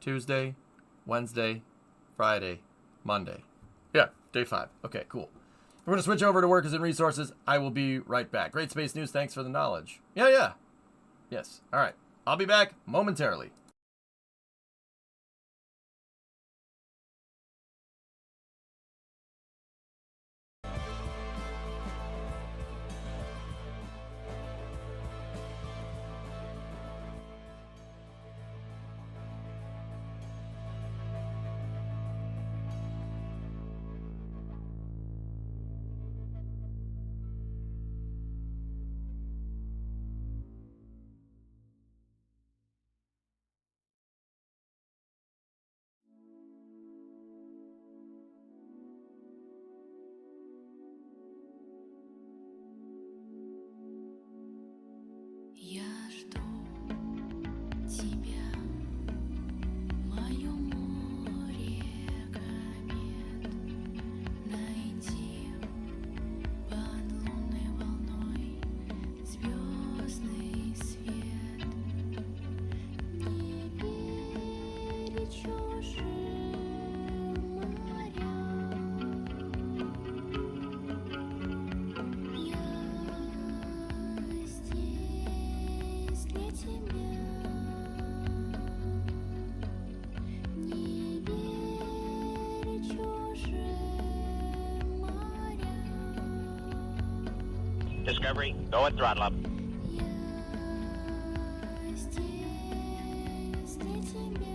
Tuesday, Wednesday, Friday, Monday. Yeah, day 5. Okay, cool. We're going to switch over to workers and resources. I will be right back. Great Space News, thanks for the knowledge. Yeah. Yes, all right. I'll be back momentarily. Я жду тебя, мое море комет. Найди под лунной волной звездный свет. Не верь чужим морям. Я здесь для тебя. Не верь чужим морям. Discovery, go at throttle up. Я здесь для тебя.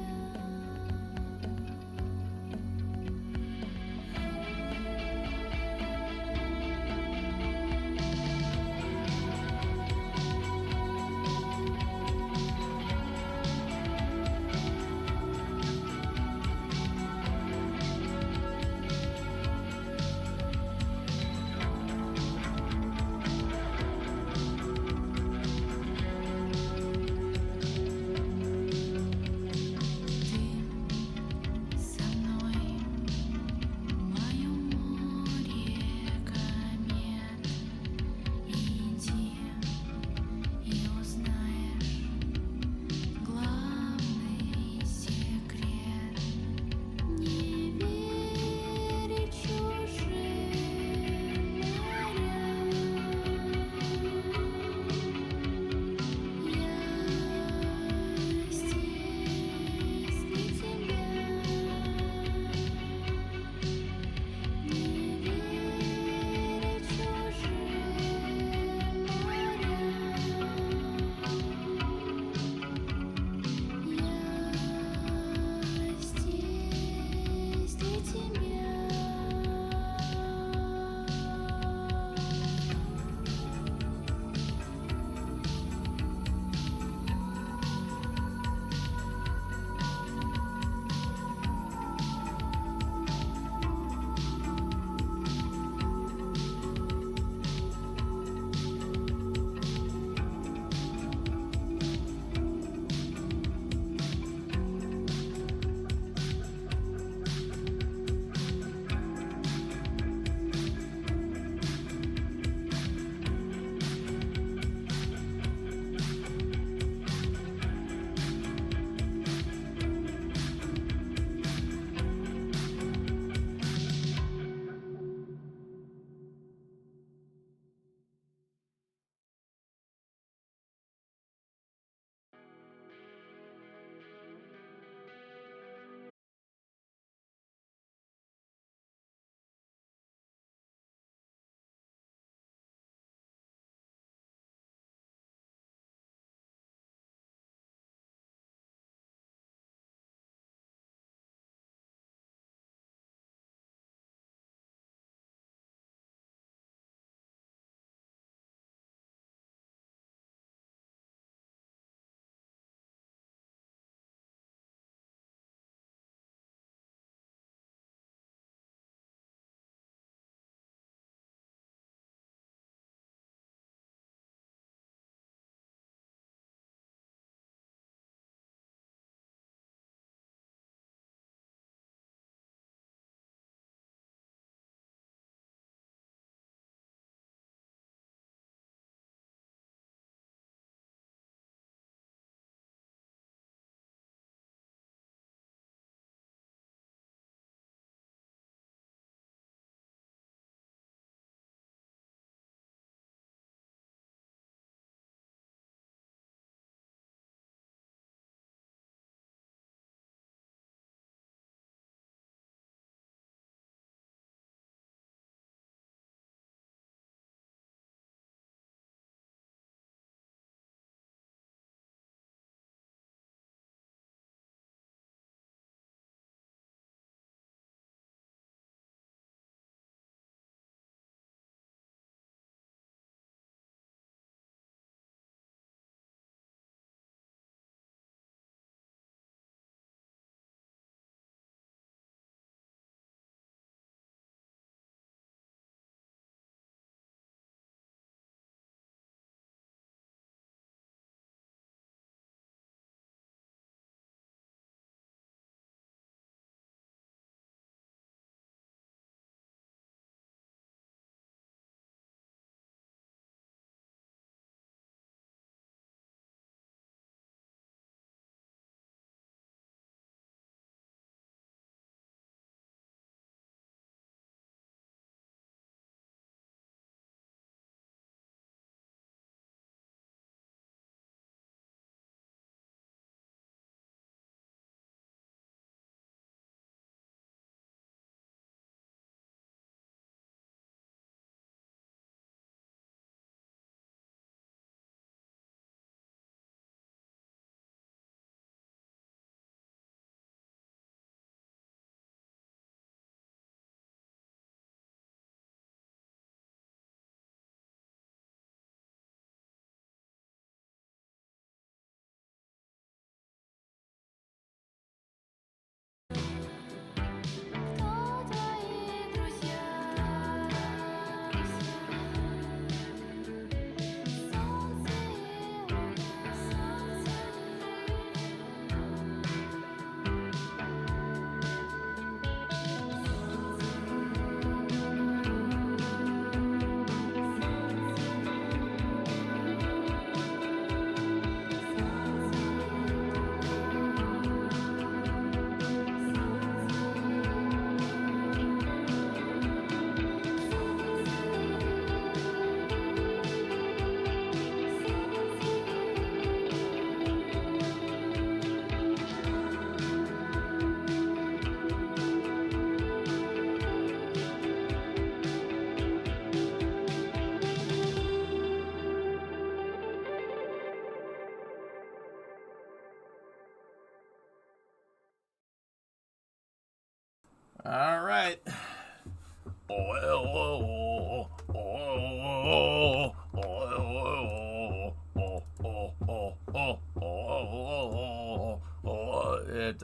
All right.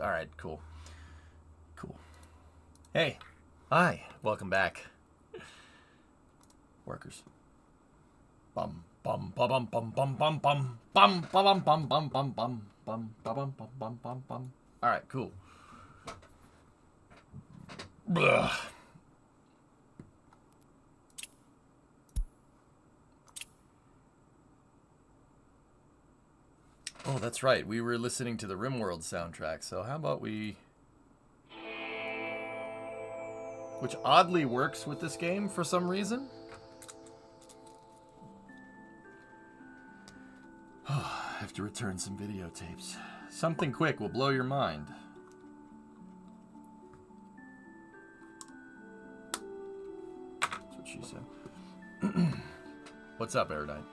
All right, cool. Cool. Hey. Hi. Welcome back. Workers. Bum bum bum bum bum bum bum bum bum bum bum bum bum bum bum bum bum bum bum. All right, cool. Blah. Oh, that's right. We were listening to the RimWorld soundtrack. So how about we... Which oddly works with this game for some reason. I have to return some videotapes. Something quick will blow your mind. That's what she said. What's up, Aerodine?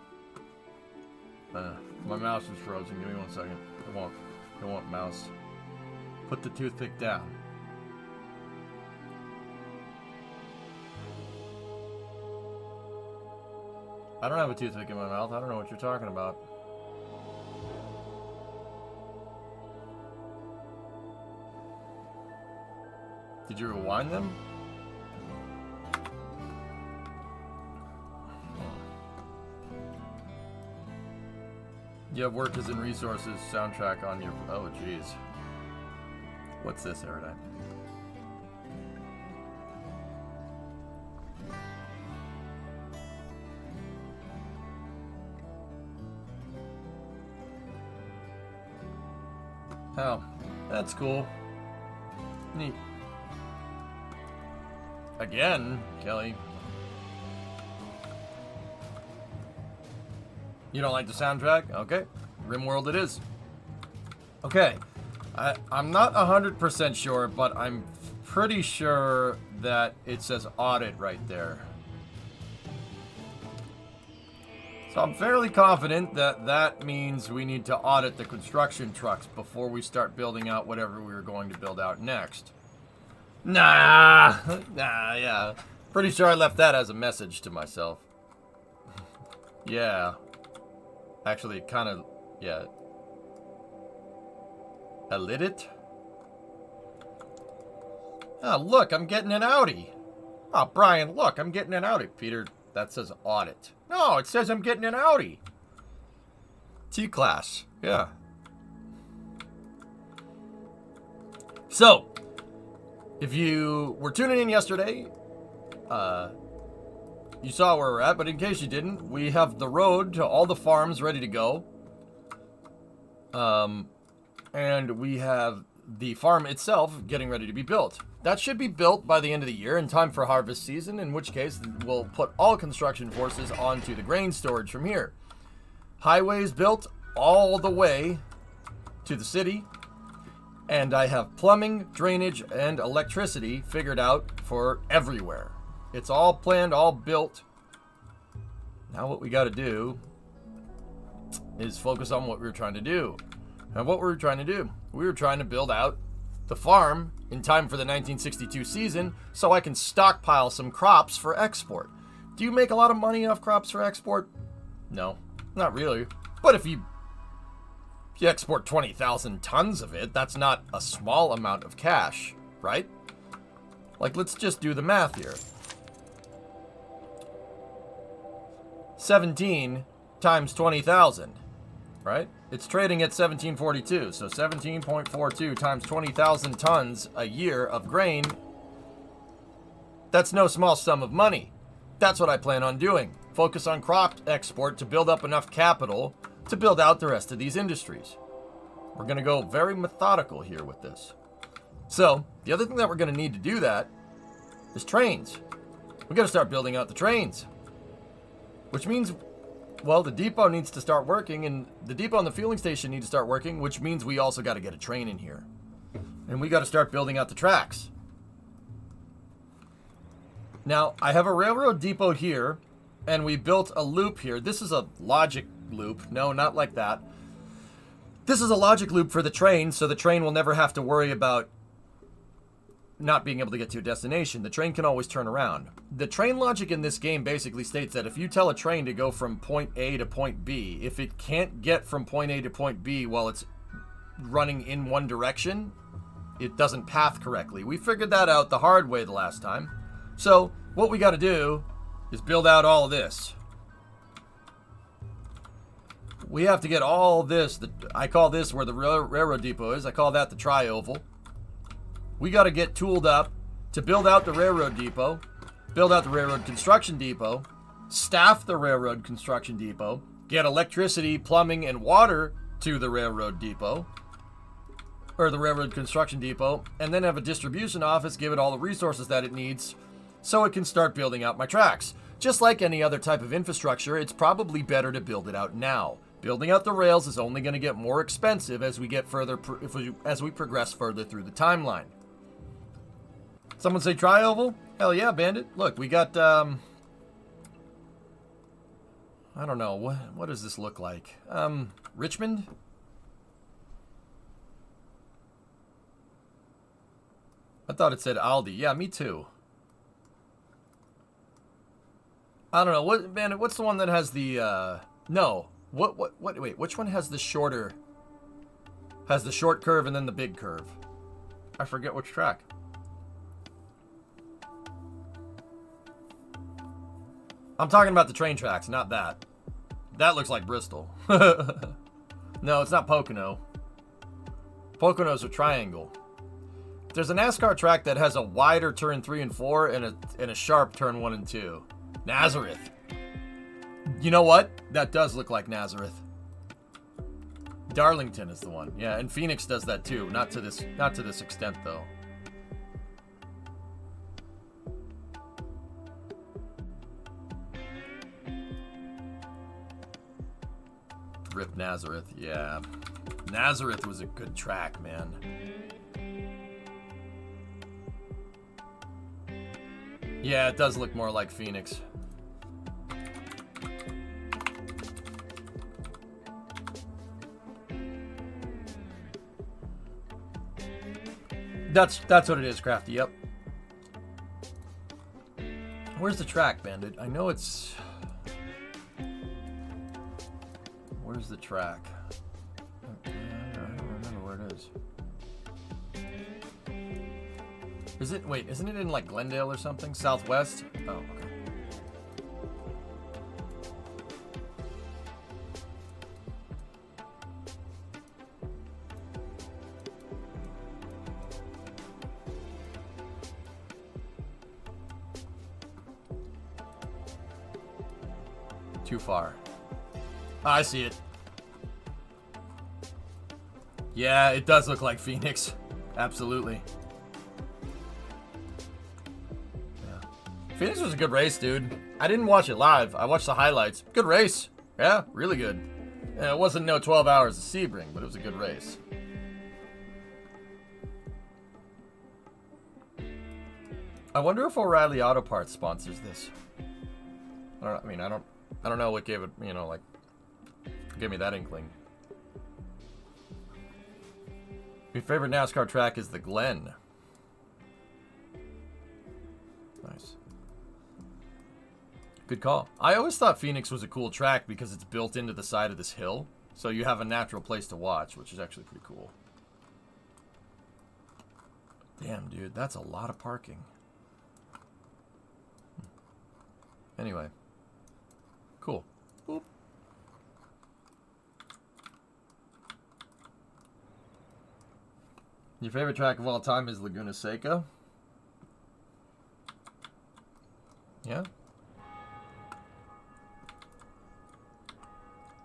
My mouse is frozen. Give me 1 second. It won't mouse. Put the toothpick down. I don't have a toothpick in my mouth. I don't know what you're talking about. Did you rewind them? You have Workers and Resources soundtrack on your... Oh, jeez. What's this, Aerodine? Oh, that's cool. Neat. Again, Kelly. You don't like the soundtrack? Okay. RimWorld it is. Okay. I'm not 100% sure, but I'm pretty sure that it says audit right there. So I'm fairly confident that that means we need to audit the construction trucks before we start building out whatever we were going to build out next. Nah, yeah. Pretty sure I left that as a message to myself. Yeah. Actually, kind of, yeah. I lit it? Oh, look, I'm getting an Audi. Oh, Brian, look, I'm getting an Audi. Peter, that says audit. No, it says I'm getting an Audi. T-Class, yeah. So, if you were tuning in yesterday, you saw where we're at, but in case you didn't, we have the road to all the farms ready to go. And we have the farm itself getting ready to be built. That should be built by the end of the year in time for harvest season, in which case we'll put all construction forces onto the grain storage from here. Highways built all the way to the city, and I have plumbing, drainage, and electricity figured out for everywhere. It's all planned, all built. Now what we got to do is focus on what we were trying to do. And what were we trying to do? We were trying to build out the farm in time for the 1962 season so I can stockpile some crops for export. Do you make a lot of money off crops for export? No, not really. But if you export 20,000 tons of it, that's not a small amount of cash, right? Like, let's just do the math here. 17 times 20,000, right? It's trading at 1742, so 17.42 times 20,000 tons a year of grain. That's no small sum of money. That's what I plan on doing. Focus on crop export to build up enough capital to build out the rest of these industries. We're going to go very methodical here with this. So, the other thing that we're going to need to do that is trains. We got to start building out the trains. Which means, well, the depot needs to start working, and the depot and the fueling station need to start working, which means we also got to get a train in here. And we got to start building out the tracks. Now, I have a railroad depot here, and we built a loop here. This is a logic loop. No, not like that. This is a logic loop for the train, so the train will never have to worry about not being able to get to your destination. The train can always turn around. The train logic in this game basically states that if you tell a train to go from point A to point B, if it can't get from point A to point B while it's running in one direction, it doesn't path correctly. We figured that out the hard way the last time. So what we got to do is build out all of this. We have to get all this. I call this where the railroad depot is. I call that the tri-oval. We got to get tooled up to build out the railroad depot, build out the railroad construction depot, staff the railroad construction depot, get electricity, plumbing, and water to the railroad depot, or the railroad construction depot, and then have a distribution office, give it all the resources that it needs so it can start building out my tracks. Just like any other type of infrastructure, it's probably better to build it out now. Building out the rails is only going to get more expensive as we get further, as we progress further through the timeline. Someone say tri-oval? Hell yeah, Bandit. Look, we got, I don't know, what does this look like? Richmond? I thought it said Aldi. Yeah, me too. I don't know. What, Bandit, what's the one that has the, no. Wait, which one has the shorter, has the short curve and then the big curve? I forget which track. I'm talking about the train tracks, not that. That looks like Bristol. No, it's not Pocono. Pocono's a triangle. There's a NASCAR track that has a wider turn 3 and 4 and a sharp turn 1 and 2. Nazareth. You know what? That does look like Nazareth. Darlington is the one. Yeah, and Phoenix does that too. Not to this extent though. Rip Nazareth. Yeah. Nazareth was a good track, man. Yeah, it does look more like Phoenix. That's what it is, Crafty. Yep. Where's the track, Bandit? I know it's... Where's the track? I don't remember where it is. Is it... Wait, isn't it in, like, Glendale or something? Southwest? Oh, okay. Too far. I see it. Yeah, it does look like Phoenix. Absolutely. Yeah. Phoenix was a good race, dude. I didn't watch it live. I watched the highlights. Good race. Yeah, really good. And it wasn't no 12 hours of Sebring, but it was a good race. I wonder if O'Reilly Auto Parts sponsors this. I don't know what gave it, you know, like, gave me that inkling. Your favorite NASCAR track is the Glen. Nice. Good call. I always thought Phoenix was a cool track because it's built into the side of this hill. So you have a natural place to watch, which is actually pretty cool. Damn, dude, that's a lot of parking. Anyway. Cool. Boop. Your favorite track of all time is Laguna Seca? Yeah?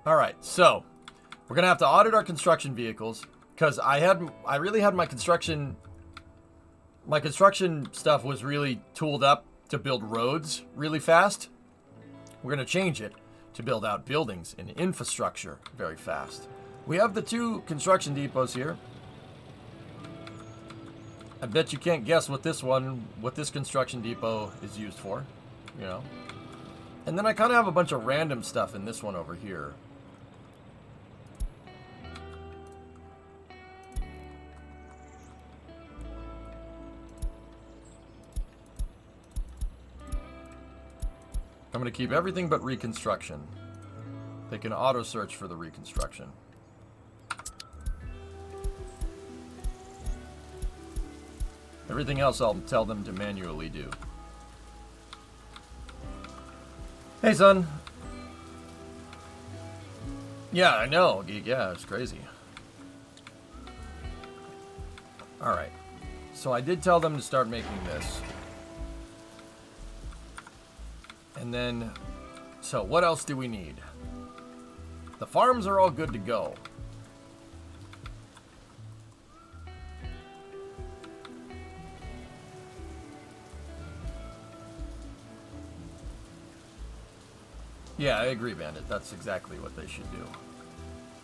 Alright, so we're gonna have to audit our construction vehicles because I really had my construction stuff was really tooled up to build roads really fast. We're going to change it to build out buildings and infrastructure very fast. We have the 2 construction depots here. I bet you can't guess what this construction depot is used for, you know. And then I kind of have a bunch of random stuff in this one over here. I'm going to keep everything but reconstruction. They can auto search for the reconstruction. Everything else I'll tell them to manually do. Hey, son. Yeah, I know. Yeah, it's crazy. Alright. So I did tell them to start making this. And then... So, what else do we need? The farms are all good to go. Yeah, I agree, Bandit. That's exactly what they should do.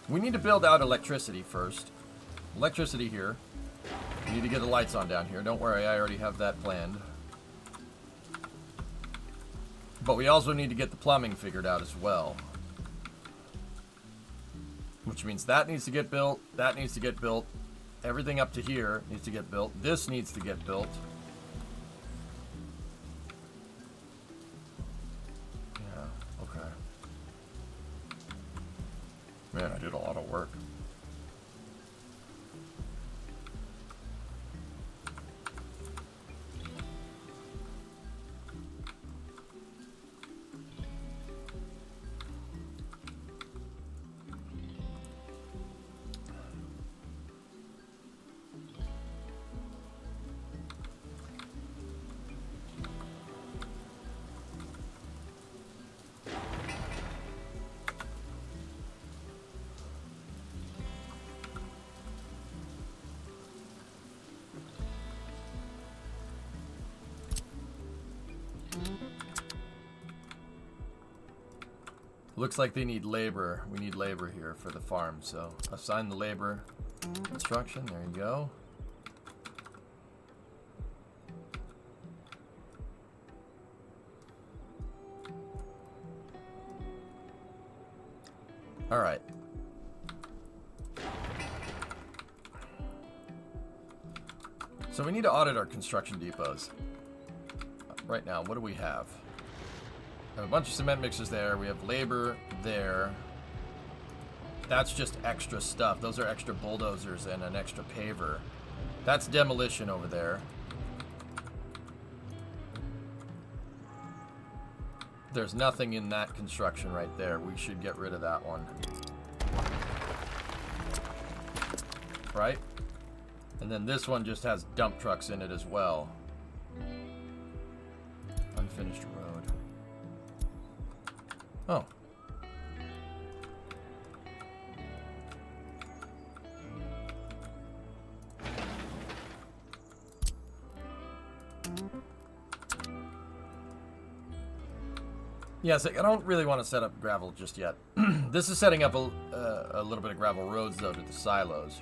We need to build out electricity first. Electricity here. We need to get the lights on down here. Don't worry, I already have that planned. But we also need to get the plumbing figured out as well. Which means that needs to get built, that needs to get built. Everything up to here needs to get built. This needs to get built. Yeah, okay. Man, I did a lot of work. Looks like they need labor. We need labor here for the farm, so assign the labor construction. There you go. All right. So we need to audit our construction depots. Right now, what do we have? We have a bunch of cement mixers there. We have labor there. That's just extra stuff. Those are extra bulldozers and an extra paver. That's demolition over there. There's nothing in that construction right there. We should get rid of that one. Right? And then this one just has dump trucks in it as well. Unfinished road. Oh. Yes, I don't really want to set up gravel just yet. This is setting up a little bit of gravel roads, though, to the silos.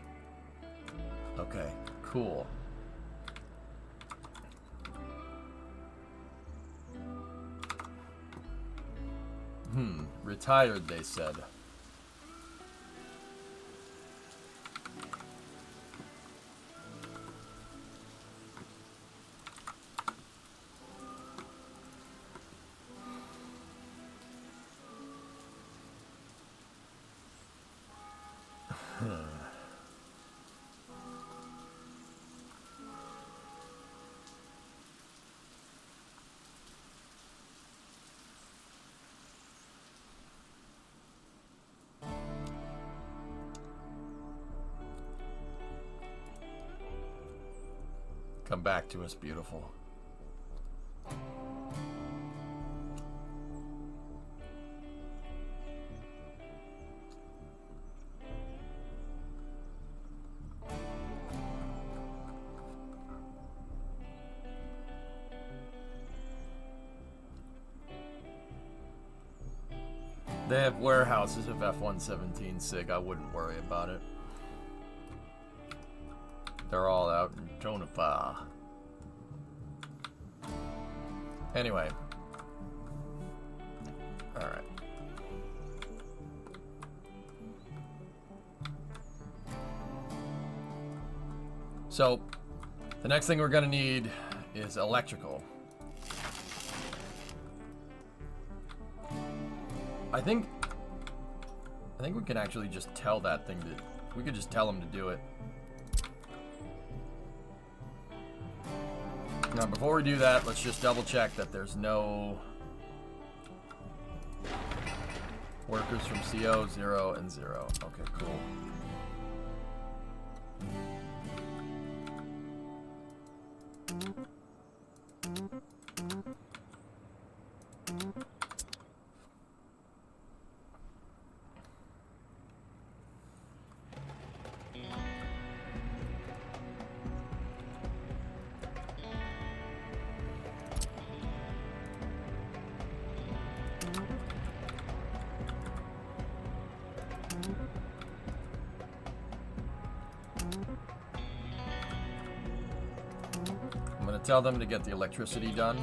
Okay, cool. Retired, they said. Come back to us, beautiful. They have warehouses of F-117 SIG. I wouldn't worry about it. They're all out in Tonopah. Anyway. Alright. So, the next thing we're going to need is electrical. I think we can actually just tell that thing to... We could just tell him to do it. Now, before we do that, let's just double check that there's no workers from CO, 0, and 0. Okay, cool. I'm going to tell them to get the electricity done.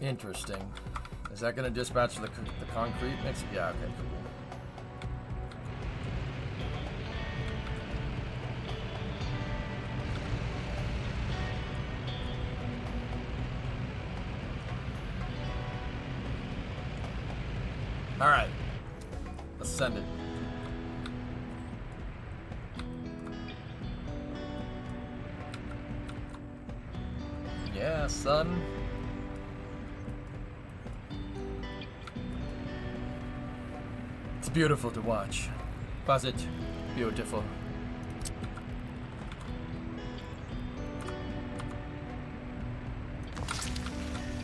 Interesting. Is that going to dispatch the concrete mix? Yeah, okay, cool. All right. Let's send it. Yeah, son. It's beautiful to watch. Was it beautiful?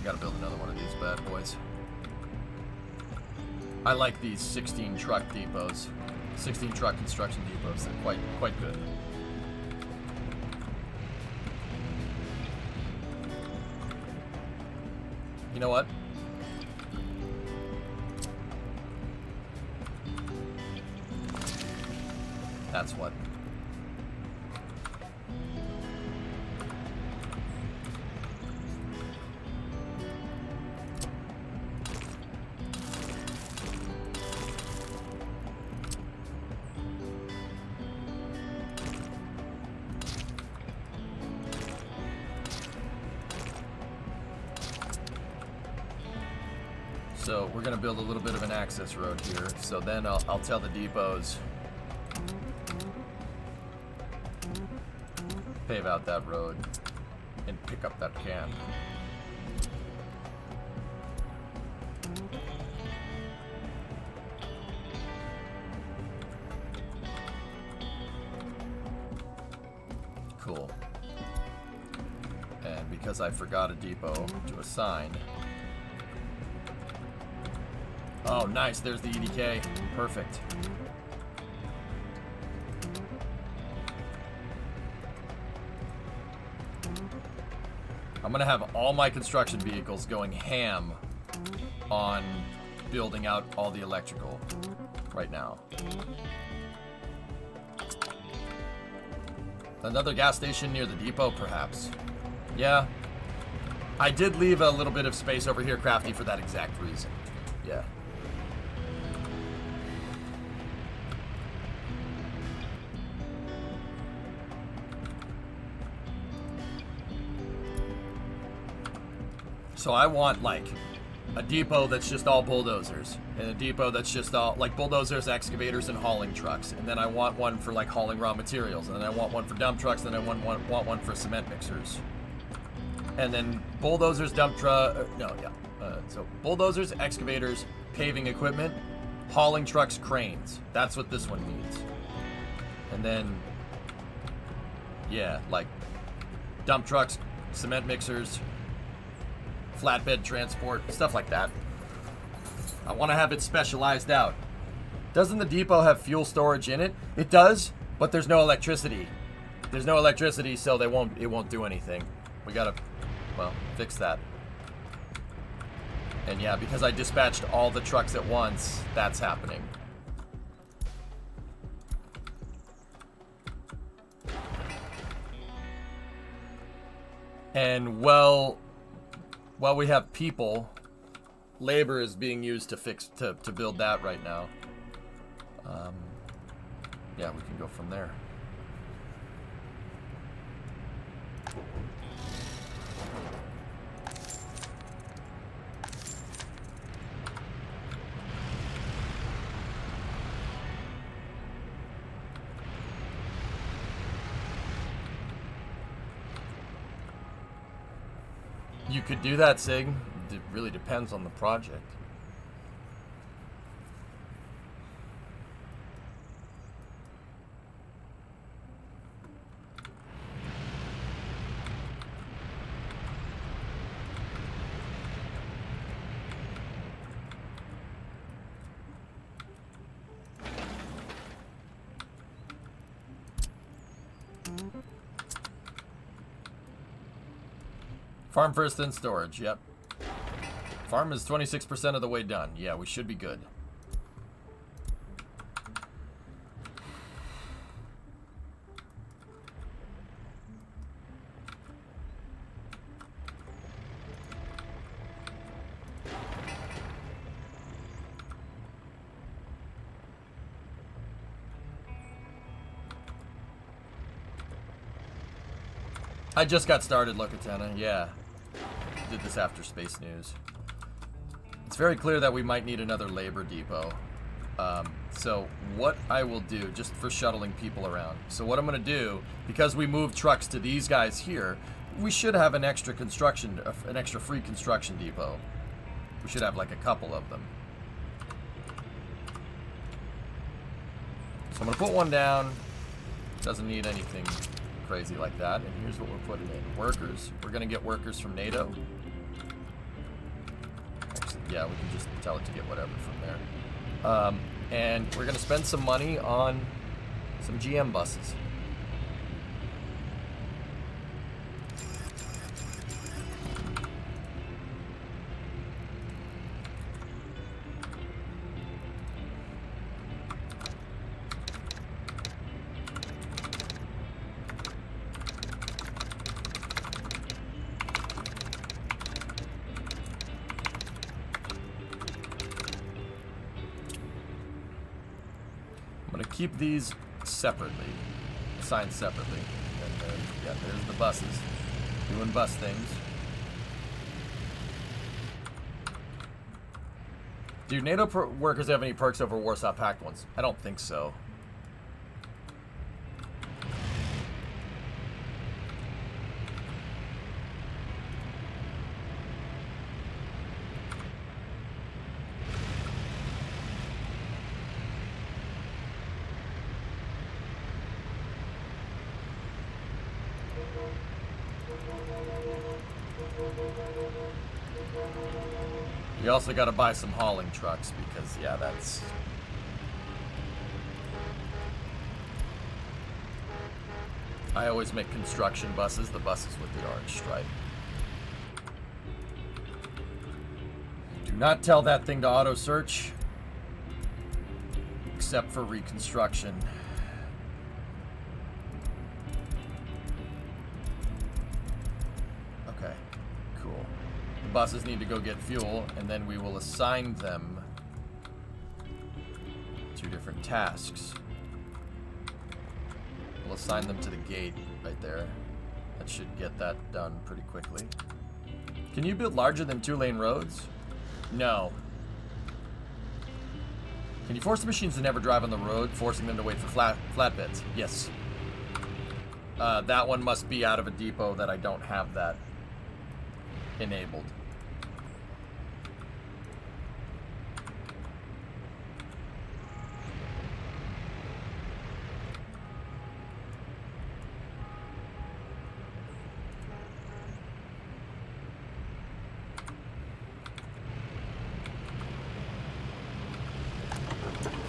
Gotta build another one of these bad boys. I like these 16 truck depots. 16 truck construction depots. They're quite good. You know what? That's what. So we're gonna build a little bit of an access road here. So then I'll tell the depots, pave out that road and pick up that can. Cool. And because I forgot a depot to assign. Oh, nice. There's the EDK. Perfect. I'm going to have all my construction vehicles going ham on building out all the electrical right now. Another gas station near the depot, perhaps. Yeah. I did leave a little bit of space over here, Crafty, for that exact reason. Yeah. So I want, like, a depot that's just all bulldozers, and a depot that's just all, like, bulldozers, excavators, and hauling trucks. And then I want one for, like, hauling raw materials. And then I want one for dump trucks, and then I want one for cement mixers. And then bulldozers, dump truck, so bulldozers, excavators, paving equipment, hauling trucks, cranes. That's what this one needs. And then, yeah, like, dump trucks, cement mixers, flatbed transport, stuff like that. I want to have it specialized out. Doesn't the depot have fuel storage in it? It does, but there's no electricity. There's no electricity, so it won't do anything. We gotta, well, fix that. And yeah, because I dispatched all the trucks at once, that's happening. And while we have people, labor is being used to build that right now. Yeah, we can go from there. You could do that, Sig. It really depends on the project. Farm first, then storage. Yep. Farm is 26% of the way done. Yeah, we should be good. I just got started, Locatana. Yeah. Did this after Space News. It's very clear that we might need another labor depot. So what I will do, just for shuttling people around. So what I'm going to do, because we moved trucks to these guys here, we should have an extra free construction depot. We should have like a couple of them. So I'm going to put one down. Doesn't need anything crazy like that. And here's what we're putting in. Workers. We're going to get workers from NATO. Actually, yeah, we can just tell it to get whatever from there. And we're going to spend some money on some GM buses. I'm going to keep these separately, assigned separately. And then, yeah, there's the buses, doing bus things. Do NATO workers have any perks over Warsaw Pact ones? I don't think so. You also got to buy some hauling trucks because, yeah, that's... I always make construction buses, the buses with the orange stripe. Do not tell that thing to auto search, except for reconstruction. Okay, cool. The buses need to go get fuel, and then we will assign them to different tasks. We'll assign them to the gate right there. That should get that done pretty quickly. Can you build larger than 2-lane roads? No. Can you force the machines to never drive on the road, forcing them to wait for flatbeds? Yes. That one must be out of a depot that I don't have that enabled.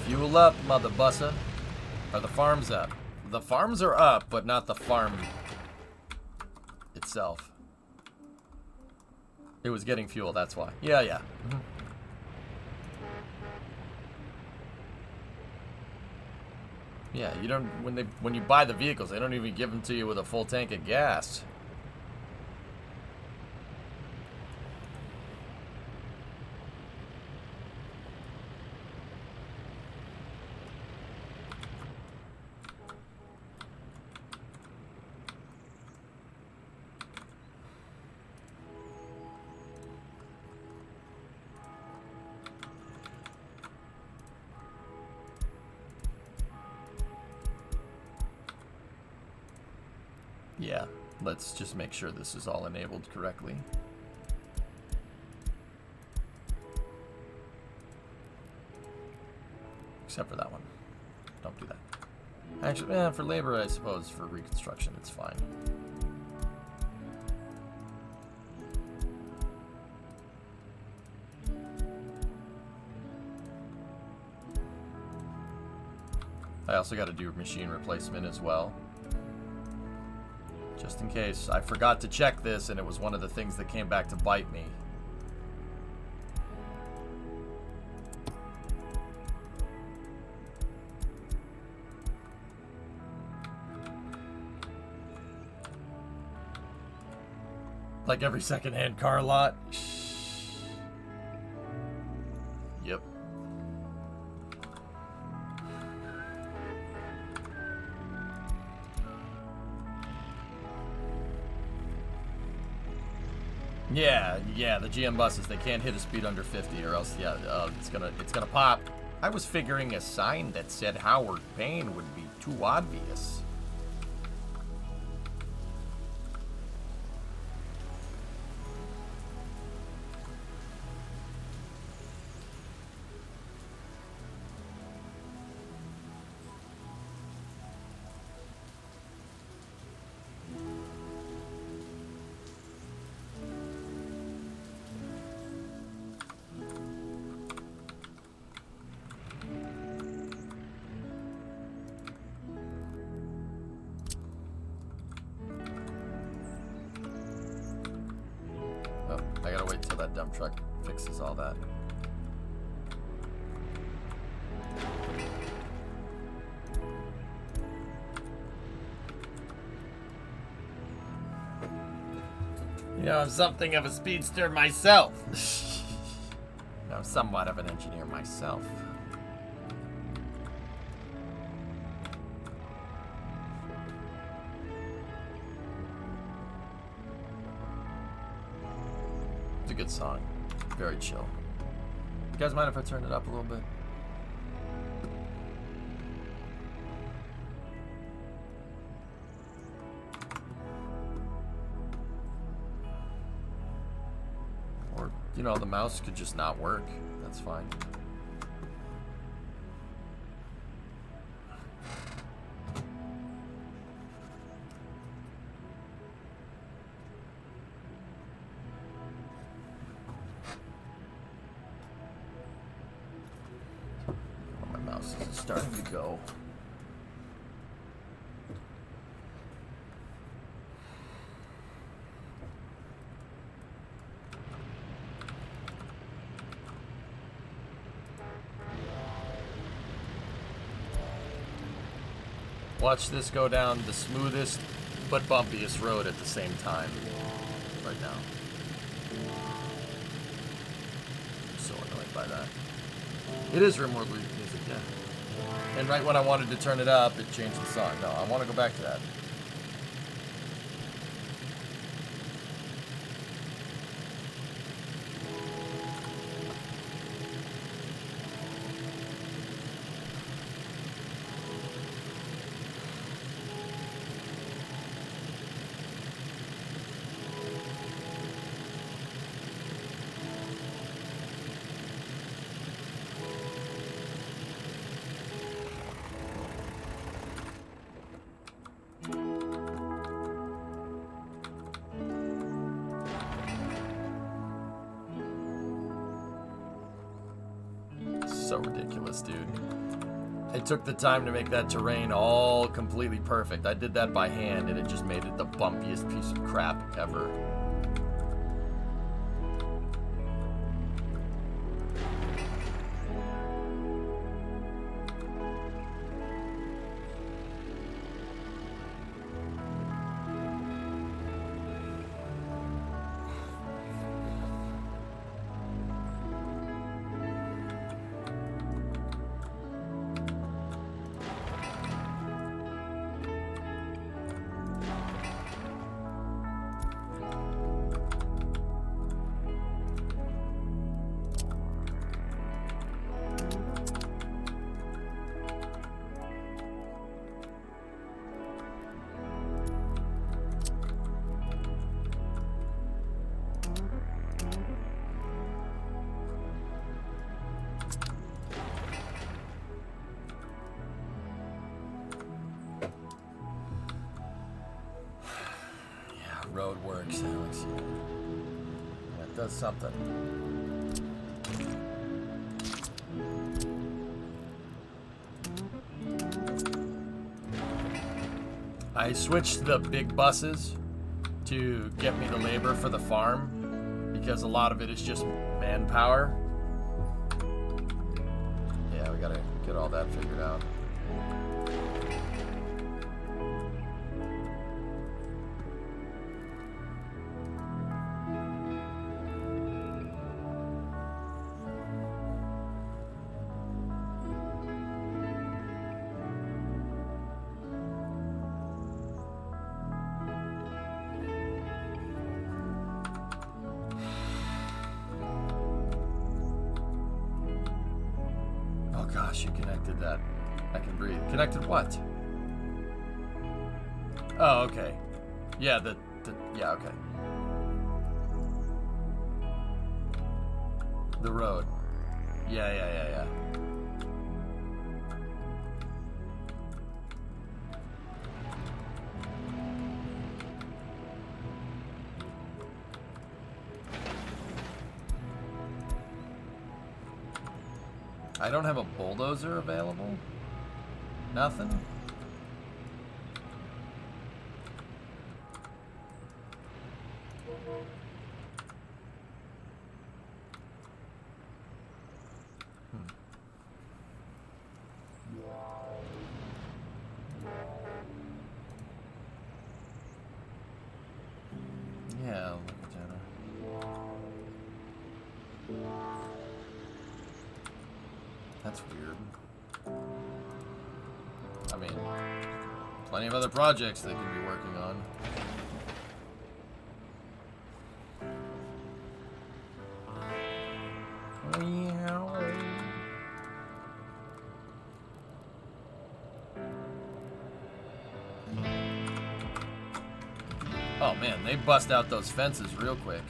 Fuel up, mother busser. Are the farms up? The farms are up, but not the farm itself. It was getting fuel, that's why. Yeah, yeah. Mm-hmm. Yeah, you don't, when you buy the vehicles, they don't even give them to you with a full tank of gas. Yeah, let's just make sure this is all enabled correctly. Except for that one. Don't do that. Actually, for labor, I suppose, for reconstruction, it's fine. I also got to do machine replacement as well. Just in case. I forgot to check this, and it was one of the things that came back to bite me. Like every second-hand car lot. Yep. Yeah, the GM buses, they can't hit a speed under 50 or else, it's gonna pop. I was figuring a sign that said Howard Payne would be too obvious. I gotta wait till that dump truck fixes all that. You know, I'm something of a speedster myself. I'm somewhat of an engineer myself. It's a good song. Very chill. You guys mind if I turn it up a little bit? Or, you know, the mouse could just not work. That's fine. Starting to go. Watch this go down the smoothest but bumpiest road at the same time right now. I'm so annoyed by that. It is remote music, yeah. And right when I wanted to turn it up, it changed the song. No, I want to go back to that. So ridiculous, dude. I took the time to make that terrain all completely perfect. I did that by hand, and it just made it the bumpiest piece of crap ever. road works. Let's see. Yeah, it does something. I switched the big buses to get me the labor for the farm because a lot of it is just manpower. Yeah, we gotta get all that figured out. Gosh, you connected that. I can breathe. Connected what? Oh, okay. Yeah, yeah, okay. The road. Yeah. I don't have a bulldozer available? Nothing? Yeah, look at that. That's weird. I mean, plenty of other projects they can be working on. Oh man, they bust out those fences real quick.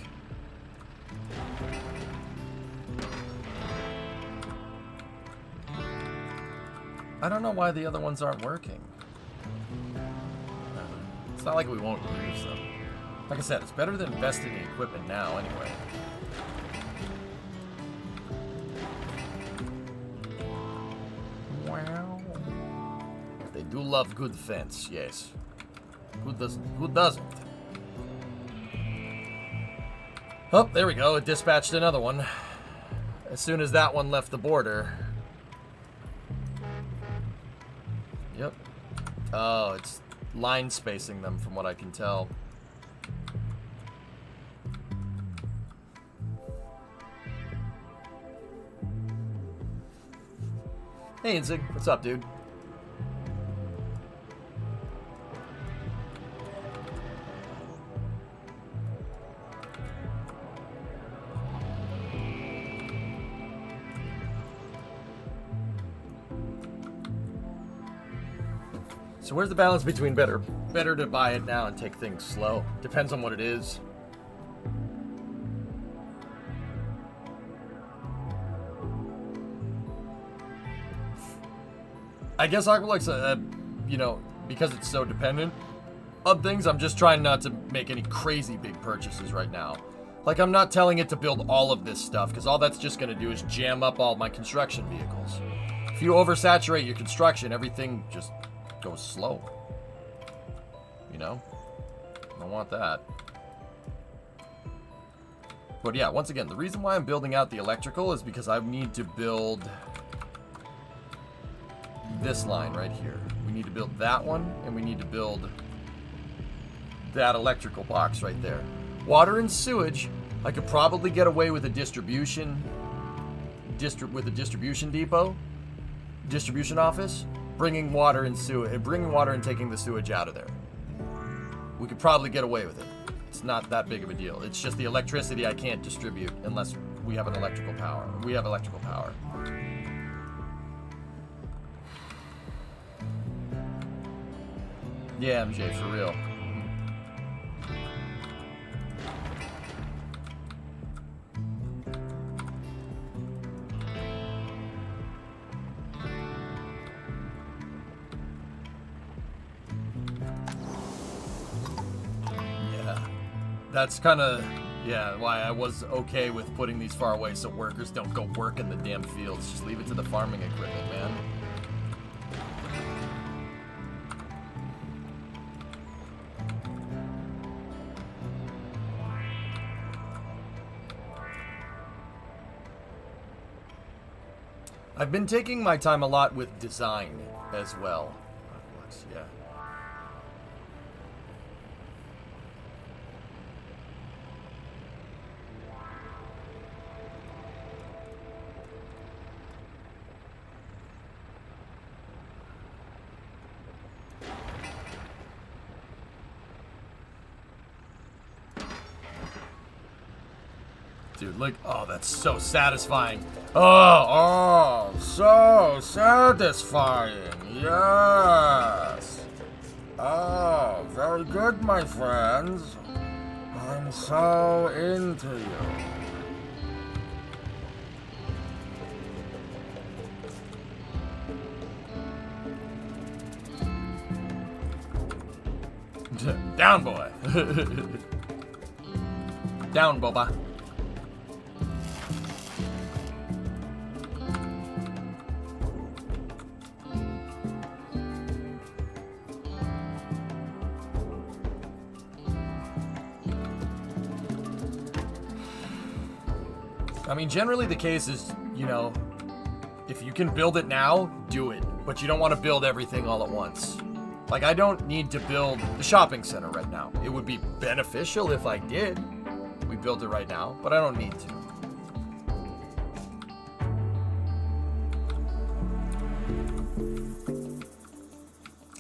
I don't know why the other ones aren't working. It's not like we won't use them. Like I said, it's better than investing in equipment now anyway. Wow. They do love good fence, yes. Who doesn't? Who doesn't? Oh, there we go. It dispatched another one. As soon as that one left the border. Yep. Oh, it's line spacing them from what I can tell. Hey, Inzig. What's up, dude? So where's the balance between better to buy it now and take things slow? Depends on what it is. I guess Aqualux, you know, because it's so dependent on things, I'm just trying not to make any crazy big purchases right now. Like, I'm not telling it to build all of this stuff, because all that's just going to do is jam up all my construction vehicles. If you oversaturate your construction, everything just goes slow. You know? I don't want that. But yeah, once again, the reason why I'm building out the electrical is because I need to build this line right here. We need to build that one, and we need to build that electrical box right there. Water and sewage, I could probably get away with a distribution depot, distribution office, bringing water and taking the sewage out of there. We could probably get away with it. It's not that big of a deal. It's just the electricity I can't distribute unless we have an electrical power. We have electrical power. Yeah, MJ, for real. Yeah. That's kind of, yeah, why I was okay with putting these far away so workers don't go work in the damn fields. Just leave it to the farming equipment, man. I've been taking my time a lot with design as well. Yeah. Dude, look. Oh, that's so satisfying. Oh, so satisfying. Yes. Oh, very good, my friends. I'm so into you. Down, boy. Down, Boba. I mean, generally the case is, you know, if you can build it now, do it. But you don't want to build everything all at once. Like, I don't need to build the shopping center right now. It would be beneficial if I did. We built it right now, but I don't need to.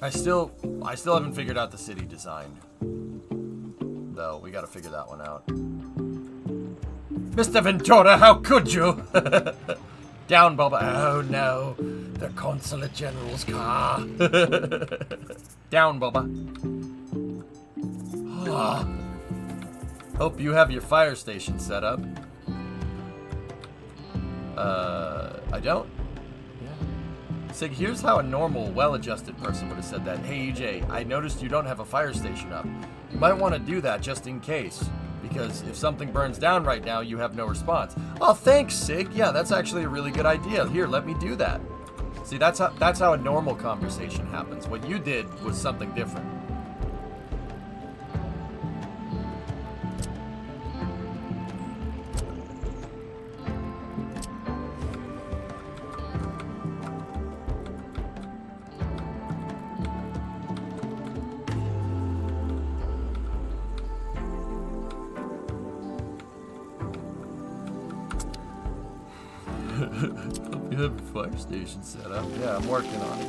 I still haven't figured out the city design. Though, we gotta figure that one out. Mr. Ventura, how could you? Down, Boba. Oh no, the Consulate General's car. Down, Boba. Oh. Hope you have your fire station set up. I don't. Yeah. Sig, here's how a normal, well-adjusted person would have said that. Hey, EJ, I noticed you don't have a fire station up. You might want to do that just in case. Because if something burns down right now, you have no response. Oh, thanks, Sig. Yeah, that's actually a really good idea. Here, let me do that. See, that's how a normal conversation happens. What you did was something different. Hope you have your fire station set up. Yeah, I'm working on it.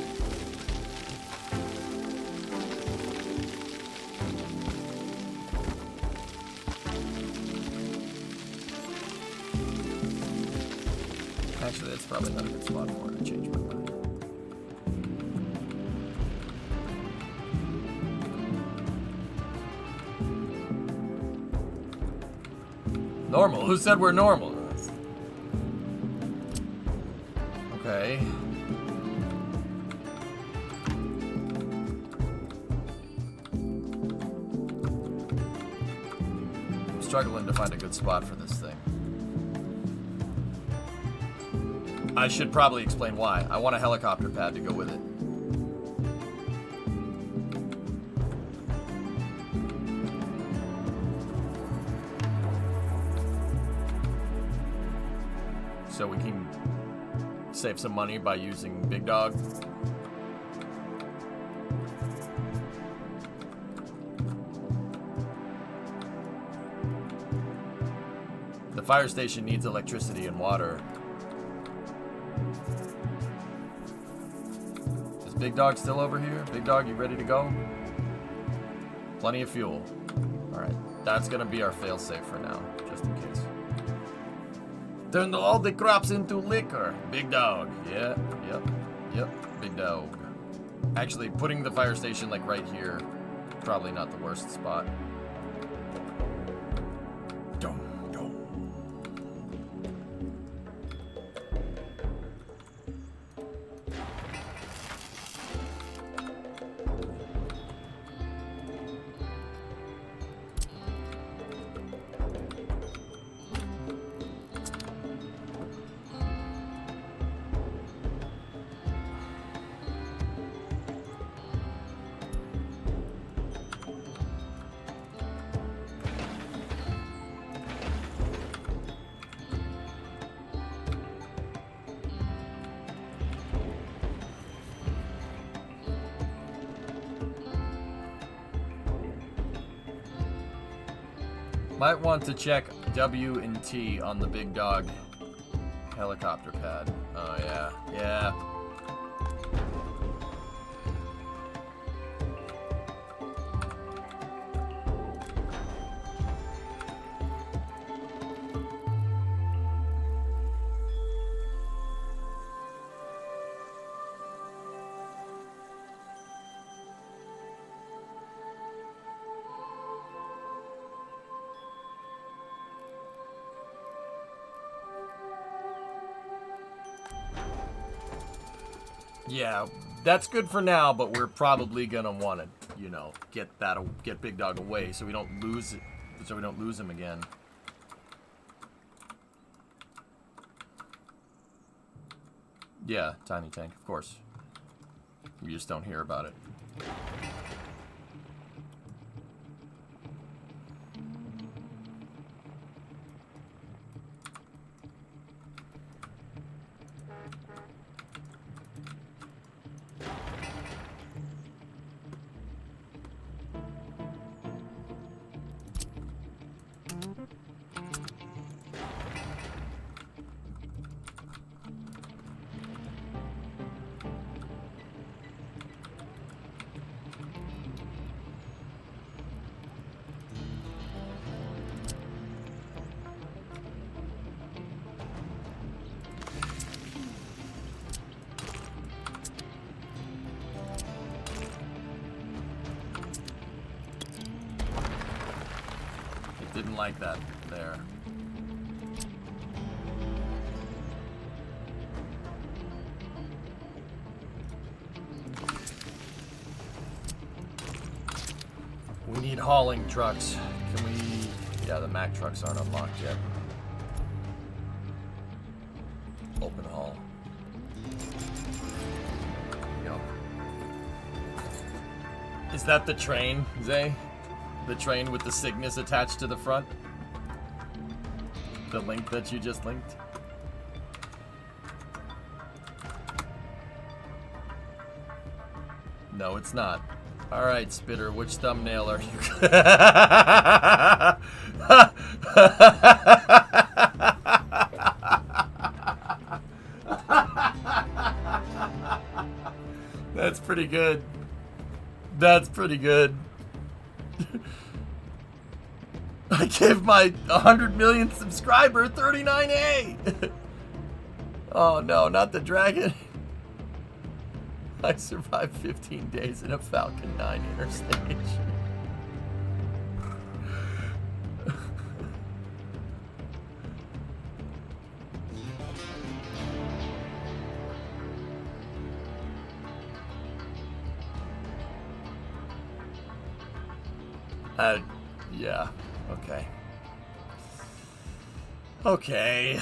Actually, that's probably not a good spot for it. I changed my mind. Normal? Who said we're normal? Okay. I'm struggling to find a good spot for this thing. I should probably explain why. I want a helicopter pad to go with it. So we can save some money by using Big Dog. The fire station needs electricity and water. Is Big Dog still over here? Big Dog, you ready to go? Plenty of fuel. Alright, that's gonna be our failsafe for now, just in case. Turn all the crops into liquor. Big Dog. Yeah, yep. Big Dog. Actually, putting the fire station like right here, probably not the worst spot. Dum. Might want to check W and T on the big dog helicopter pad. Oh, yeah. Yeah. Yeah, that's good for now, but we're probably gonna want to, you know, get Big Dog away so we don't lose it, so we don't lose him again. Yeah, tiny tank, of course. You just don't hear about it. Didn't like that there. We need hauling trucks. Can we... Yeah, the Mack trucks aren't unlocked yet. Open haul. There we go. Is that the train, Zay? The train with the Cygnus attached to the front? The link that you just linked? No, it's not. Alright, Spitter, which thumbnail are you... That's pretty good. That's pretty good. I gave my 100 million subscriber 39A! Oh no, not the dragon. I survived 15 days in a Falcon 9 interstage. Yeah, okay. Okay.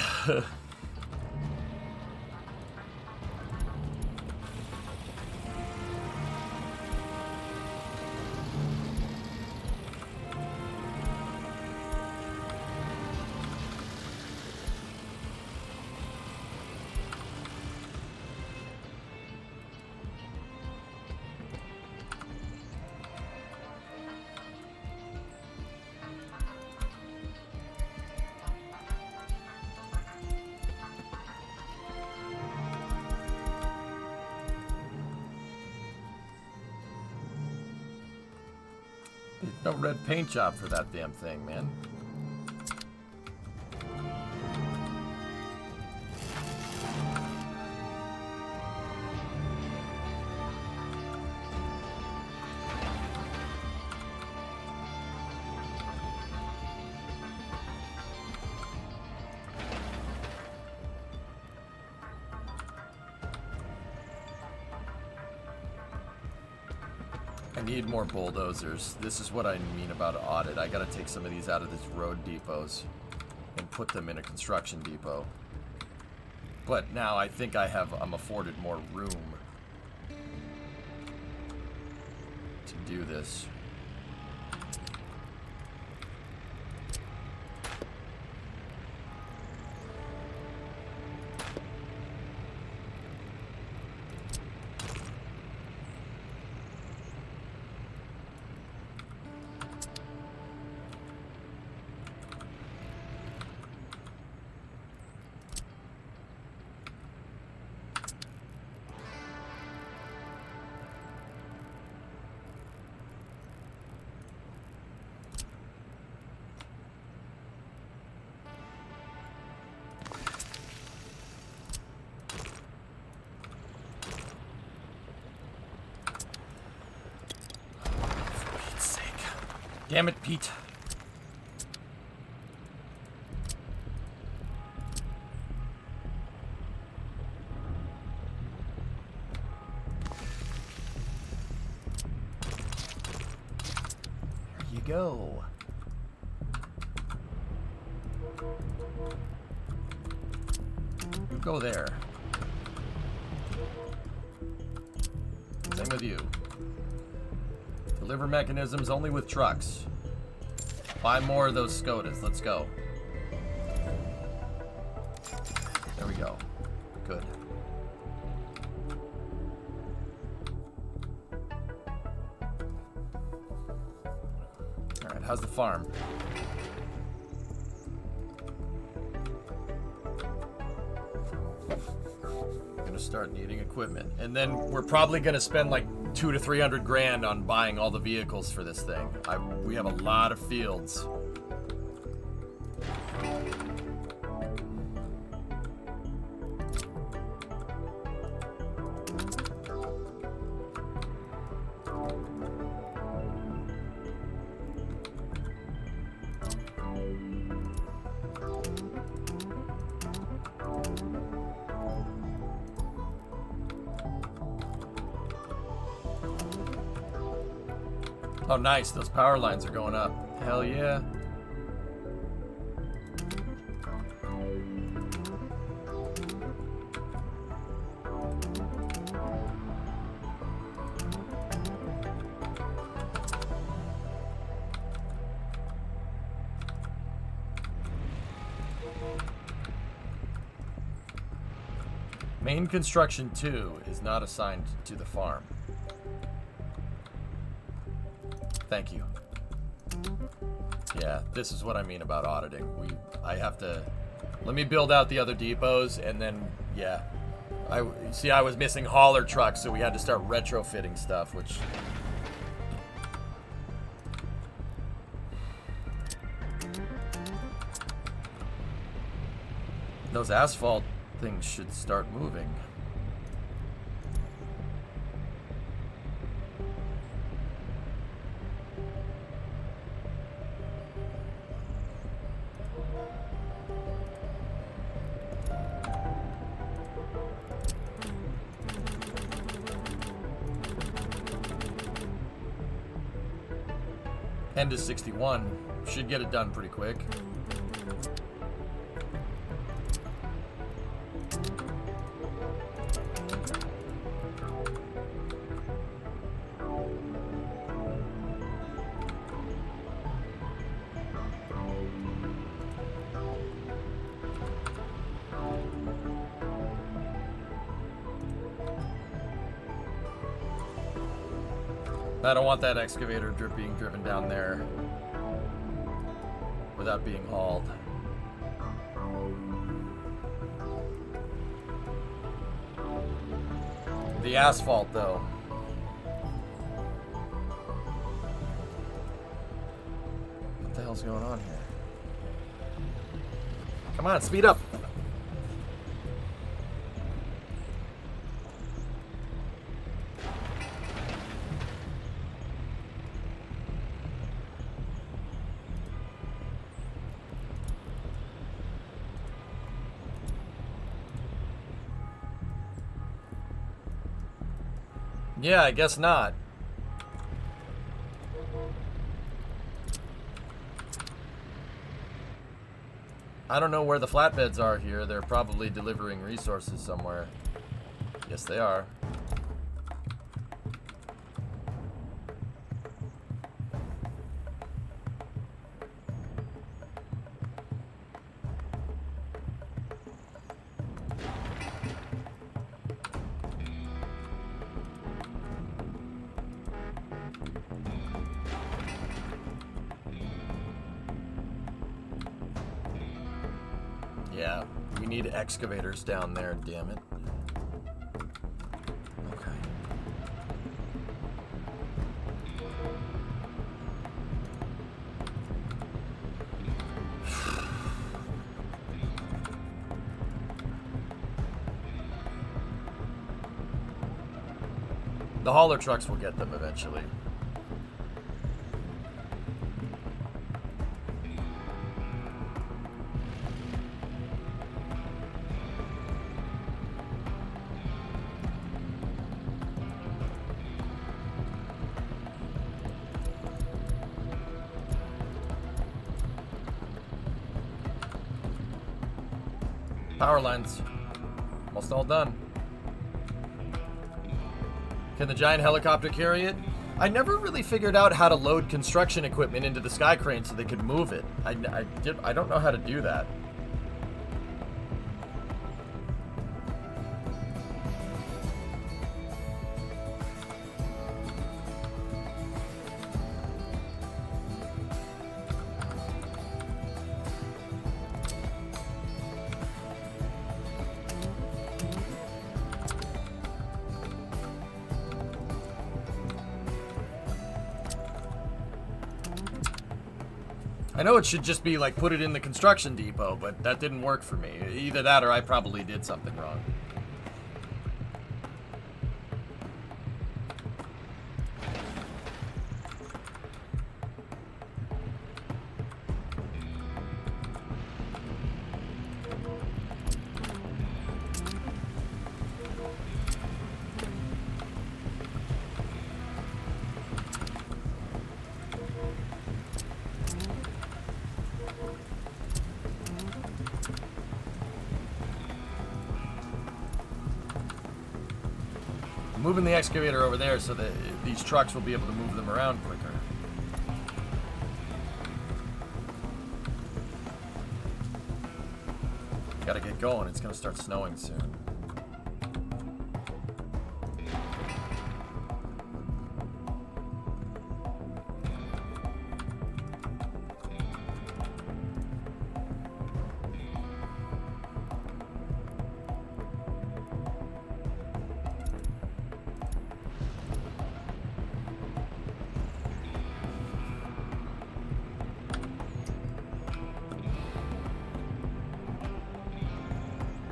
No red paint job for that damn thing, man. I need more bulldozers. This is what I mean about an audit. I gotta take some of these out of these road depots and put them in a construction depot. But now I think I'm afforded more room to do this. Damn it, Pete. There you go. You go there. Same with you. Deliver mechanisms only with trucks. Buy more of those Skodas. Let's go. There we go. Good. Alright, how's the farm? Gonna start needing equipment. And then we're probably gonna spend like 200 to 300 grand on buying all the vehicles for this thing. We have a lot of fields. Oh, nice. Those power lines are going up. Hell yeah. Main construction 2 is not assigned to the farm. Thank you. Yeah, this is what I mean about auditing. I have to... Let me build out the other depots, and then, yeah. I was missing hauler trucks, so we had to start retrofitting stuff, which... Those asphalt things should start moving. End to 61. Should get it done pretty quick. I don't want that excavator being driven down there without being hauled. The asphalt, though. What the hell's going on here? Come on, speed up. Yeah, I guess not. I don't know where the flatbeds are here. They're probably delivering resources somewhere. Yes, they are. Yeah, we need excavators down there, damn it. Okay. The hauler trucks will get them eventually. Power lines. Almost all done. Can the giant helicopter carry it? I never really figured out how to load construction equipment into the sky crane so they could move it. I don't know how to do that. I know it should just be like put it in the construction depot, but that didn't work for me. Either that or I probably did something wrong. Moving the excavator over there so that these trucks will be able to move them around quicker. Gotta get going. It's gonna start snowing soon.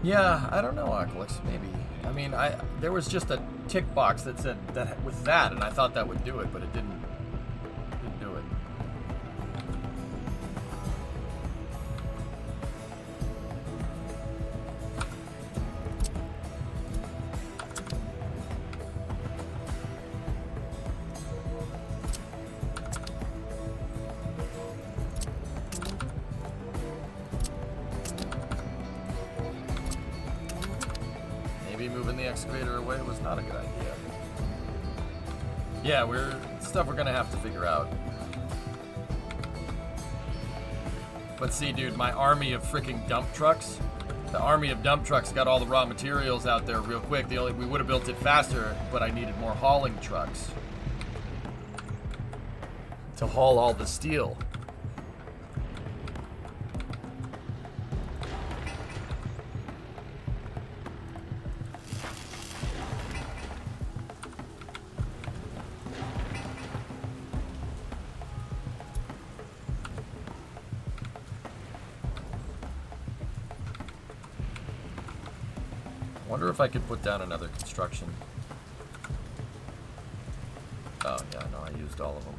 Yeah, I don't know, Oculus. Maybe. I mean, there was just a tick box that said that with that, and I thought that would do it, but it didn't do it. Maybe moving the excavator away was not a good idea. Yeah, stuff we're gonna have to figure out. But see, dude, my army of freaking dump trucks. The army of dump trucks got all the raw materials out there real quick. We would have built it faster, but I needed more hauling trucks to haul all the steel. Wonder if I could put down another construction. Oh yeah, no, I used all of them.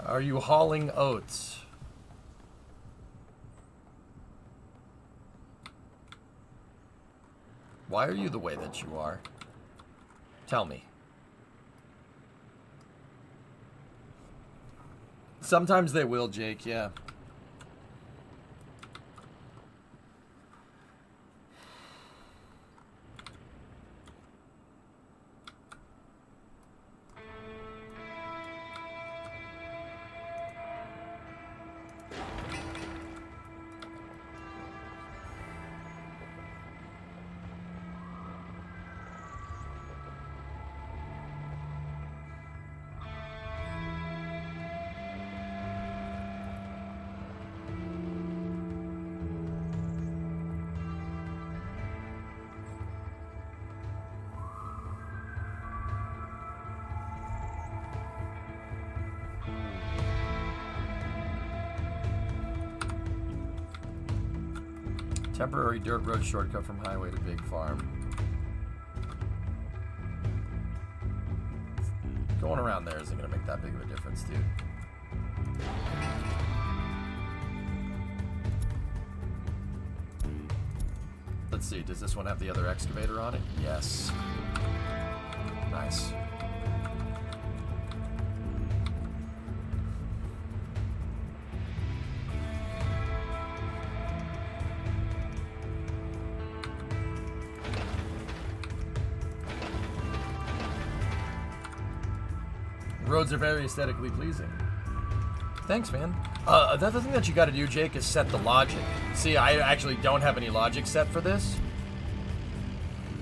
Are you hauling oats? Why are you the way that you are? Tell me. Sometimes they will, Jake, yeah. Temporary dirt road shortcut from highway to big farm. Going around there isn't going to make that big of a difference, dude. Let's see, does this one have the other excavator on it? Yes. Nice. Roads are very aesthetically pleasing. Thanks, man. The other thing that you got to do, Jake, is set the logic. See, I actually don't have any logic set for this.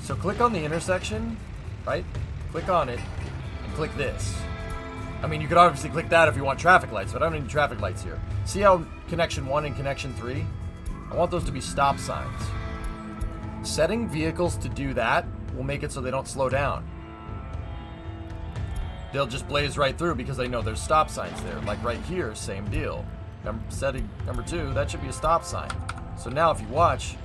So click on the intersection, right? Click on it, and click this. I mean, you could obviously click that if you want traffic lights, but I don't need traffic lights here. See how connection 1 and connection 3? I want those to be stop signs. Setting vehicles to do that will make it so they don't slow down. They'll just blaze right through because they know there's stop signs there. Like right here, same deal. Setting number 2, that should be a stop sign. So now if you watch,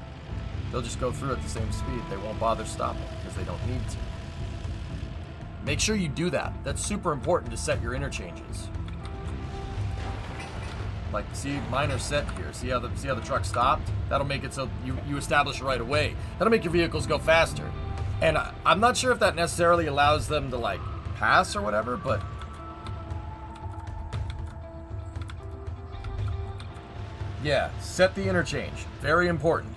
they'll just go through at the same speed. They won't bother stopping because they don't need to. Make sure you do that. That's super important to set your interchanges. Like, see, mine are set here. See how the truck stopped? That'll make it so you establish it right away. That'll make your vehicles go faster. And I'm not sure if that necessarily allows them to, like, pass or whatever, but... yeah, set the interchange. Very important.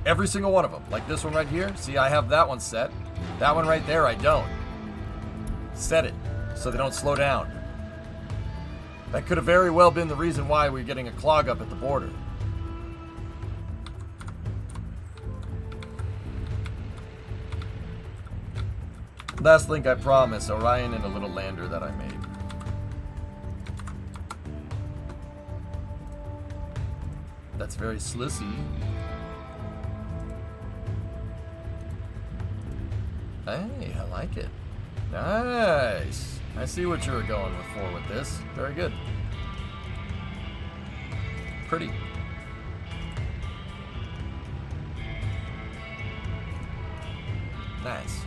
Every single one of them. Like this one right here. See, I have that one set. That one right there, I don't. Set it so they don't slow down. That could have very well been the reason why we're getting a clog up at the border. Last link, I promise. Orion and a little lander that I made. That's very slissy. Hey, I like it. Nice. I see what you were going for with this. Very good. Pretty. Nice.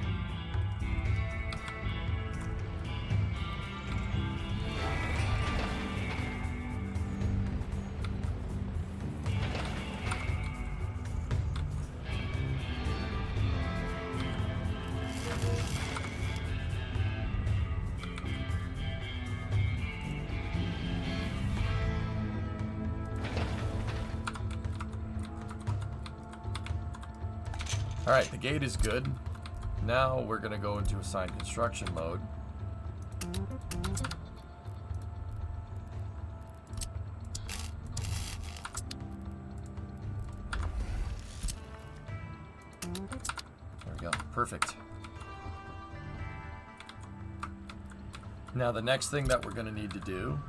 Alright, the gate is good. Now we're going to go into assigned construction mode. There we go. Perfect. Now the next thing that we're going to need to do,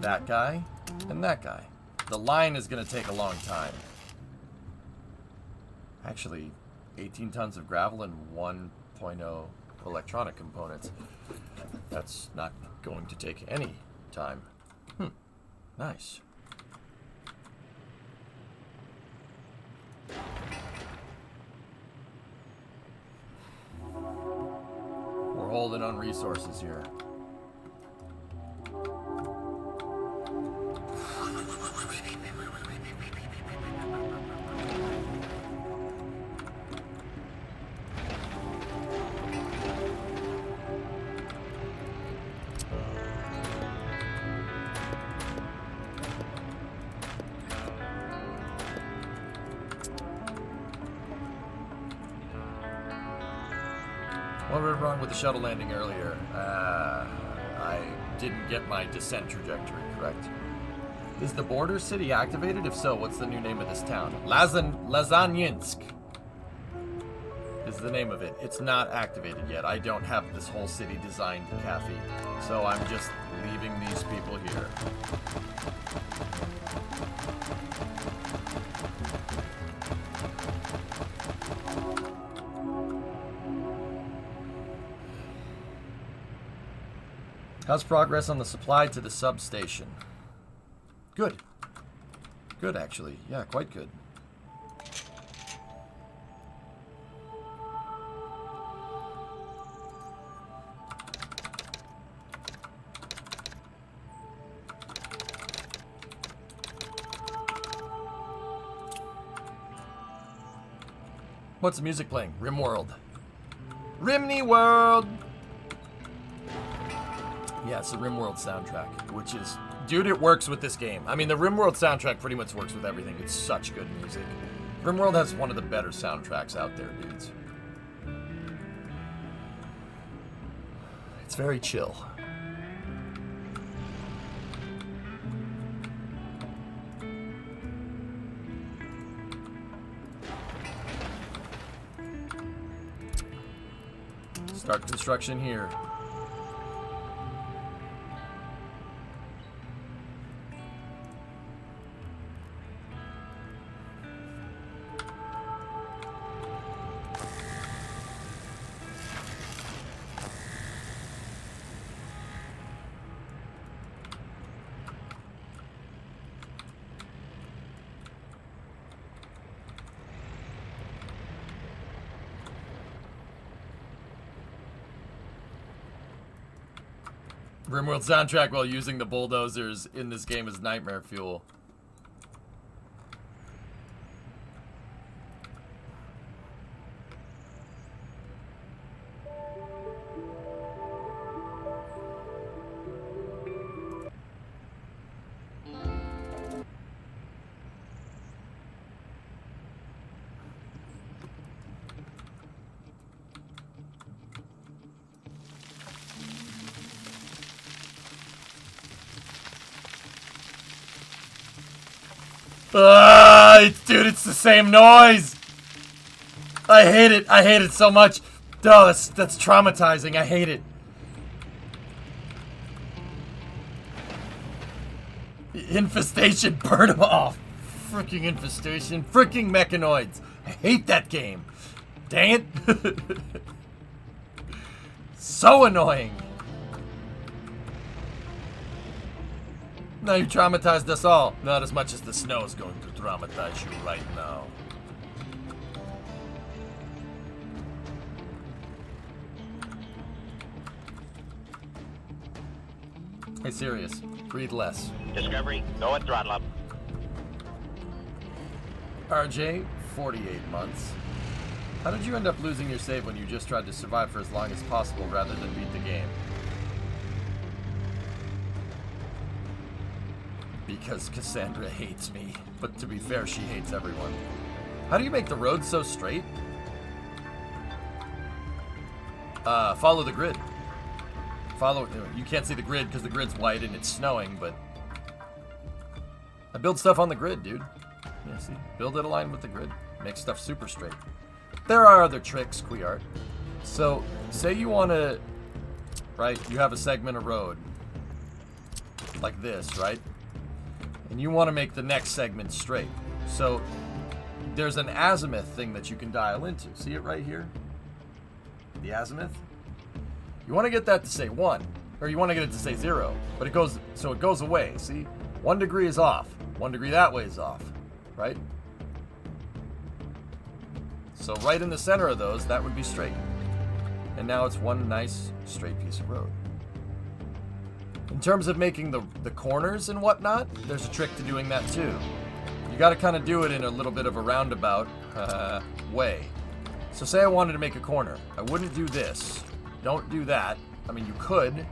that guy and that guy. The line is going to take a long time. Actually, 18 tons of gravel and 1.0 electronic components. That's not going to take any time. Nice. We're holding on resources here. What went wrong with the shuttle landing earlier? I didn't get my descent trajectory correct. Is the border city activated? If so, what's the new name of this town? Lazanynsk is the name of it. It's not activated yet. I don't have this whole city designed, Kathy. So I'm just leaving these people here. How's progress on the supply to the substation? Good. Good, actually. Yeah, quite good. What's the music playing? RimWorld. Rimney World! Yeah, it's the RimWorld soundtrack, which is... dude, it works with this game. I mean, the RimWorld soundtrack pretty much works with everything. It's such good music. RimWorld has one of the better soundtracks out there, dudes. It's very chill. Start construction here. Rimworld soundtrack while using the bulldozers in this game is nightmare fuel. Dude, it's the same noise. I hate it. I hate it so much. Oh, that's traumatizing. I hate it. Infestation, burn them off. Freaking infestation. Freaking mechanoids. I hate that game. Dang it. So annoying. Now you traumatized us all. Not as much as the snow is going to traumatize you right now. Hey, serious. Breathe less. Discovery, go at throttle up. RJ, 48 months. How did you end up losing your save when you just tried to survive for as long as possible rather than beat the game? Because Cassandra hates me. But to be fair, she hates everyone. How do you make the road so straight? Follow the grid. You can't see the grid because the grid's white and it's snowing, but I build stuff on the grid, dude. Yeah, see? Build it aligned with the grid. Make stuff super straight. There are other tricks, Queart. So, say you want to, right, you have a segment of road like this, right? And you want to make the next segment straight. So, there's an azimuth thing that you can dial into. See it right here? The azimuth? You want to get that to say 1, or you want to get it to say 0, but it goes away, see? 1 degree is off, 1 degree that way is off, right? So right in the center of those, that would be straight. And now it's one nice straight piece of road. In terms of making the corners and whatnot, there's a trick to doing that too. You got to kind of do it in a little bit of a roundabout way. So say I wanted to make a corner. I wouldn't do this. Don't do that. I mean, you could,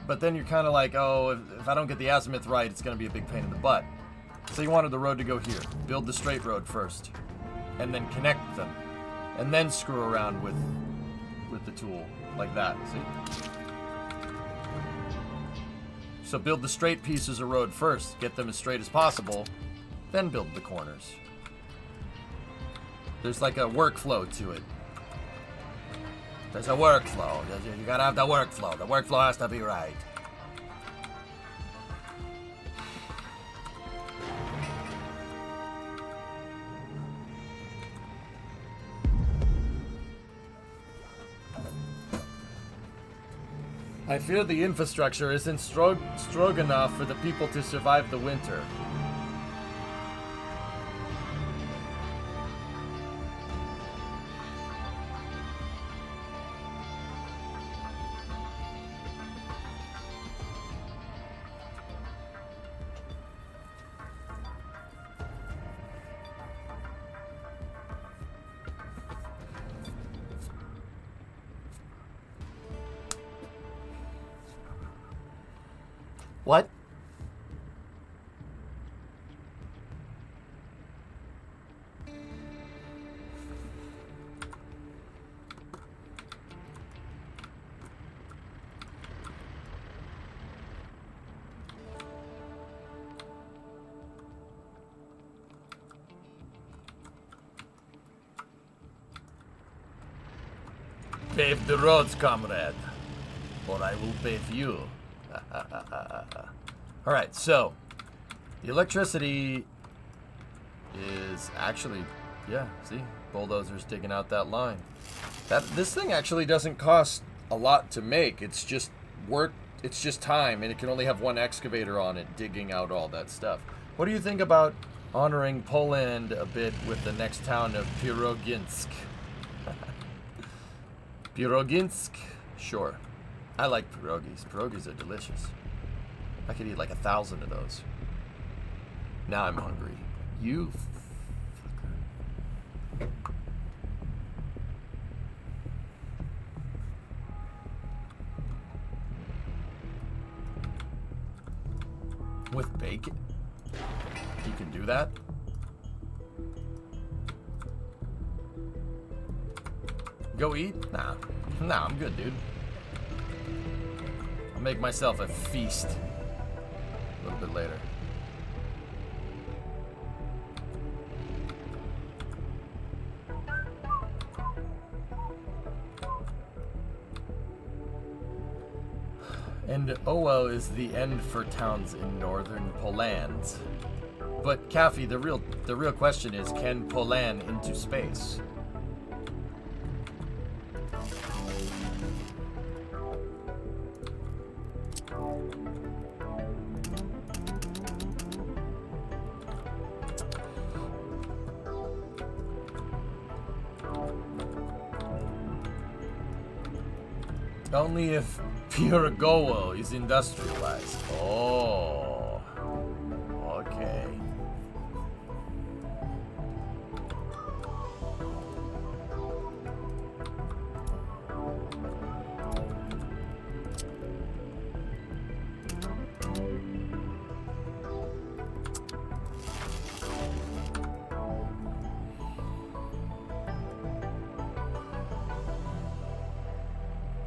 but then you're kind of like, oh, if I don't get the azimuth right, it's going to be a big pain in the butt. So you wanted the road to go here. Build the straight road first, and then connect them, and then screw around with the tool like that. See? So build the straight pieces of road first, get them as straight as possible, then build the corners. There's like a workflow to it. There's a workflow. You gotta have the workflow. The workflow has to be right. I fear the infrastructure isn't strong enough for the people to survive the winter. What? Pave the roads, comrade, or I will pave you. Alright, so the electricity is actually, yeah, see? Bulldozers digging out that line. This thing actually doesn't cost a lot to make. It's just work, it's just time, and it can only have one excavator on it digging out all that stuff. What do you think about honoring Poland a bit with the next town of Piroginsk? Piroginsk? Sure. I like pierogies. Pierogies are delicious. I could eat like 1,000 of those. Now I'm hungry. You fucker. With bacon? You can do that? Go eat? Nah. Nah, I'm good, dude. I'll make myself a feast a little bit later. And Owo is the end for towns in northern Poland. But Kaffee, the real question is, can Poland into space? Only if Pirogowo is industrialized. Oh. Okay.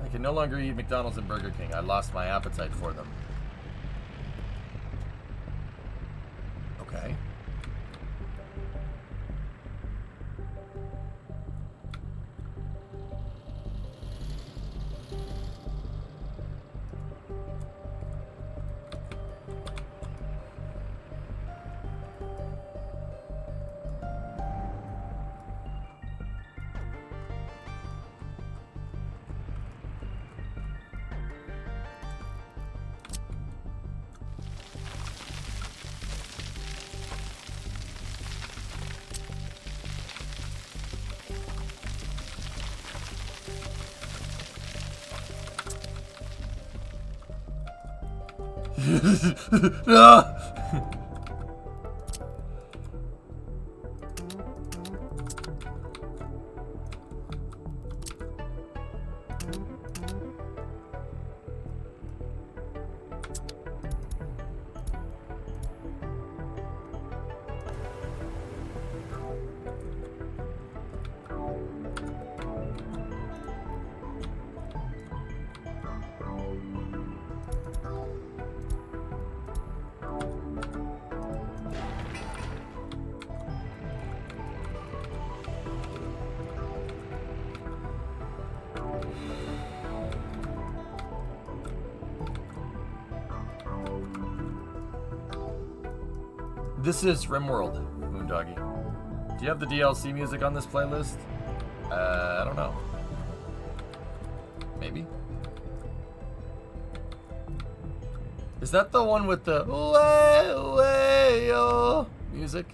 I can no longer eat McDonald's and Burger King. I lost my appetite for them. Okay. No! This is RimWorld, Moondoggy. Do you have the DLC music on this playlist? I don't know. Maybe? Is that the one with the way, way, oh music?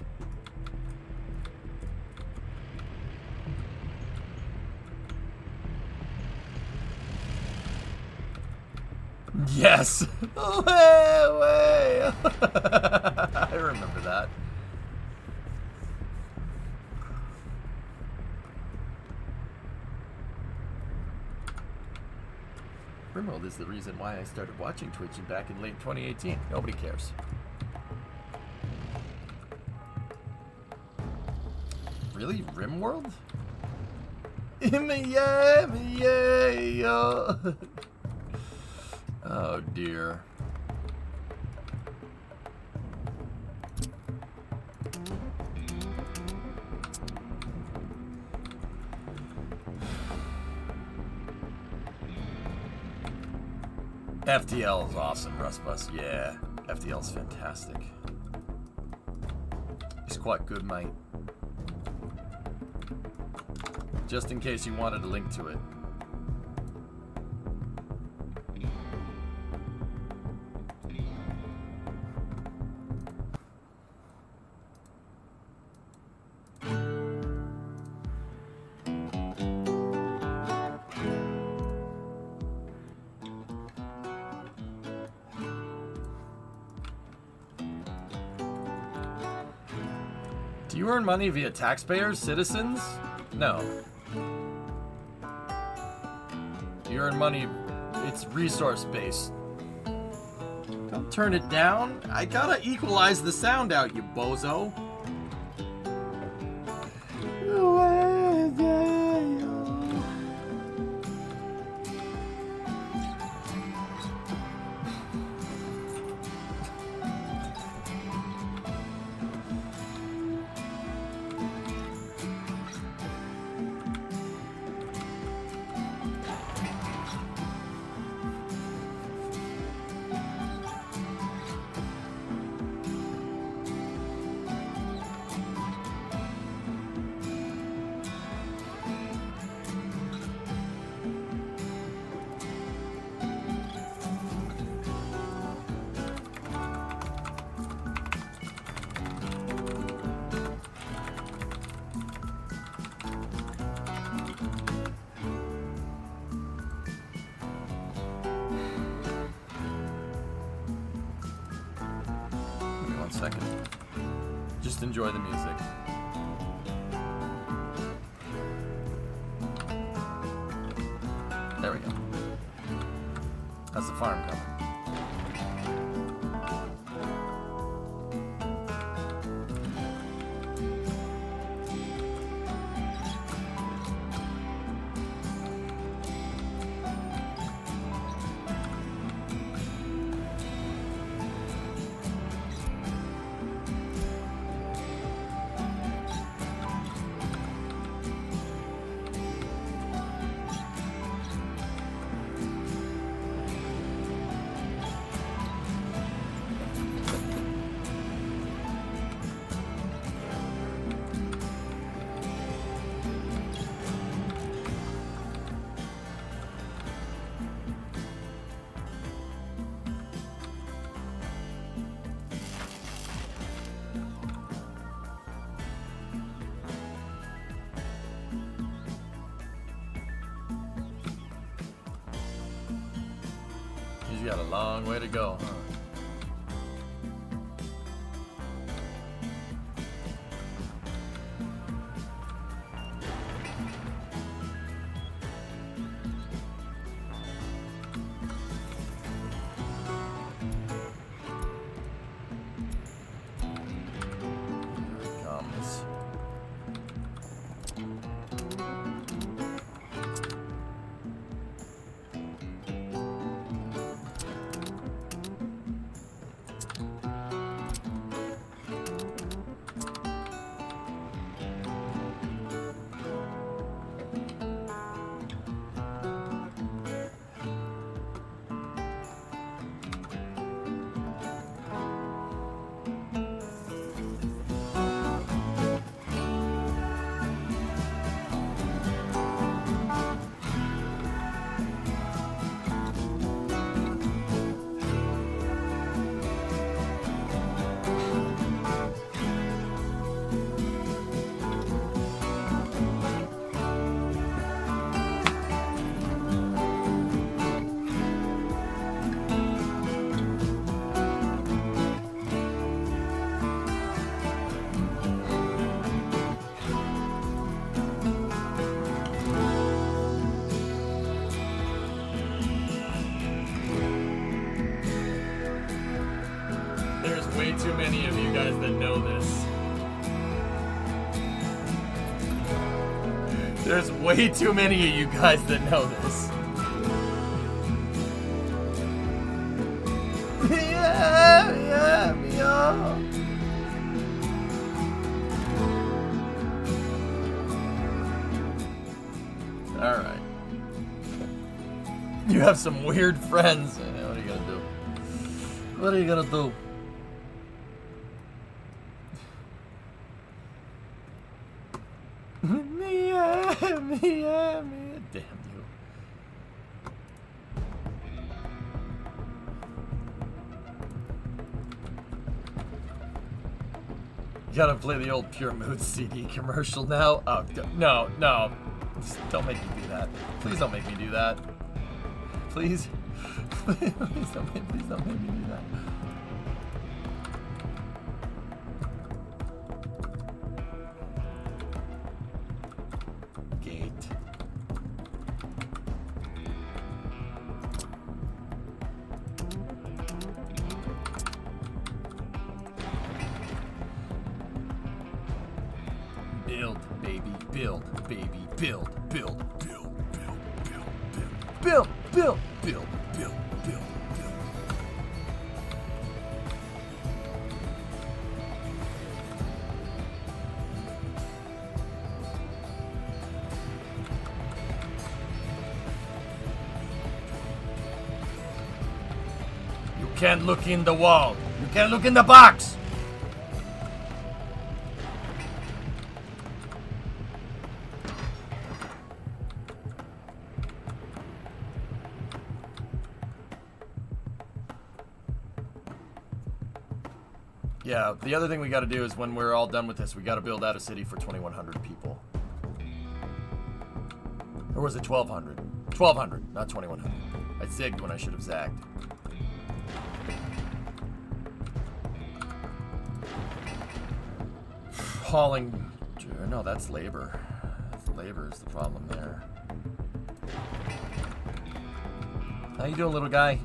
Yes! Way, way! I remember that. RimWorld is the reason why I started watching Twitch back in late 2018. Nobody cares. Really? RimWorld? Oh dear. FTL is awesome, Rustbus. Yeah, FTL is fantastic. He's quite good, mate. Just in case you wanted a link to it. Do you earn money via taxpayers, citizens? No. You earn money, it's resource based. Don't turn it down. I gotta equalize the sound out, you bozo. Second. Just enjoy the music. There we go. How's the farm coming? He's got a long way to go, huh? Here it comes. Way too many of you guys that know this. There's way too many of you guys that know this. Yeah. Alright. You have some weird friends. What are you What are you gonna do? Mia, Mia, Mia. Damn you. You gotta play the old Pure Mood CD commercial now? Oh, no, no. Don't make me do that. Please don't make me do that. Please. Please don't make me do that. Gate. Build, baby, build, baby, build, build, build, build, build, build, build, build, build, build, build. You can't look in the wall. You can't look in the box. Yeah, the other thing we gotta do is when we're all done with this, we gotta build out a city for 2,100 people. Or was it 1,200? 1,200, not 2,100. I zigged when I should have zagged. Hauling... No, that's labor. Labor is the problem there. How you doing, little guy?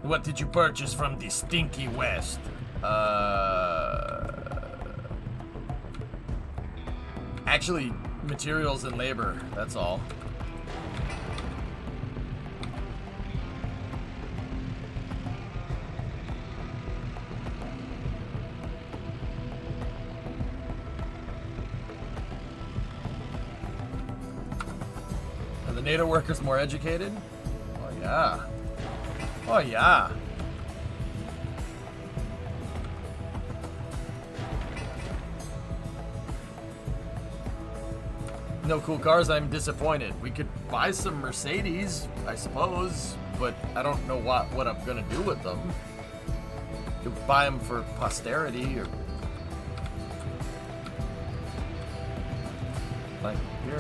What did you purchase from the stinky west? Actually, materials and labor, that's all. Are the NATO workers more educated? Oh yeah. Oh yeah. No cool cars, I'm disappointed. We could buy some Mercedes, I suppose, but I don't know what I'm gonna do with them. Could buy them for posterity or like here.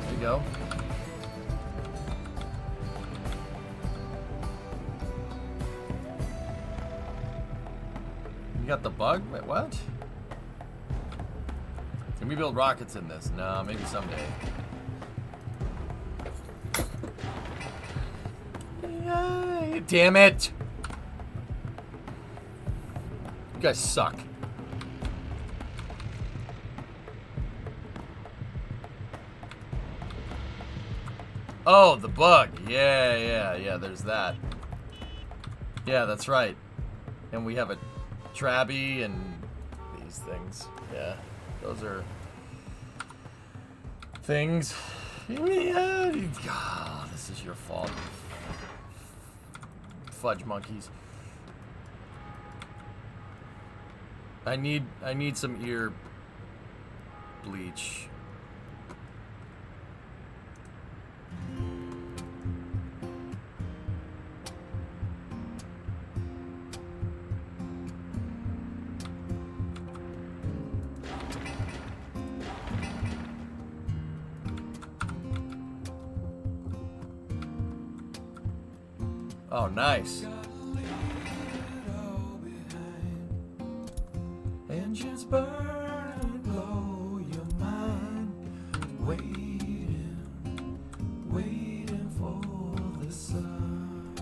There you go. You got the bug? Wait, what? Can we build rockets in this? No, maybe someday. Yay, damn it! You guys suck. Oh, the bug. Yeah, there's that. Yeah, that's right. And we have a Trabby and these things. Yeah, those are things. Yeah. Oh, this is your fault. Fudge monkeys. I need some ear bleach. Oh, nice. Engines burn, blow your mind. Waiting for the sun.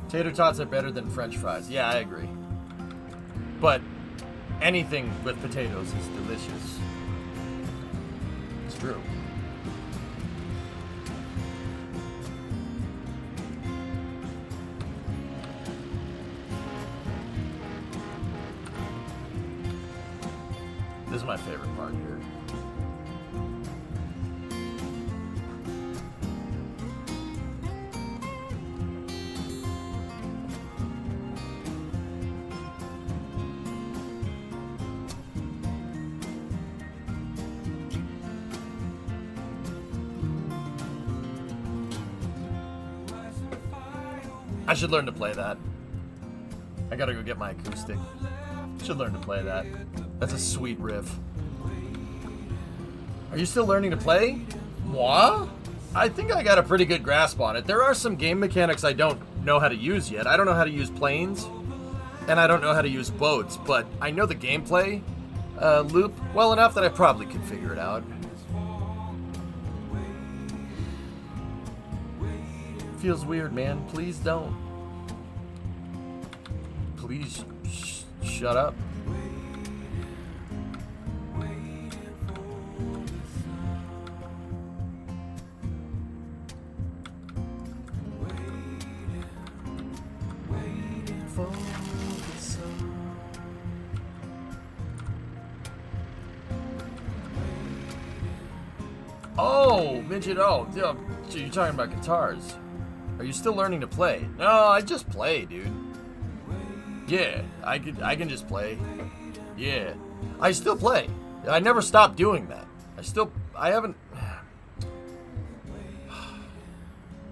Tater tots are better than French fries. Yeah, I agree. But anything with potatoes is delicious. It's true. This is my favorite part here. I should learn to play that. I gotta go get my acoustic. Should learn to play that. That's a sweet riff. Are you still learning to play? Moi? I think I got a pretty good grasp on it. There are some game mechanics I don't know how to use yet. I don't know how to use planes, and I don't know how to use boats, but I know the gameplay loop well enough that I probably could figure it out. Feels weird, man. Please don't. Please shut up. Oh, midget. Oh, yeah, you're talking about guitars. Are you still learning to play? No, I just play, dude. Yeah, I can just play. Yeah. I still play. I never stopped doing that. I haven't.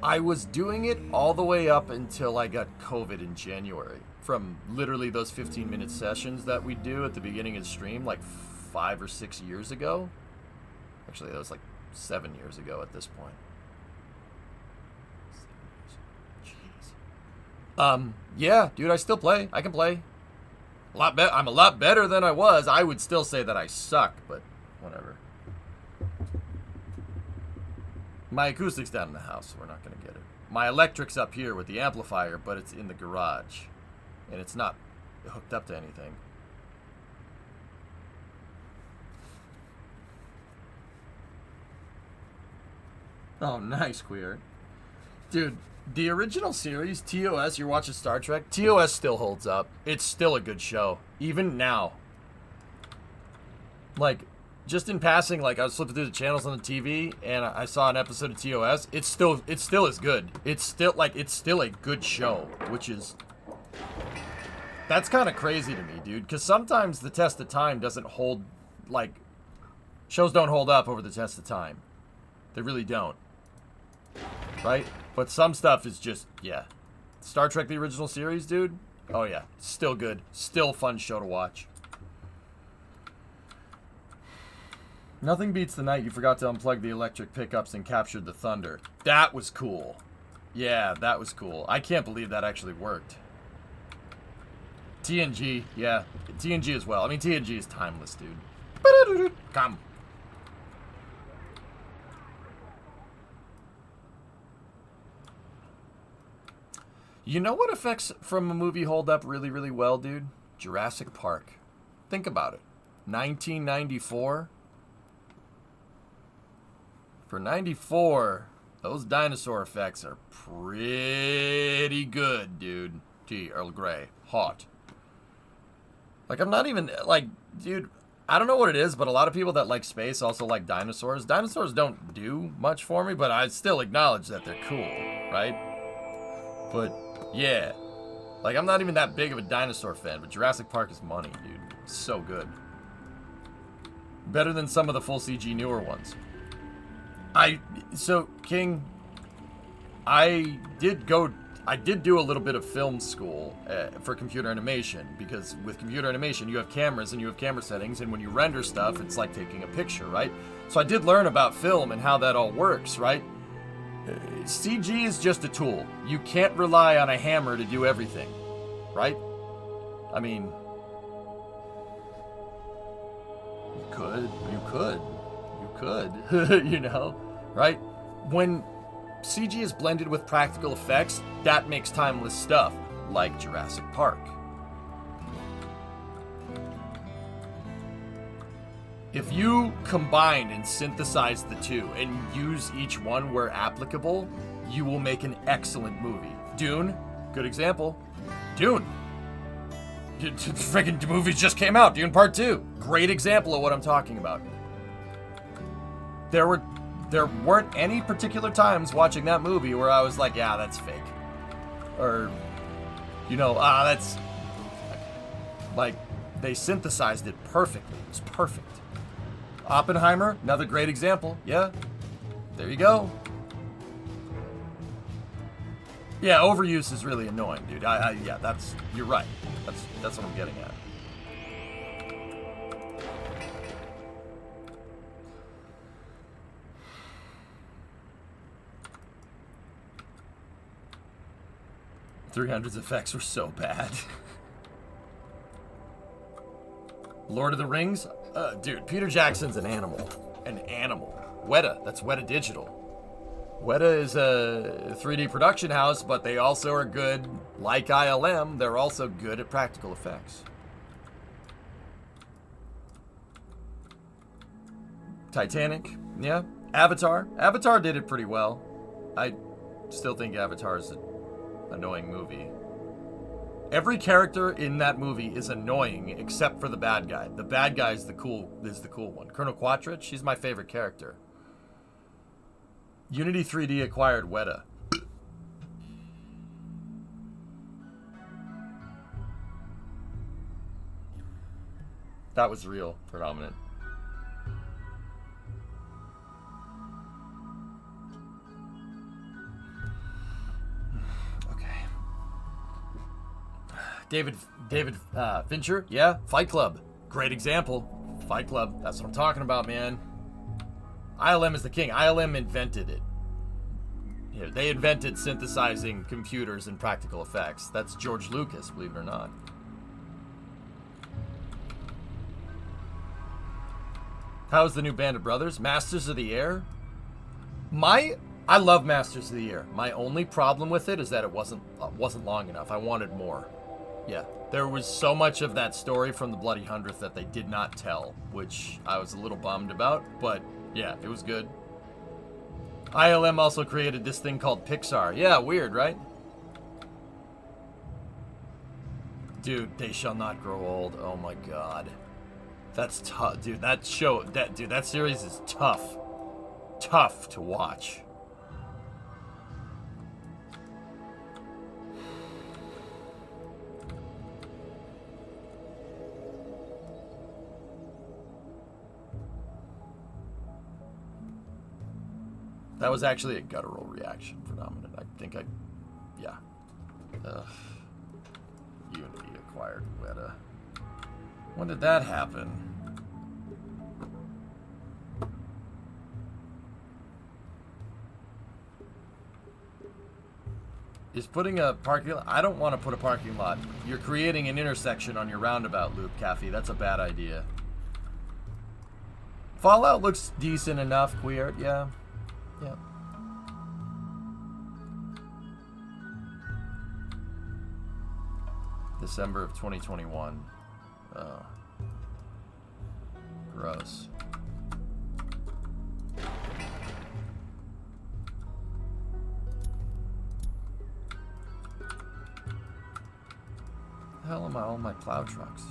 I was doing it all the way up until I got COVID in January. From literally those 15-minute sessions that we do at the beginning of the stream, like 5 or 6 years ago. Actually, that was like 7 years ago at this point. Yeah, dude, I still play. I can play. I'm a lot better than I was. I would still say that I suck, but whatever. My acoustic's down in the house, so we're not going to get it. My electric's up here with the amplifier, but it's in the garage. And it's not hooked up to anything. Oh, nice, Queer. Dude, the original series, TOS, you're watching Star Trek, TOS still holds up. It's still a good show, even now. Like, just in passing, like, I was flipping through the channels on the TV, and I saw an episode of TOS. It's still as good. It's still a good show, which is... That's kind of crazy to me, dude, because sometimes the test of time doesn't hold, like... Shows don't hold up over the test of time. They really don't. Right? But some stuff is just, yeah. Star Trek, the original series, dude? Oh, yeah. Still good. Still a fun show to watch. Nothing beats the night you forgot to unplug the electric pickups and captured the thunder. That was cool. Yeah, that was cool. I can't believe that actually worked. TNG, yeah. TNG as well. I mean, TNG is timeless, dude. Come. You know what effects from a movie hold up really, really well, dude? Jurassic Park. Think about it. 1994. For 94, those dinosaur effects are pretty good, dude. Tea, Earl Grey. Hot. Like, I'm not even, like, dude, I don't know what it is, but a lot of people that like space also like dinosaurs. Dinosaurs don't do much for me, but I still acknowledge that they're cool, right? But... yeah, like I'm not even that big of a dinosaur fan, but Jurassic Park is money, dude. It's so good. Better than some of the full CG newer ones. So King, I did do a little bit of film school for computer animation, because with computer animation you have cameras and you have camera settings, and when you render stuff, it's like taking a picture, right? So I did learn about film and how that all works, right? CG is just a tool. You can't rely on a hammer to do everything, right? I mean, you could, you know, right? When CG is blended with practical effects, that makes timeless stuff, like Jurassic Park. If you combine and synthesize the two and use each one where applicable, you will make an excellent movie. Dune, good example. Dune. Friggin' movie just came out, Dune Part 2. Great example of what I'm talking about. There weren't any particular times watching that movie where I was like, yeah, that's fake. Or, you know, that's... Like, they synthesized it perfectly. It was perfect. Oppenheimer, another great example. Yeah, there you go. Yeah, overuse is really annoying, dude. Yeah, you're right. That's what I'm getting at. .300's effects were so bad. Lord of the Rings? Dude, Peter Jackson's an animal. An animal. Weta, that's Weta Digital. Weta is a 3D production house, but they also are good, like ILM, they're also good at practical effects. Titanic, yeah. Avatar. Avatar did it pretty well. I still think Avatar is an annoying movie. Every character in that movie is annoying except for the bad guy. The bad guy is the cool one. Colonel Quatrich, she's my favorite character. Unity 3D acquired Weta. That was real, predominant. David Fincher, yeah. Fight Club, great example. Fight Club, that's what I'm talking about, man. ILM is the king. ILM invented it. Yeah, they invented synthesizing computers and practical effects. That's George Lucas, believe it or not. How's the new Band of Brothers? Masters of the Air? I love Masters of the Air. My only problem with it is that it wasn't long enough. I wanted more. Yeah, there was so much of that story from the Bloody Hundredth that they did not tell, which I was a little bummed about, but yeah, it was good. ILM also created this thing called Pixar. Yeah, weird, right? Dude, They Shall Not Grow Old. Oh my god. That's tough, dude. That series is tough. Tough to watch. That was actually a guttural reaction, predominant. Yeah. Unity acquired Weta. When did that happen? Is putting a parking lot... I don't want to put a parking lot. You're creating an intersection on your roundabout loop, Kathy. That's a bad idea. Fallout looks decent enough, Queer. Yeah. Yeah. December of 2021. Oh. Gross. The hell am I all my plow trucks?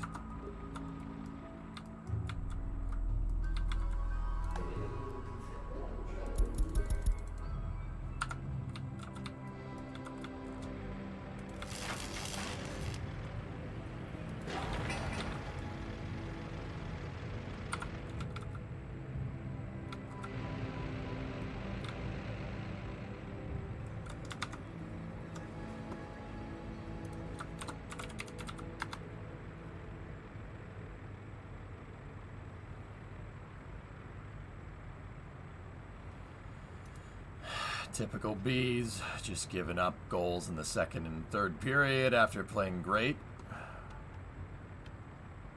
Typical bees, just giving up goals in the second and third period after playing great.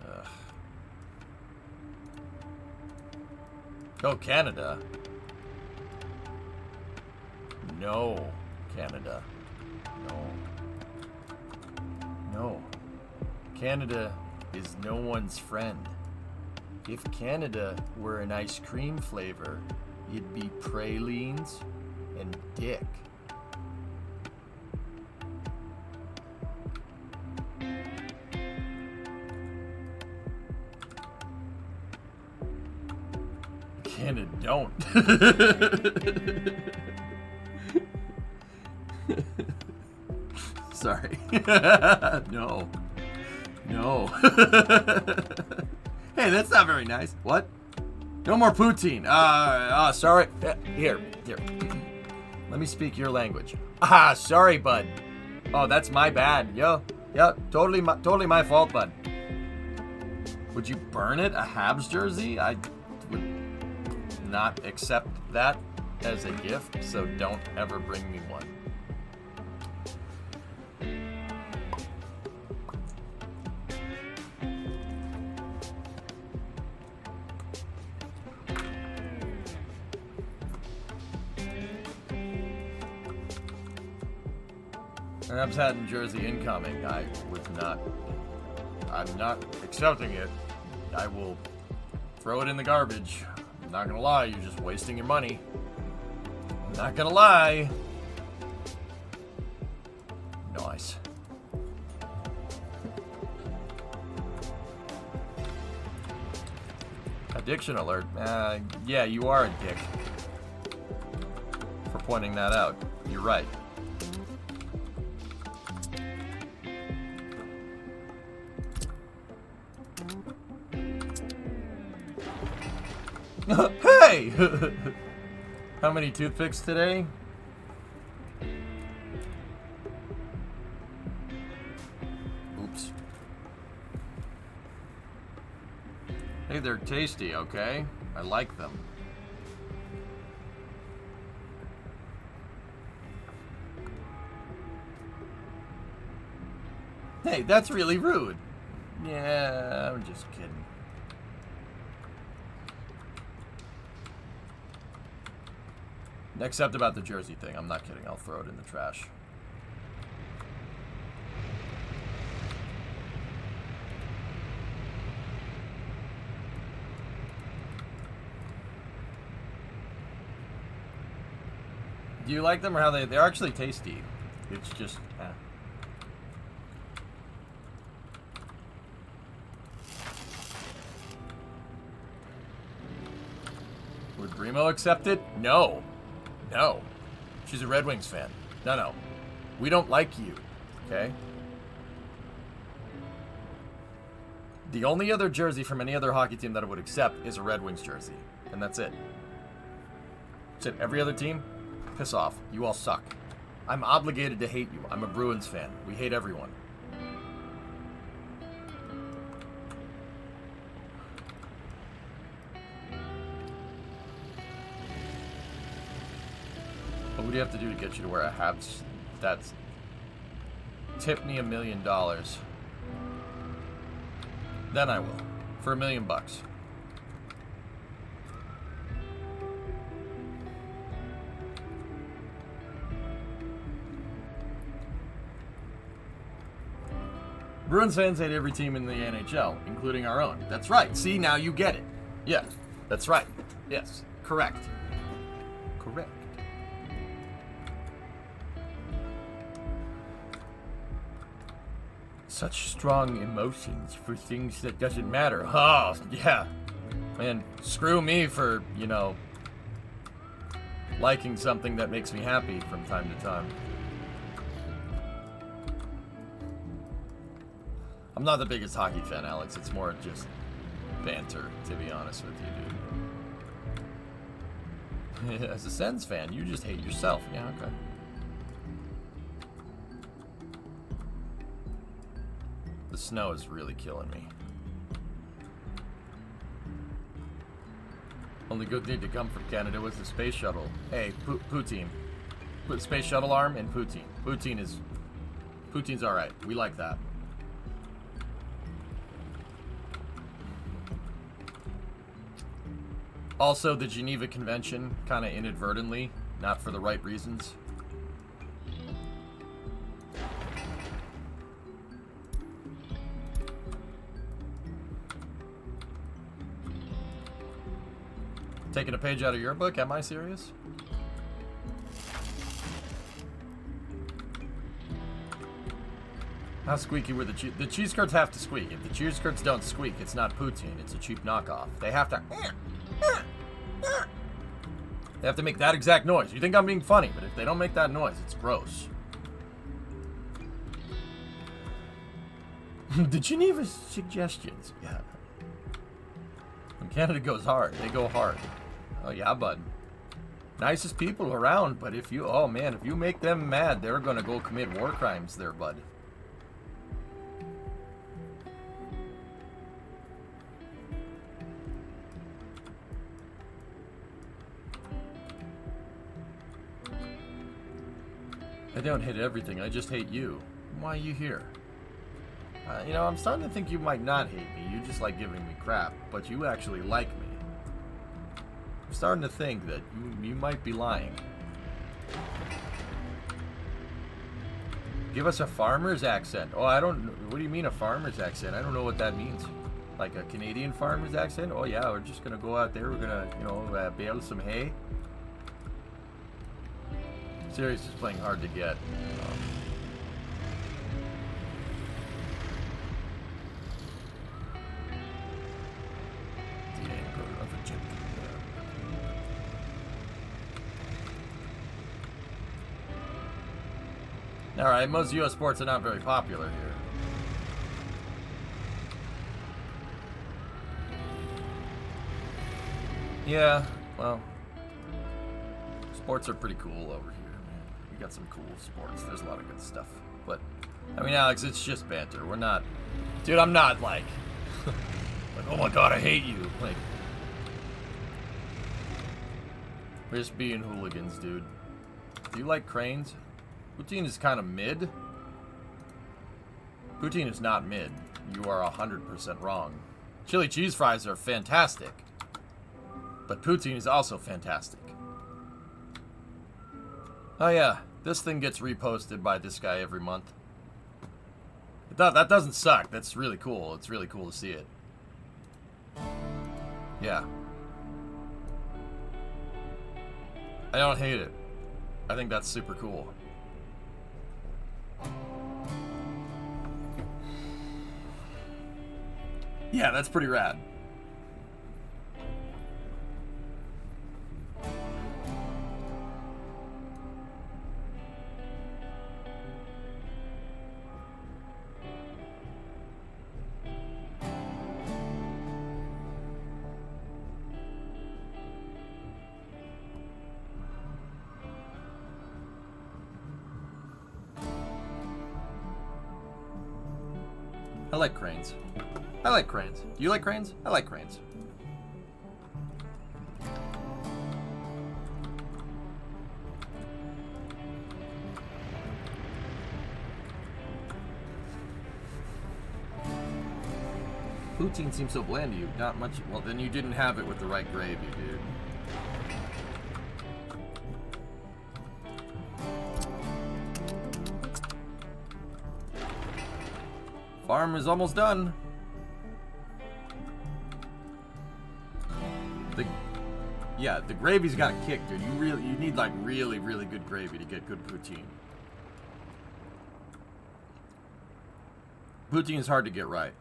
Ugh. Go Canada. No, Canada. No. No. Canada is no one's friend. If Canada were an ice cream flavor, you'd be pralines and dick. Canada don't. Sorry. No. No. Hey, that's not very nice. What? No more poutine. Sorry. Here. Let me speak your language. Sorry, bud. Oh, that's my bad. Yeah, totally my fault, bud. Would you burn it? A Habs jersey? I would not accept that as a gift, so don't ever bring me one. Habs hat and jersey incoming. I'm not accepting it. I will throw it in the garbage. I'm not gonna lie, you're just wasting your money. I'm not gonna lie. Nice. Addiction alert. Yeah, you are a dick. For pointing that out. You're right. Hey! How many toothpicks today? Oops. Hey, they're tasty, okay? I like them. Hey, that's really rude. Yeah, I'm just kidding. Except about the jersey thing. I'm not kidding. I'll throw it in the trash. Do you like them or how they're actually tasty? It's just... Would Brimo accept it? No. No. She's a Red Wings fan. No. We don't like you. Okay? The only other jersey from any other hockey team that I would accept is a Red Wings jersey. And that's it. That's it. Every other team, piss off. You all suck. I'm obligated to hate you. I'm a Bruins fan. We hate everyone. What would you have to do to get you to wear a Habs? That's... Tip me $1 million. Then I will. For $1 million. Bruins fans hate every team in the NHL, including our own. That's right. See, now you get it. Yeah, that's right. Yes, correct. Correct. Such strong emotions for things that doesn't matter. Oh, yeah. Man, screw me for, you know, liking something that makes me happy from time to time. I'm not the biggest hockey fan, Alex. It's more just banter, to be honest with you, dude. As a Sens fan, you just hate yourself. Yeah, okay. The snow is really killing me. Only good thing to come from Canada was the space shuttle. Hey, poutine. Put space shuttle arm and poutine. Poutine's alright. We like that. Also, the Geneva Convention, kind of inadvertently, not for the right reasons. Taking a page out of your book? Am I serious? How squeaky were the cheese? The cheese curds have to squeak. If the cheese curds don't squeak, it's not poutine. It's a cheap knockoff. They have to... They have to make that exact noise. You think I'm being funny, but if they don't make that noise, it's gross. The Geneva suggestions. Yeah. When Canada goes hard, they go hard. Oh, yeah, bud. Nicest people around, but if you... Oh, man, if you make them mad, they're gonna go commit war crimes there, bud. I don't hate everything, I just hate you. Why are you here? You know, I'm starting to think you might not hate me. You just like giving me crap, but you actually like me. I'm starting to think that you might be lying. Give us a farmer's accent. Oh, I don't... What do you mean a farmer's accent? I don't know what that means. Like a Canadian farmer's accent? Oh, yeah, we're just going to go out there. We're going to, you know, bale some hay. Sirius is playing hard to get. Alright, most US sports are not very popular here. Yeah, well, sports are pretty cool over here. We got some cool sports. There's a lot of good stuff. But, I mean, Alex, it's just banter. We're not... Dude, I'm not like... like, oh my god, I hate you. Like... We're just being hooligans, dude. Do you like cranes? Poutine is kind of mid. Poutine is not mid. You are 100% wrong. Chili cheese fries are fantastic. But poutine is also fantastic. Oh yeah, this thing gets reposted by this guy every month. That doesn't suck. That's really cool. It's really cool to see it. Yeah. I don't hate it. I think that's super cool. Yeah, that's pretty rad. I like cranes. I like cranes. Do you like cranes? I like cranes. Poutine seems so bland to you. Not much. Well, then you didn't have it with the right gravy, dude. Farm is almost done. The gravy's got a kick, dude. You need like really good gravy to get good poutine. Poutine is hard to get right.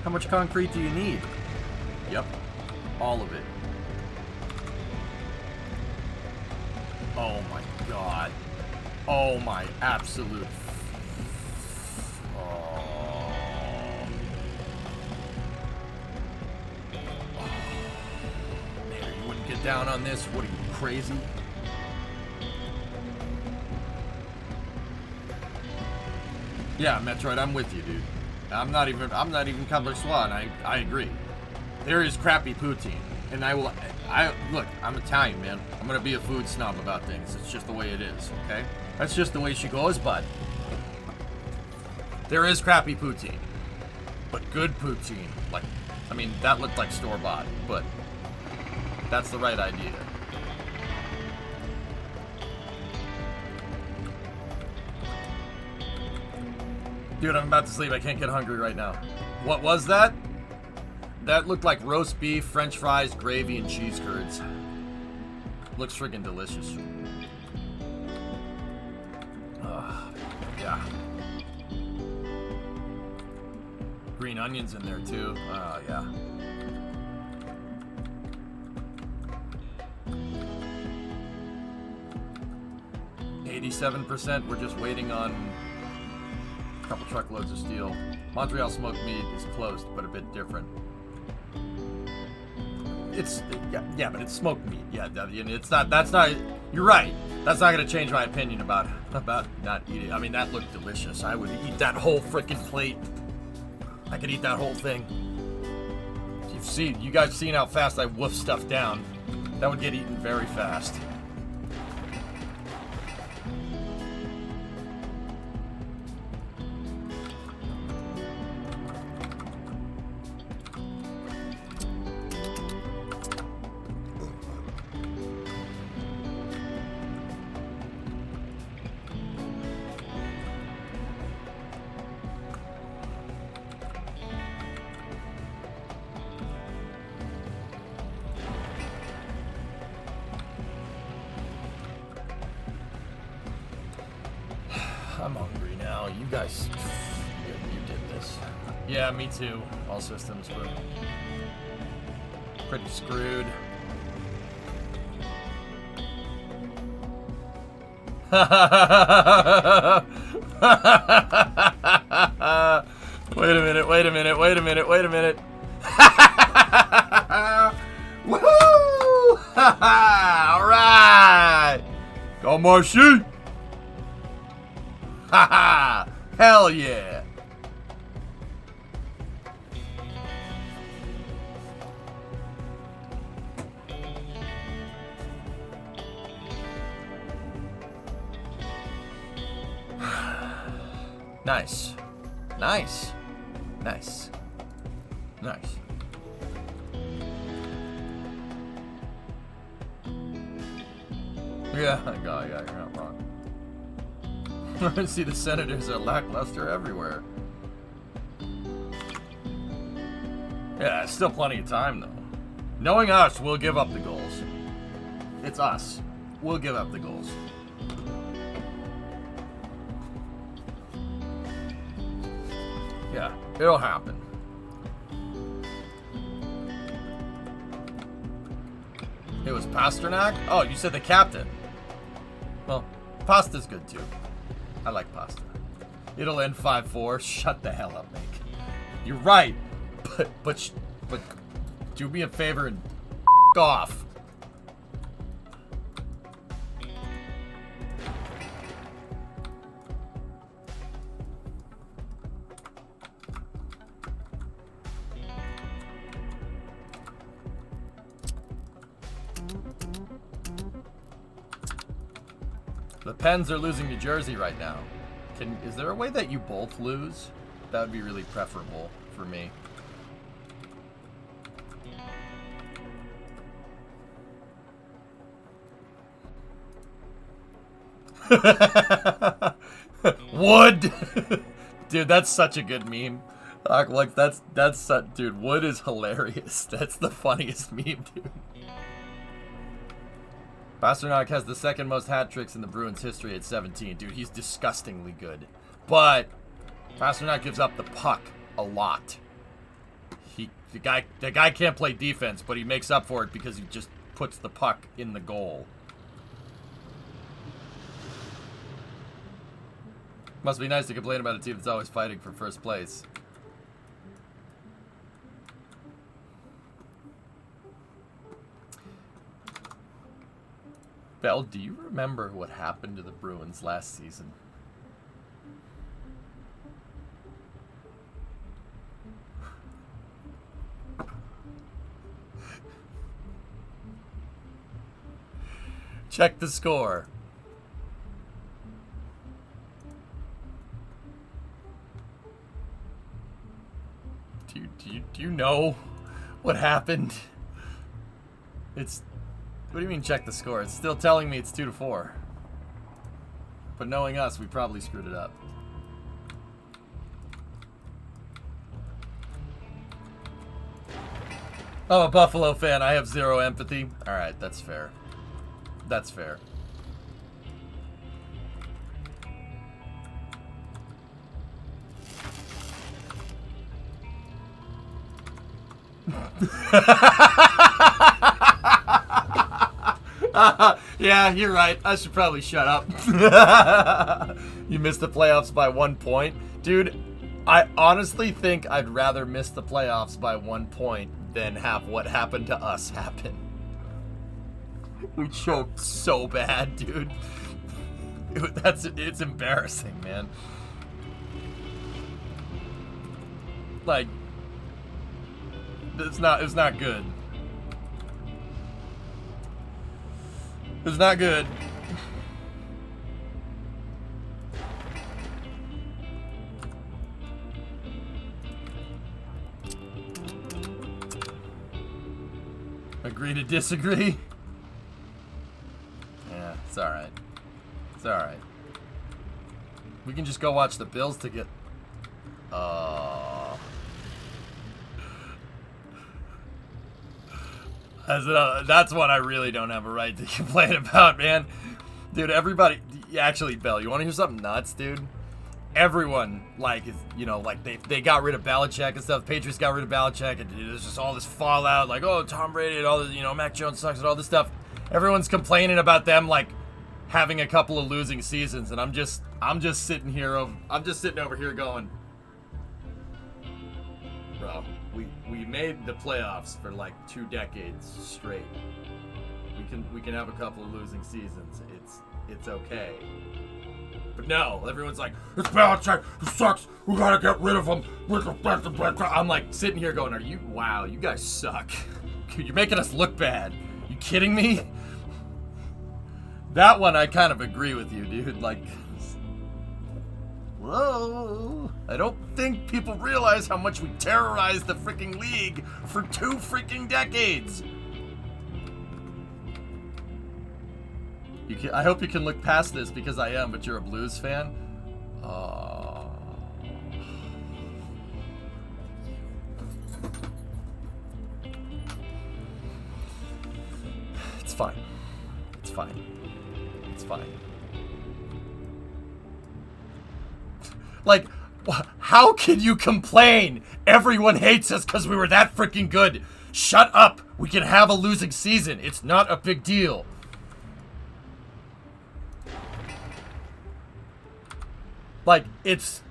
How much concrete do you need? Yep, all of it. Oh my god. Oh my absolute... Oh. Man, you wouldn't get down on this? What are you, crazy? Yeah, Metroid, I'm with you, dude. I'm not even Cutler Swan. I agree. There is crappy poutine. And look, I'm Italian, man. I'm gonna be a food snob about things. It's just the way it is, okay? That's just the way she goes, bud. There is crappy poutine. But good poutine. Like, I mean, that looked like store-bought, but that's the right idea. Dude, I'm about to sleep. I can't get hungry right now. What was that? That looked like roast beef, french fries, gravy, and cheese curds. Looks freaking delicious. Yeah. Green onions in there, too. Oh, yeah. %. We're just waiting on a couple truckloads of steel. Montreal smoked meat is closed, but a bit different. It's yeah, but it's smoked meat. Yeah, it's not. That's not. You're right. That's not gonna change my opinion about not eating. I mean, that looked delicious. I would eat that whole freaking plate. I could eat that whole thing. You guys seen how fast I wolf stuff down? That would get eaten very fast. I'm hungry now. You guys, you did this. Yeah, me too. All systems were pretty screwed. Wait a minute. Woohoo! All right. Go Marshy! Ha ha! Hell yeah! Nice. Nice. Nice. Nice. Yeah, you're not wrong. I see the Senators are lackluster everywhere. Yeah, still plenty of time, though. Knowing us, we'll give up the goals. It's us. We'll give up the goals. Yeah, it'll happen. It was Pasternak? Oh, you said the captain. Well, pasta's good, too. I like pasta. It'll end 5-4. Shut the hell up, Nick. You're right. But do me a favor and off. The Pens are losing to Jersey right now. Is there a way that you both lose? That would be really preferable for me. Wood! Dude, that's such a good meme. Like, dude, Wood is hilarious. That's the funniest meme, dude. Pasternak has the second most hat tricks in the Bruins history at 17. Dude, he's disgustingly good. But Pasternak gives up the puck a lot. The guy can't play defense, but he makes up for it because he just puts the puck in the goal. Must be nice to complain about a team that's always fighting for first place. Bell, do you remember what happened to the Bruins last season? Check the score. Do you know what happened? What do you mean check the score? It's still telling me it's 2-4. But knowing us, we probably screwed it up. Oh, a Buffalo fan. I have zero empathy. All right, that's fair. That's fair. Yeah, you're right. I should probably shut up. You missed the playoffs by 1 point. Dude, I honestly think I'd rather miss the playoffs by 1 point than have what happened to us happen. We choked so bad, dude. It's embarrassing, man. Like, it's not good. It's not good. Agree to disagree? Yeah, it's alright. It's alright. We can just go watch the Bills to get... That's what I really don't have a right to complain about, man. Dude, everybody... Actually, Bell, you want to hear something nuts, dude? Everyone, like, is, you know, like, they got rid of Belichick and stuff. Patriots got rid of Belichick, and there's just all this fallout, like, oh, Tom Brady and all this, you know, Mac Jones sucks and all this stuff. Everyone's complaining about them, like, having a couple of losing seasons, and I'm just sitting here over here going, bro, we made the playoffs for like 2 decades straight. We can have a couple of losing seasons. It's okay. But no, everyone's like, it's Belichick, he sucks, we gotta get rid of him. I'm like sitting here going, wow, you guys suck. You're making us look bad. You kidding me? That one I kind of agree with you, dude. Like, whoa. I don't think people realize how much we terrorized the freaking league for 2 freaking decades. I hope you can look past this because I am, but you're a Blues fan. It's fine. It's fine. It's fine. Like, how can you complain? Everyone hates us because we were that freaking good. Shut up. We can have a losing season. It's not a big deal. Like,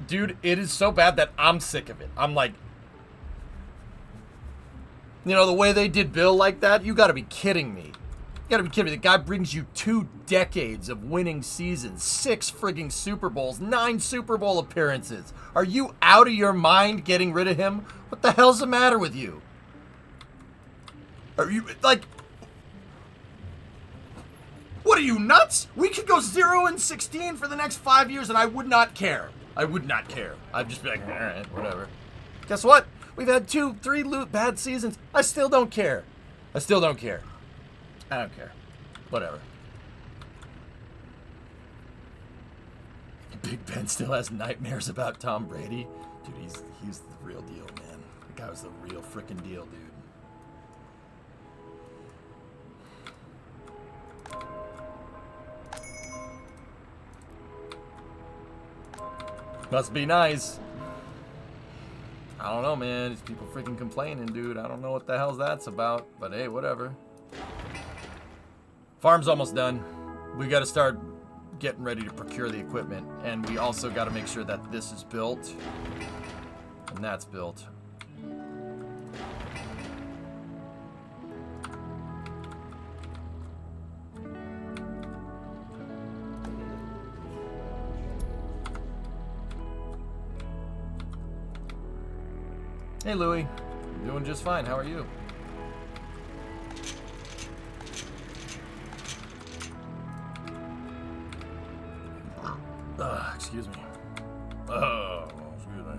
dude, it is so bad that I'm sick of it. I'm like, you know, the way they did Bill like that, you gotta be kidding me. You gotta be kidding me. The guy brings you 2 decades of winning seasons, 6 frigging Super Bowls, 9 Super Bowl appearances. Are you out of your mind getting rid of him? What the hell's the matter with you? Are you, like... What are you, nuts? We could go 0-16 for the next 5 years and I would not care. I would not care. I'd just be like, all right, whatever. Guess what? We've had 2-3 bad seasons. I still don't care. I still don't care. I don't care. Whatever. Big Ben still has nightmares about Tom Brady. Dude, he's the real deal, man. The guy was the real freaking deal, dude. Must be nice. I don't know, man. These people freaking complaining, dude. I don't know what the hell's that's about. But hey, whatever. Farm's almost done. We got to start getting ready to procure the equipment. And we also got to make sure that this is built. And that's built. Hey, Louie. I'm doing just fine. How are you? Excuse me. Oh, excuse me.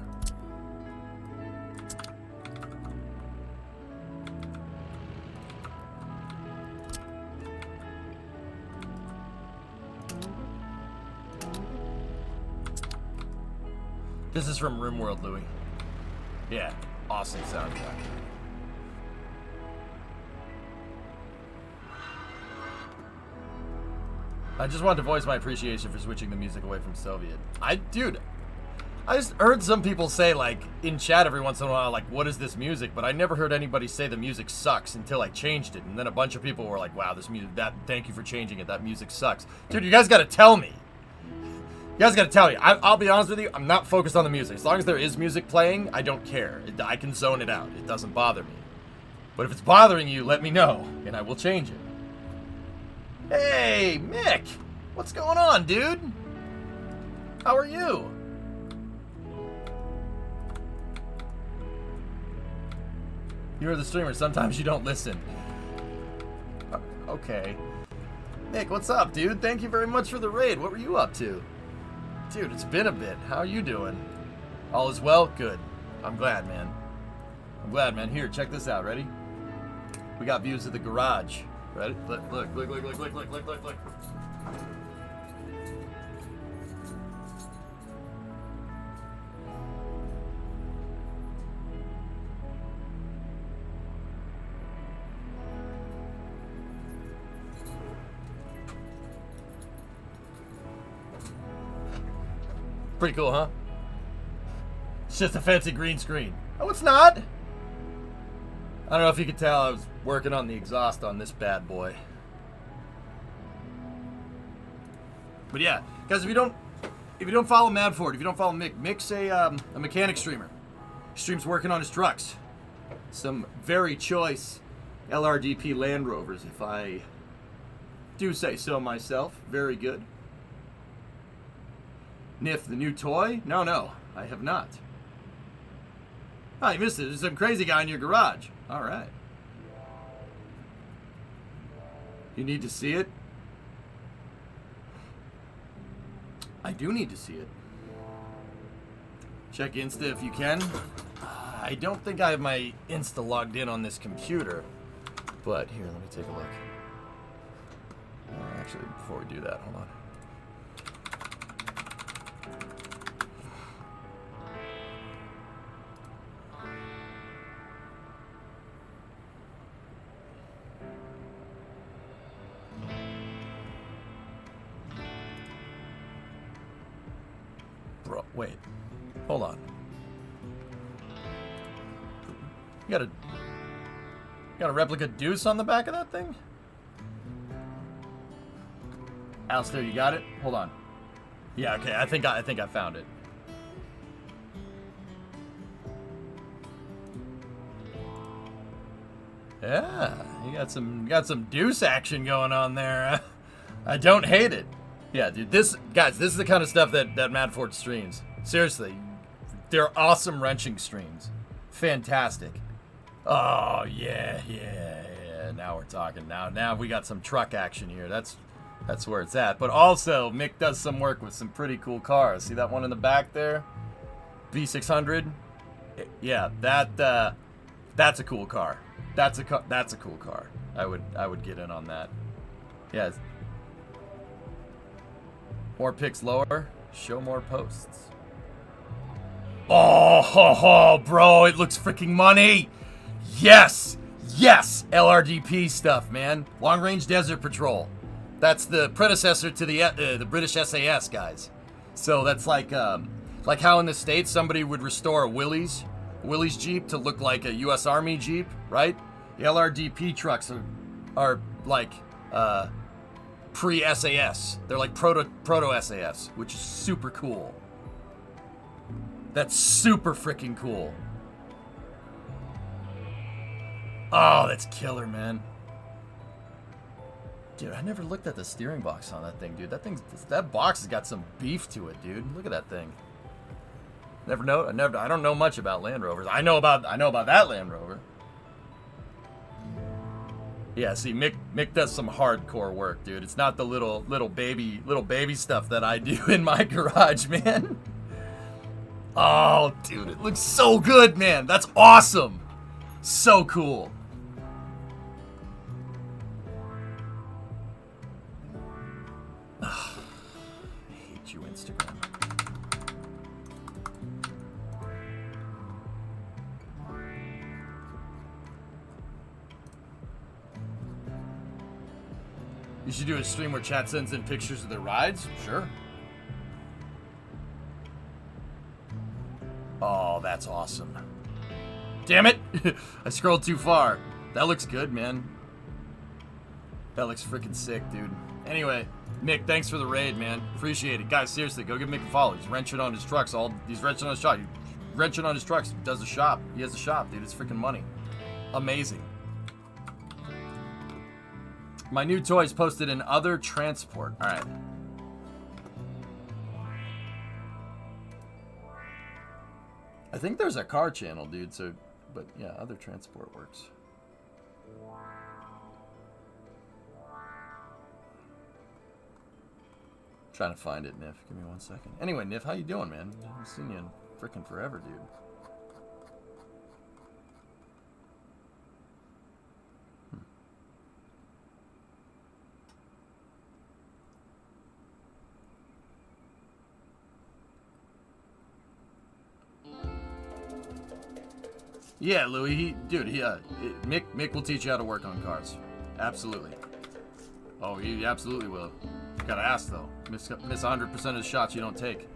This is from RimWorld, Louie. Yeah. Awesome soundtrack. I just wanted to voice my appreciation for switching the music away from Soviet. Dude, I just heard some people say, like, in chat every once in a while, like, what is this music? But I never heard anybody say the music sucks until I changed it. And then a bunch of people were like, wow, this music, thank you for changing it. That music sucks. Dude, you guys gotta tell me. You guys gotta tell me. I'll be honest with you, I'm not focused on the music. As long as there is music playing, I don't care. I can zone it out. It doesn't bother me. But if it's bothering you, let me know, and I will change it. Hey, Mick! What's going on, dude? How are you? You're the streamer. Sometimes you don't listen. Okay. Nick, what's up, dude? Thank you very much for the raid. What were you up to? Dude, it's been a bit. How are you doing? All is well? Good. I'm glad, man. I'm glad, man. Here, check this out. Ready? We got views of the garage. Ready? Look. Pretty cool, huh? It's just a fancy green screen. Oh, it's not. I don't know if you could tell I was working on the exhaust on this bad boy. But yeah, guys, if you don't follow Madford, if you don't follow Mick, Mick's a mechanic streamer. He streams working on his trucks. Some very choice LRDP Land Rovers, if I do say so myself. Very good. Niff, the new toy? No, I have not. Oh, you missed it. There's some crazy guy in your garage. All right. You need to see it? I do need to see it. Check Insta if you can. I don't think I have my Insta logged in on this computer. But here, let me take a look. Actually, before we do that, hold on. Bro, wait. Hold on. You got a replica Deuce on the back of that thing? Alistair, you got it? Hold on. Yeah, okay. I think I found it. Yeah, you got some Deuce action going on there. I don't hate it. Yeah, dude, this is the kind of stuff that Madford streams. Seriously, they're awesome wrenching streams. Fantastic. Oh yeah. Now we're talking. Now we got some truck action here. That's where it's at. But also, Mick does some work with some pretty cool cars. See that one in the back there? V600. Yeah, that's a cool car. That's a cool car. I would get in on that. Yeah. More pics lower. Show more posts. Oh, bro, it looks freaking money. Yes, LRDP stuff, man. Long Range Desert Patrol. That's the predecessor to the British SAS, guys. So that's like how in the States somebody would restore a Willys Jeep to look like a U.S. Army Jeep, right? The LRDP trucks are like pre-SAS. They're like proto-SAS, which is super cool. That's super freaking cool. Oh, that's killer, man. Dude, I never looked at the steering box on that thing, dude. That box has got some beef to it, dude. Look at that thing. I don't know much about Land Rovers. I know about that Land Rover. Yeah, see, Mick does some hardcore work, dude. It's not the little baby stuff that I do in my garage, man. Oh, dude, it looks so good, man. That's awesome. So cool. I hate you, Instagram. You should do a stream where chat sends in pictures of their rides. Sure. Oh, that's awesome. Damn it! I scrolled too far. That looks good, man. That looks freaking sick, dude. Anyway, Nick, thanks for the raid, man. Appreciate it. Guys, seriously, go give Mick a follow. He's wrenching on his trucks. He's wrenching on his shop. He's wrenching on his trucks. He does a shop. He has a shop, dude. It's freaking money. Amazing. My new toys posted in other transport. All right. I think there's a car channel, dude. So, but yeah, other transport works. Trying to find it, Niff. Give me 1 second. Anyway, Niff, how you doing, man? I haven't seen you in frickin' forever, dude. Yeah, Louis, Mick will teach you how to work on cars. Absolutely. Oh, he absolutely will. Gotta ask, though. Miss 100% of the shots you don't take.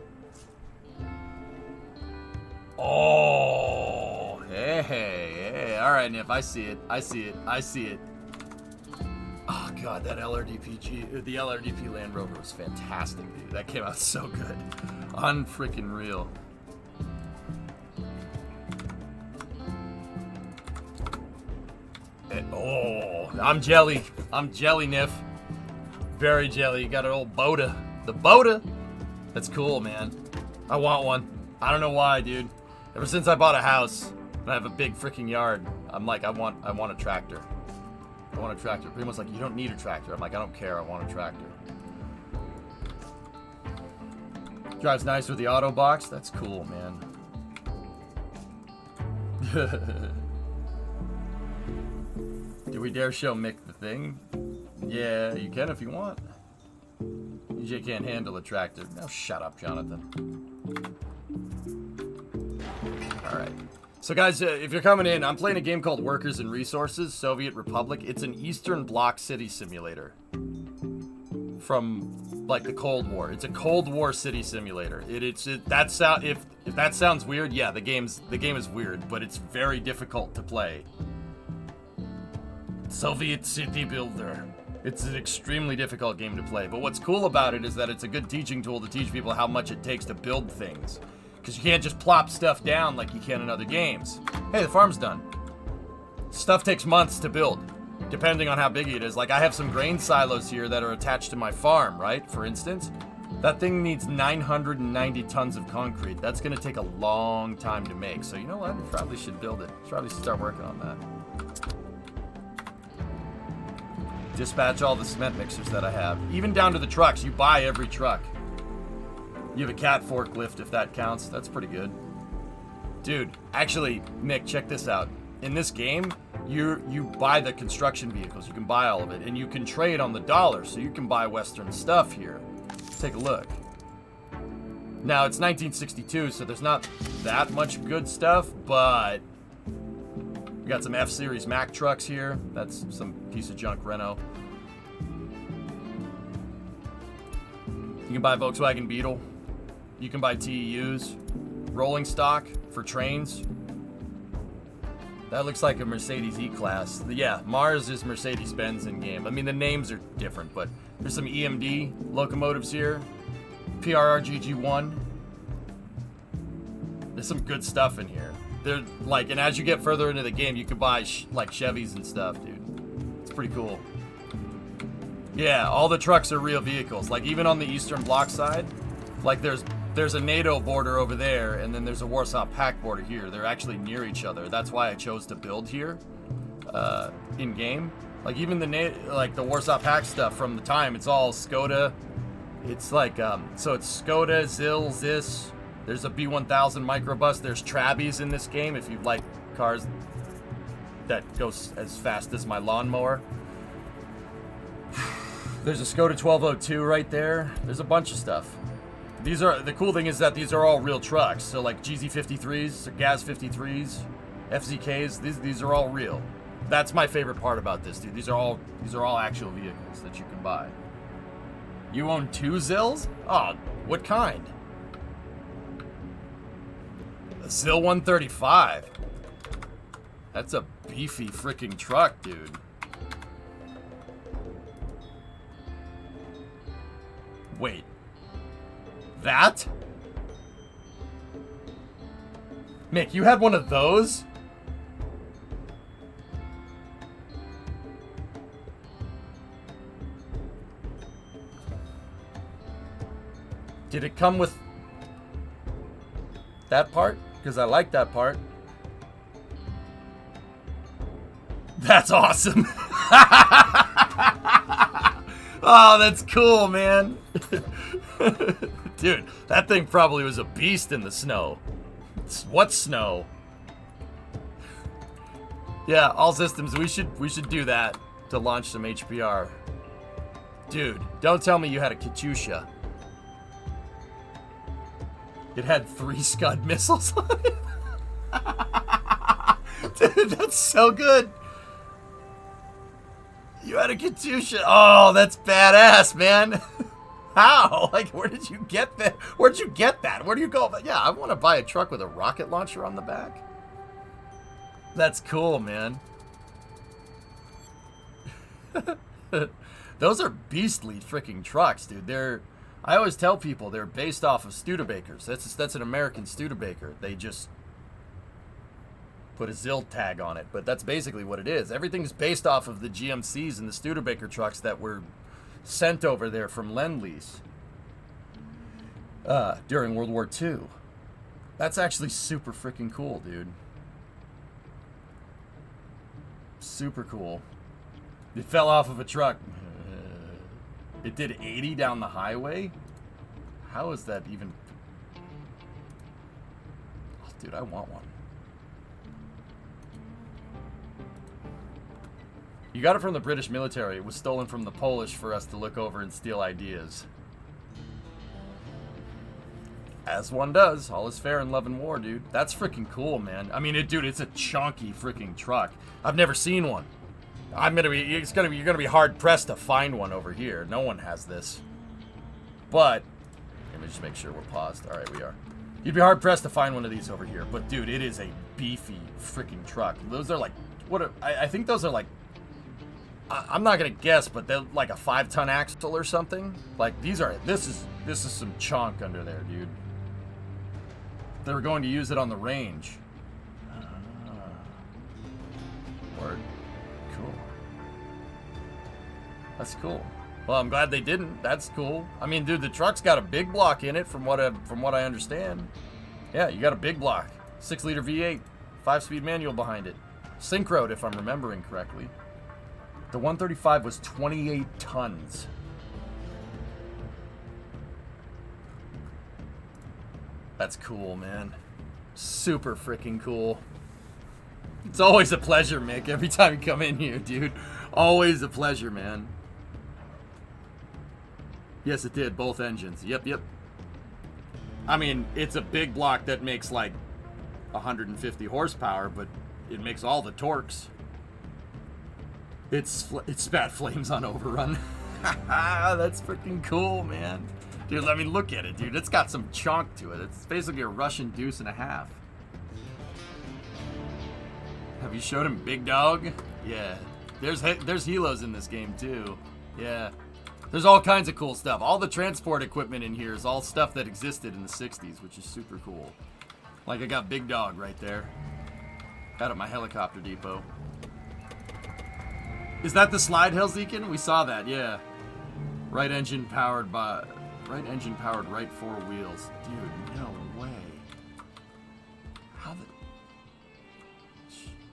Oh, hey. All right, Nip, I see it. Oh, God, that the LRDP Land Rover was fantastic, dude. That came out so good. Unfreaking real. Oh, I'm jelly, Niff. Very jelly. You got an old Boda. The Boda? That's cool, man. I want one. I don't know why, dude. Ever since I bought a house and I have a big freaking yard, I'm like, I want a tractor. I want a tractor. Pretty much like, you don't need a tractor. I'm like, I don't care. I want a tractor. Drives nice with the auto box. That's cool, man. Do we dare show Mick the thing? Yeah, you can if you want. EJ can't handle a tractor. Now shut up, Jonathan. Alright. So guys, if you're coming in, I'm playing a game called Workers and Resources, Soviet Republic. It's an Eastern Bloc city simulator. From, like, the Cold War. It's a Cold War city simulator. If that sounds weird, yeah, the game is weird, but it's very difficult to play. Soviet City Builder. It's an extremely difficult game to play, but what's cool about it is that it's a good teaching tool to teach people how much it takes to build things. Because you can't just plop stuff down like you can in other games. Hey, the farm's done. Stuff takes months to build, depending on how big it is. Like, I have some grain silos here that are attached to my farm, right? For instance, that thing needs 990 tons of concrete. That's going to take a long time to make. So, you know what? I probably should build it. Probably should start working on that. Dispatch all the cement mixers that I have. Even down to the trucks. You buy every truck. You have a cat forklift if that counts. That's pretty good. Dude, actually, Nick, check this out. In this game, you buy the construction vehicles. You can buy all of it. And you can trade on the dollar. So you can buy Western stuff here. Take a look. Now, it's 1962, so there's not that much good stuff, but we got some F-Series Mack trucks here. That's some piece of junk Renault. You can buy Volkswagen Beetle. You can buy TEUs. Rolling stock for trains. That looks like a Mercedes E-Class. Yeah, Mars is Mercedes-Benz in game. I mean, the names are different, but there's some EMD locomotives here. PRR GG1. There's some good stuff in here. They're like, and as you get further into the game, you can buy like Chevys and stuff, dude. It's pretty cool. Yeah, all the trucks are real vehicles. Like, even on the Eastern Bloc side, like there's a NATO border over there, and then there's a Warsaw Pact border here. They're actually near each other. That's why I chose to build here, in game. Like, even the Warsaw Pact stuff from the time, it's all Skoda. It's like so it's Skoda, ZIL, ZIS. There's a B1000 microbus. There's Trabbies in this game if you like cars that go as fast as my lawnmower. There's a Skoda 1202 right there. There's a bunch of stuff. The cool thing is that these are all real trucks. So like GZ53s, GAZ53s, FZKs, these are all real. That's my favorite part about this, dude. These are all actual vehicles that you can buy. You own 2 Zills? Oh, what kind? A Zill 135. That's a beefy freaking truck, dude. Wait. That? Mick, you had one of those? Did it come with that part? Because I like that part. That's awesome. Oh, that's cool, man. Dude, that thing probably was a beast in the snow. What snow? Yeah, all systems. We should do that to launch some HPR. Dude, don't tell me you had a Katyusha. It had 3 Scud missiles on it. Dude, that's so good. You had a Katyusha. Oh, that's badass, man. How? Like, where did you get that? Where'd you get that? Where do you go? Yeah, I want to buy a truck with a rocket launcher on the back. That's cool, man. Those are beastly freaking trucks, dude. I always tell people they're based off of Studebakers. That's an American Studebaker. They just put a Zill tag on it, but that's basically what it is. Everything's based off of the GMCs and the Studebaker trucks that were sent over there from Lend-Lease during World War II. That's actually super freaking cool, dude. Super cool. It fell off of a truck. It did 80 down the highway? How is that even... Oh, dude, I want one. You got it from the British military. It was stolen from the Polish for us to look over and steal ideas. As one does. All is fair in love and war, dude. That's freaking cool, man. I mean, dude, it's a chunky freaking truck. I've never seen one. You're gonna be hard pressed to find one over here. No one has this. But let me just make sure we're paused. All right, we are. You'd be hard pressed to find one of these over here. But dude, it is a beefy freaking truck. Those are like I think those are like. I'm not gonna guess, but they're like a 5-ton axle or something. Like this is some chunk under there, dude. They were going to use it on the range. Word. Cool. That's cool. Well, I'm glad they didn't. That's cool. I mean, dude, the truck's got a big block in it, from what I understand. Yeah, you got a big block. 6-liter V8, 5-speed manual behind it. Synchroed, if I'm remembering correctly. The 135 was 28 tons. That's cool, man. Super freaking cool. It's always a pleasure, Mick, every time you come in here, dude. Always a pleasure, man. Yes, it did. Both engines. Yep. I mean, it's a big block that makes like 150 horsepower, but it makes all the torques. It spat flames on overrun. That's freaking cool, man. Dude, let me look at it, dude. It's got some chunk to it. It's basically a Russian deuce and a half. Have you showed him Big Dog? Yeah. There's helos in this game, too. Yeah. There's all kinds of cool stuff. All the transport equipment in here is all stuff that existed in the 60s, which is super cool. Like, I got Big Dog right there. Out at my helicopter depot. Is that the slide, Hellzekin? We saw that, yeah. Right engine powered right 4 wheels. Dude, no way. How the...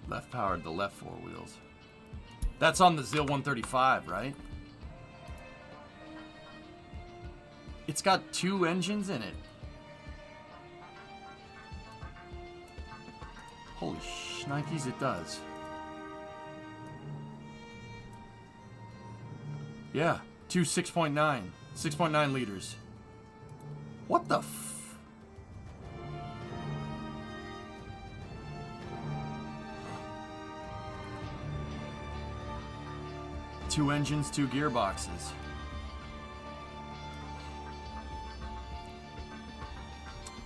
Left powered the left 4 wheels. That's on the Zill 135, right? It's got 2 engines in it. Holy shnikes, it does. Yeah, 2 6.9 liters. What the f... 2 engines, 2 gearboxes.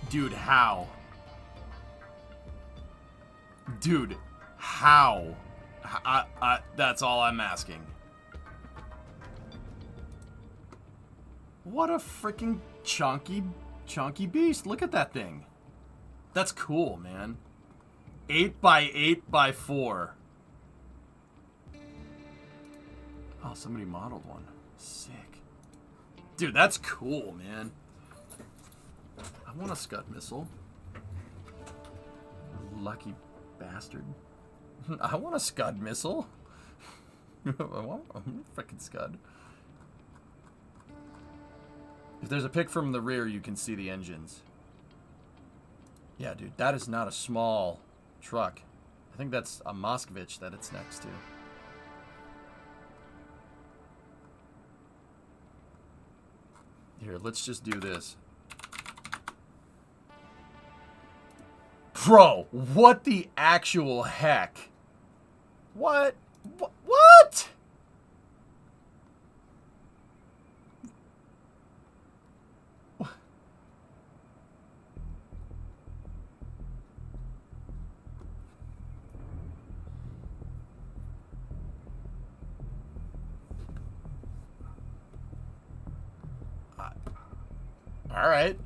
Dude, how? Dude, how? That's all I'm asking. What a freaking chunky beast. Look at that thing. That's cool, man. 8x8x4. Oh, somebody modeled one. Sick. Dude, that's cool, man. I want a Scud missile. Lucky bastard. I want a Scud missile. I want a freaking Scud. If there's a pic from the rear, you can see the engines. Yeah, dude, that is not a small truck. I think that's a Moskvich that it's next to. Here, let's just do this. Bro, what the actual heck? What? What? All right.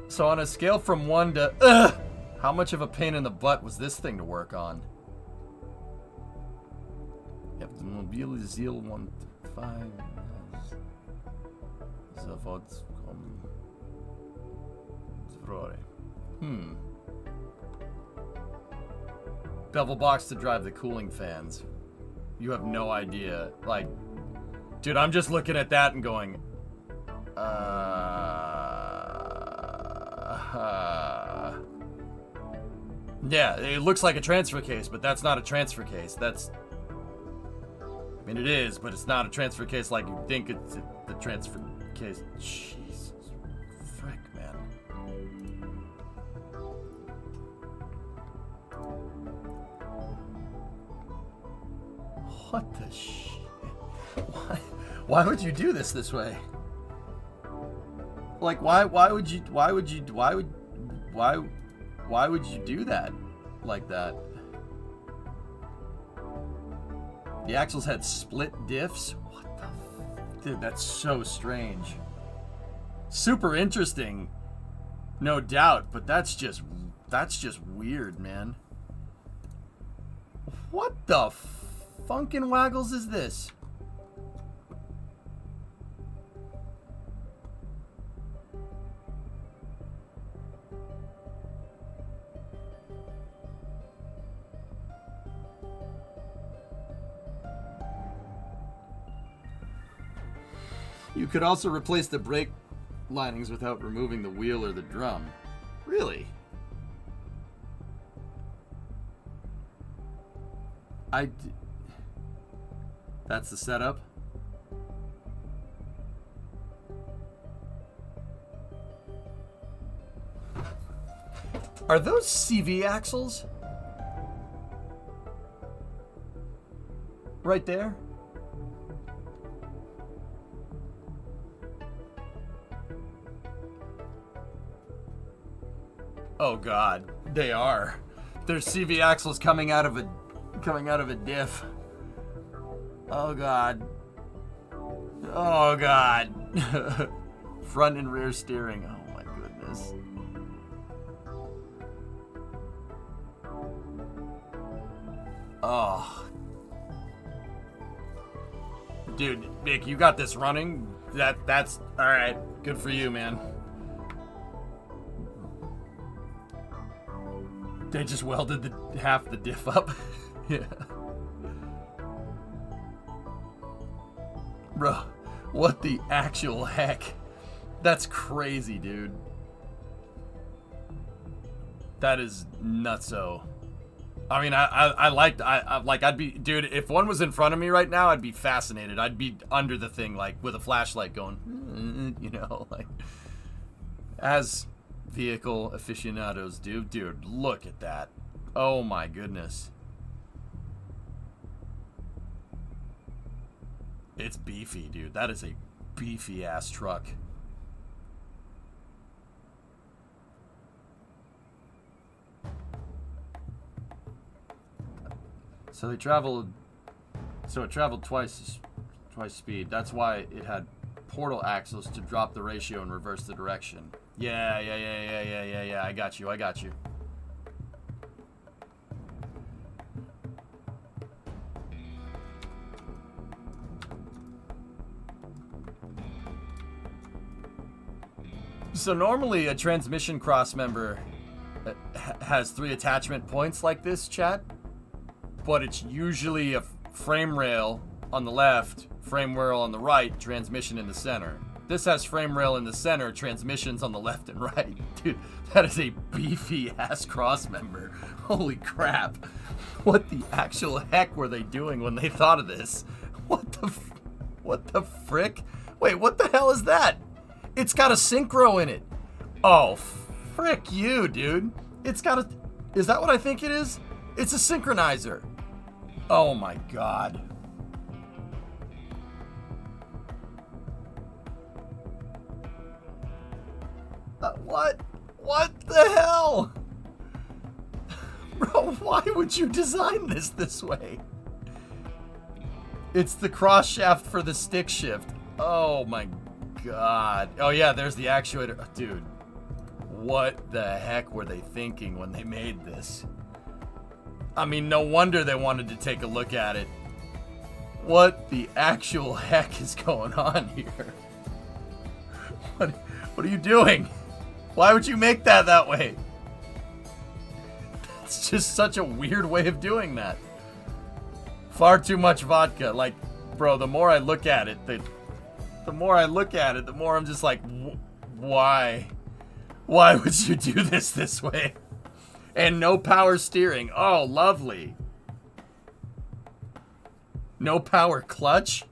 So on a scale from 1 to how much of a pain in the butt was this thing to work on? Yep, the Mobile Zeal 1.5 sofort Bevel box to drive the cooling fans. You have no idea. Like, dude, I'm just looking at that and going, yeah, it looks like a transfer case, but that's not a transfer case. That's, I mean, it is, but it's not a transfer case like you think it's the transfer case. Jesus, frick, man. What the shit? Why would you do this way? Like, why would you do that like that? The axles had split diffs? What the dude, that's so strange. Super interesting, no doubt, but that's just weird, man. What the funkin' waggles is this? You could also replace the brake linings without removing the wheel or the drum. Really? That's the setup? Are those CV axles? Right there? Oh God, they are. There's CV axles coming out of a diff. Oh God. Oh God. Front and rear steering. Oh my goodness. Oh. Dude, Nick, you got this running. That's all right. Good for you, man. They just welded half the diff up. Yeah. Bro, what the actual heck? That's crazy, dude. That is nutso. I mean, I liked, like, I'd be, dude, if one was in front of me right now, I'd be fascinated. I'd be under the thing, like, with a flashlight going, you know, like, as vehicle aficionados do. Dude, look at that. Oh my goodness. It's beefy, dude. That is a beefy ass truck. So it traveled twice speed. That's why it had portal axles to drop the ratio and reverse the direction. Yeah. I got you. So normally a transmission cross member has 3 attachment points like this, chat. But it's usually a frame rail on the left, frame rail on the right, transmission in the center. This has frame rail in the center, transmissions on the left and right. Dude, that is a beefy ass cross member. Holy crap. What the actual heck were they doing when they thought of this? What the frick? Wait, what the hell is that? It's got a synchro in it. Oh, frick you, dude. It's got a... Is that what I think it is? It's a synchronizer. Oh my god. What? What the hell? Bro, why would you design this way? It's the cross shaft for the stick shift. Oh my god. Oh yeah, there's the actuator. Dude, what the heck were they thinking when they made this? I mean, no wonder they wanted to take a look at it. What the actual heck is going on here? What are you doing? Why would you make that way? It's just such a weird way of doing that. Far too much vodka. Like, bro, the more I look at it, the more I look at it, the more I'm just like, why? Why would you do this way? And no power steering. Oh, lovely. No power clutch.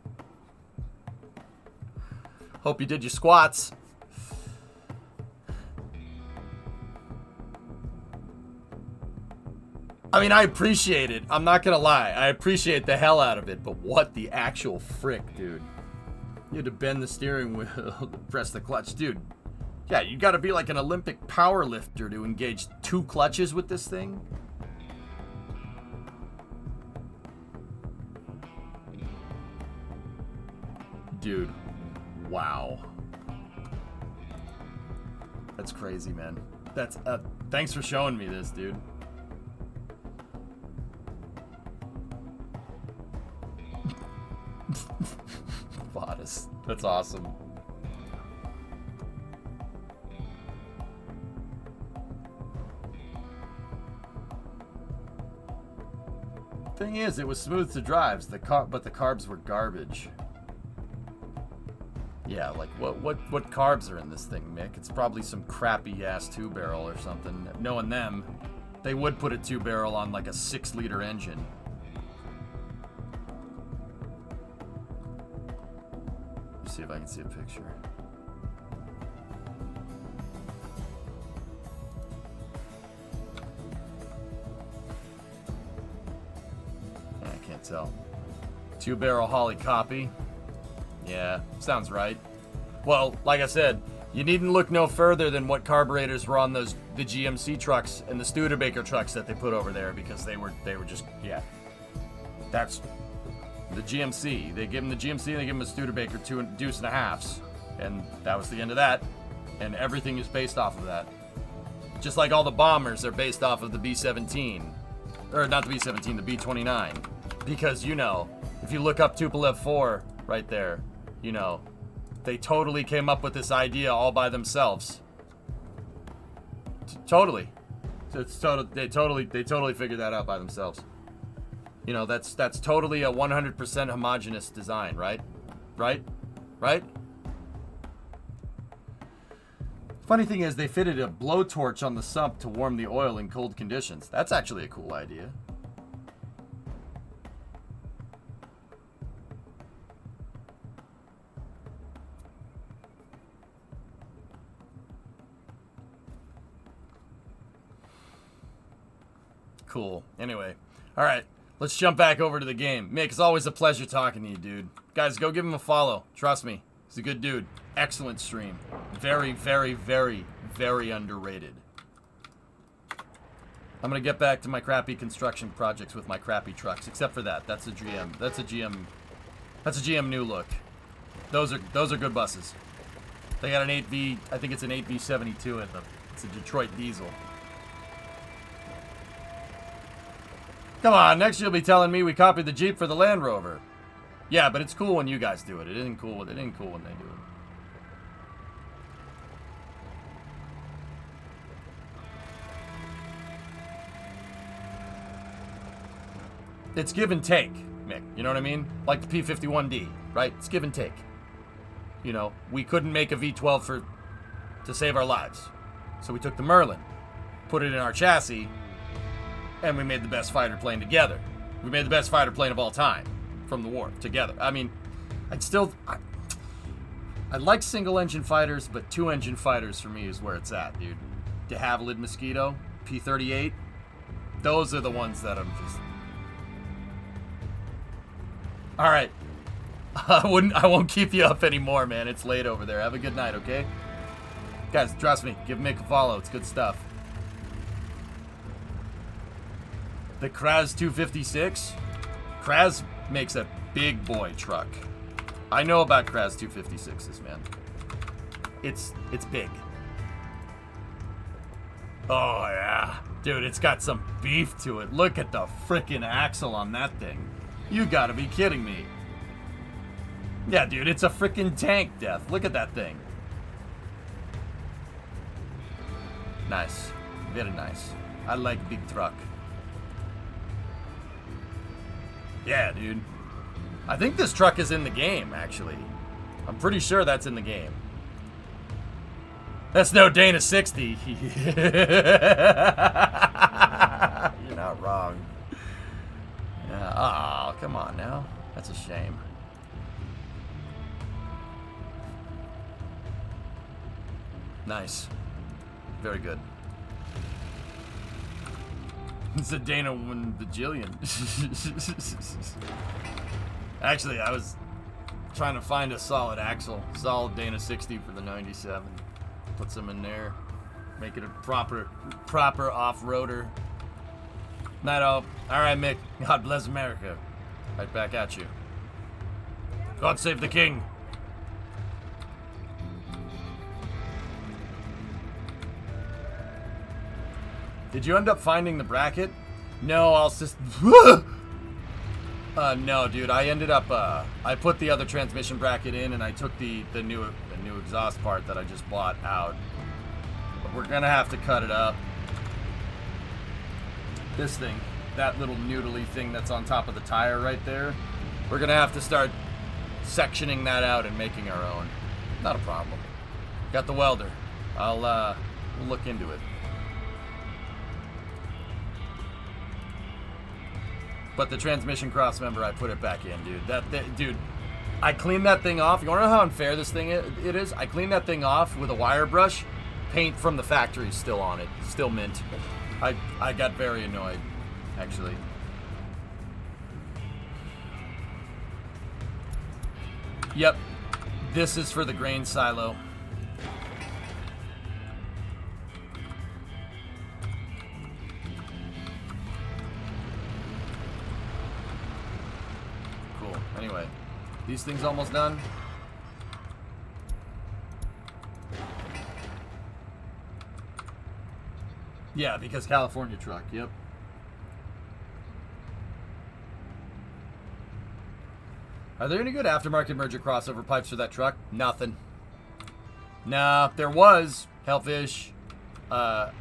Hope you did your squats. I mean, I appreciate it. I'm not gonna lie. I appreciate the hell out of it. But what the actual frick, dude? You had to bend the steering wheel to press the clutch. Dude, yeah, you gotta be like an Olympic power lifter to engage 2 clutches with this thing. Dude, wow. That's crazy, man. That's, thanks for showing me this, dude. Bodice. That's awesome. Thing is, it was smooth to drive, but the carbs were garbage. Yeah, like what carbs are in this thing, Mick? It's probably some crappy ass 2-barrel or something. Knowing them, they would put a 2-barrel on like a 6-liter engine. Let's see if I can see a picture. I can't tell. 2-barrel Holly copy. Yeah, sounds right. Well, like I said, you needn't look no further than what carburetors were on the GMC trucks and the Studebaker trucks that they put over there, because they were just, yeah. That's the GMC. They give them the GMC and they give them a Studebaker 2 deuce and a halves, and that was the end of that. And everything is based off of that. Just like all the bombers are based off of the B-17, or not the B-17, the B-29, because you know, if you look up Tupolev 4 right there, you know, they totally came up with this idea all by themselves. Totally. They totally figured that out by themselves. You know, that's totally a 100% homogeneous design, right? Right? Funny thing is, they fitted a blowtorch on the sump to warm the oil in cold conditions. That's actually a cool idea. Cool. Anyway, all right. Let's jump back over to the game. Mick, it's always a pleasure talking to you, dude. Guys, go give him a follow. Trust me. He's a good dude. Excellent stream. Very, very, very, very underrated. I'm going to get back to my crappy construction projects with my crappy trucks. Except for that. That's a GM. That's a GM new look. Those are good buses. They got an 8V, I think it's an 8V72 in them. It's a Detroit diesel. Come on, next you'll be telling me we copied the Jeep for the Land Rover. Yeah, but it's cool when you guys do it. It isn't cool when they do it. It's give and take, Mick. You know what I mean? Like the P51D, right? It's give and take. You know, we couldn't make a V12 to save our lives. So we took the Merlin, put it in our chassis, and we made the best fighter plane together. We made the best fighter plane of all time from the war together. I mean, I like single engine fighters, but two engine fighters for me is where it's at, dude. De Havilland Mosquito, P38, those are the ones that I'm just... All right. I won't keep you up anymore, man. It's late over there. Have a good night, okay? Guys, trust me. Give Mick a follow. It's good stuff. The Kraz 256. Kraz makes a big boy truck. I know about Kraz 256s, man. It's big. Oh, yeah. Dude, it's got some beef to it. Look at the frickin' axle on that thing. You gotta be kidding me. Yeah, dude, it's a frickin' tank, Death. Look at that thing. Nice. Very nice. I like big truck. Yeah, dude. I think this truck is in the game, actually. I'm pretty sure that's in the game. That's no Dana 60. You're not wrong. Yeah. Oh, come on now. That's a shame. Nice. Very good. It's a Dana 1 bajillion. Actually, I was trying to find a solid axle. Solid Dana 60 for the 97. Put some in there. Make it a proper off-roader. Night all. Alright, Mick. God bless America. Right back at you. God save the king. Did you end up finding the bracket? No, I'll just... no, dude. I ended up... I put the other transmission bracket in, and I took the new exhaust part that I just bought out. But we're gonna have to cut it up. This thing. That little noodly thing that's on top of the tire right there. We're gonna have to start sectioning that out and making our own. Not a problem. Got the welder. We'll look into it. But the transmission crossmember, I put it back in, dude. Dude, I cleaned that thing off. You want to know how unfair this thing it is? I cleaned that thing off with a wire brush. Paint from the factory still on it. Still mint. I got very annoyed, actually. Yep. This is for the grain silo. Anyway, these things almost done. Yeah, because California truck, yep. Are there any good aftermarket merger crossover pipes for that truck? Nothing. Nah, there was Hellfish, and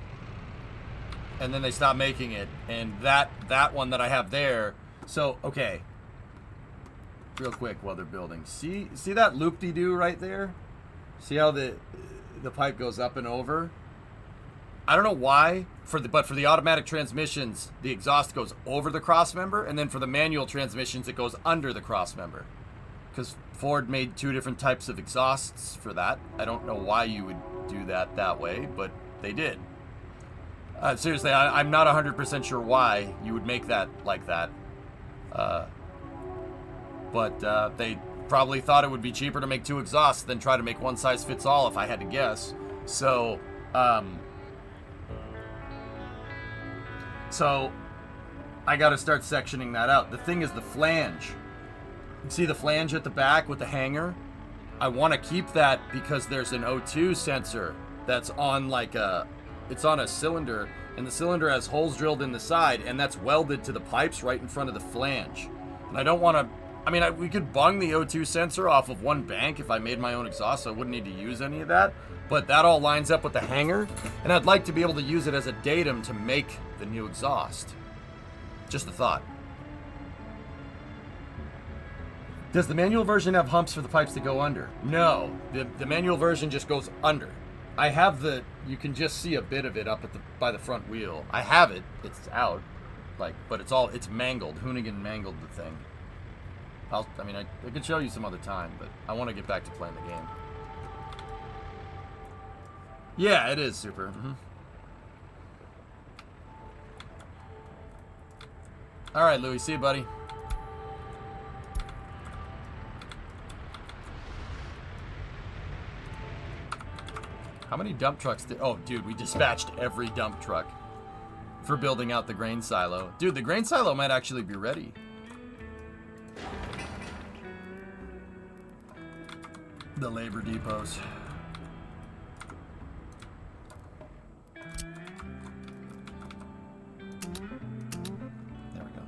then they stopped making it. And that one that I have there. So okay. Real quick while they're building. See that loop-de-doo right there? See how the pipe goes up and over? I don't know why, but for the automatic transmissions, the exhaust goes over the crossmember, and then for the manual transmissions, it goes under the crossmember. Because Ford made two different types of exhausts for that. I don't know why you would do that way, but they did. Seriously, I'm not 100% sure why you would make that like that. But they probably thought it would be cheaper to make 2 exhausts than try to make one size fits all, if I had to guess. So I got to start sectioning that out. The thing is the flange. You see the flange at the back with the hanger? I want to keep that because there's an O2 sensor that's on it's on a cylinder, and the cylinder has holes drilled in the side, and that's welded to the pipes right in front of the flange. And I don't want to, we could bung the O2 sensor off of one bank if I made my own exhaust, so I wouldn't need to use any of that. But that all lines up with the hanger, and I'd like to be able to use it as a datum to make the new exhaust. Just a thought. Does the manual version have humps for the pipes that go under? No, the manual version just goes under. I have you can just see a bit of it up by the front wheel. I have it, it's out, but it's mangled. Hoonigan mangled the thing. I could show you some other time, but I want to get back to playing the game. Yeah, it is super. Mm-hmm. All right, Louis, see you, buddy. How many dump trucks oh, dude, we dispatched every dump truck for building out the grain silo. Dude, the grain silo might actually be ready. The labor depots. There we go.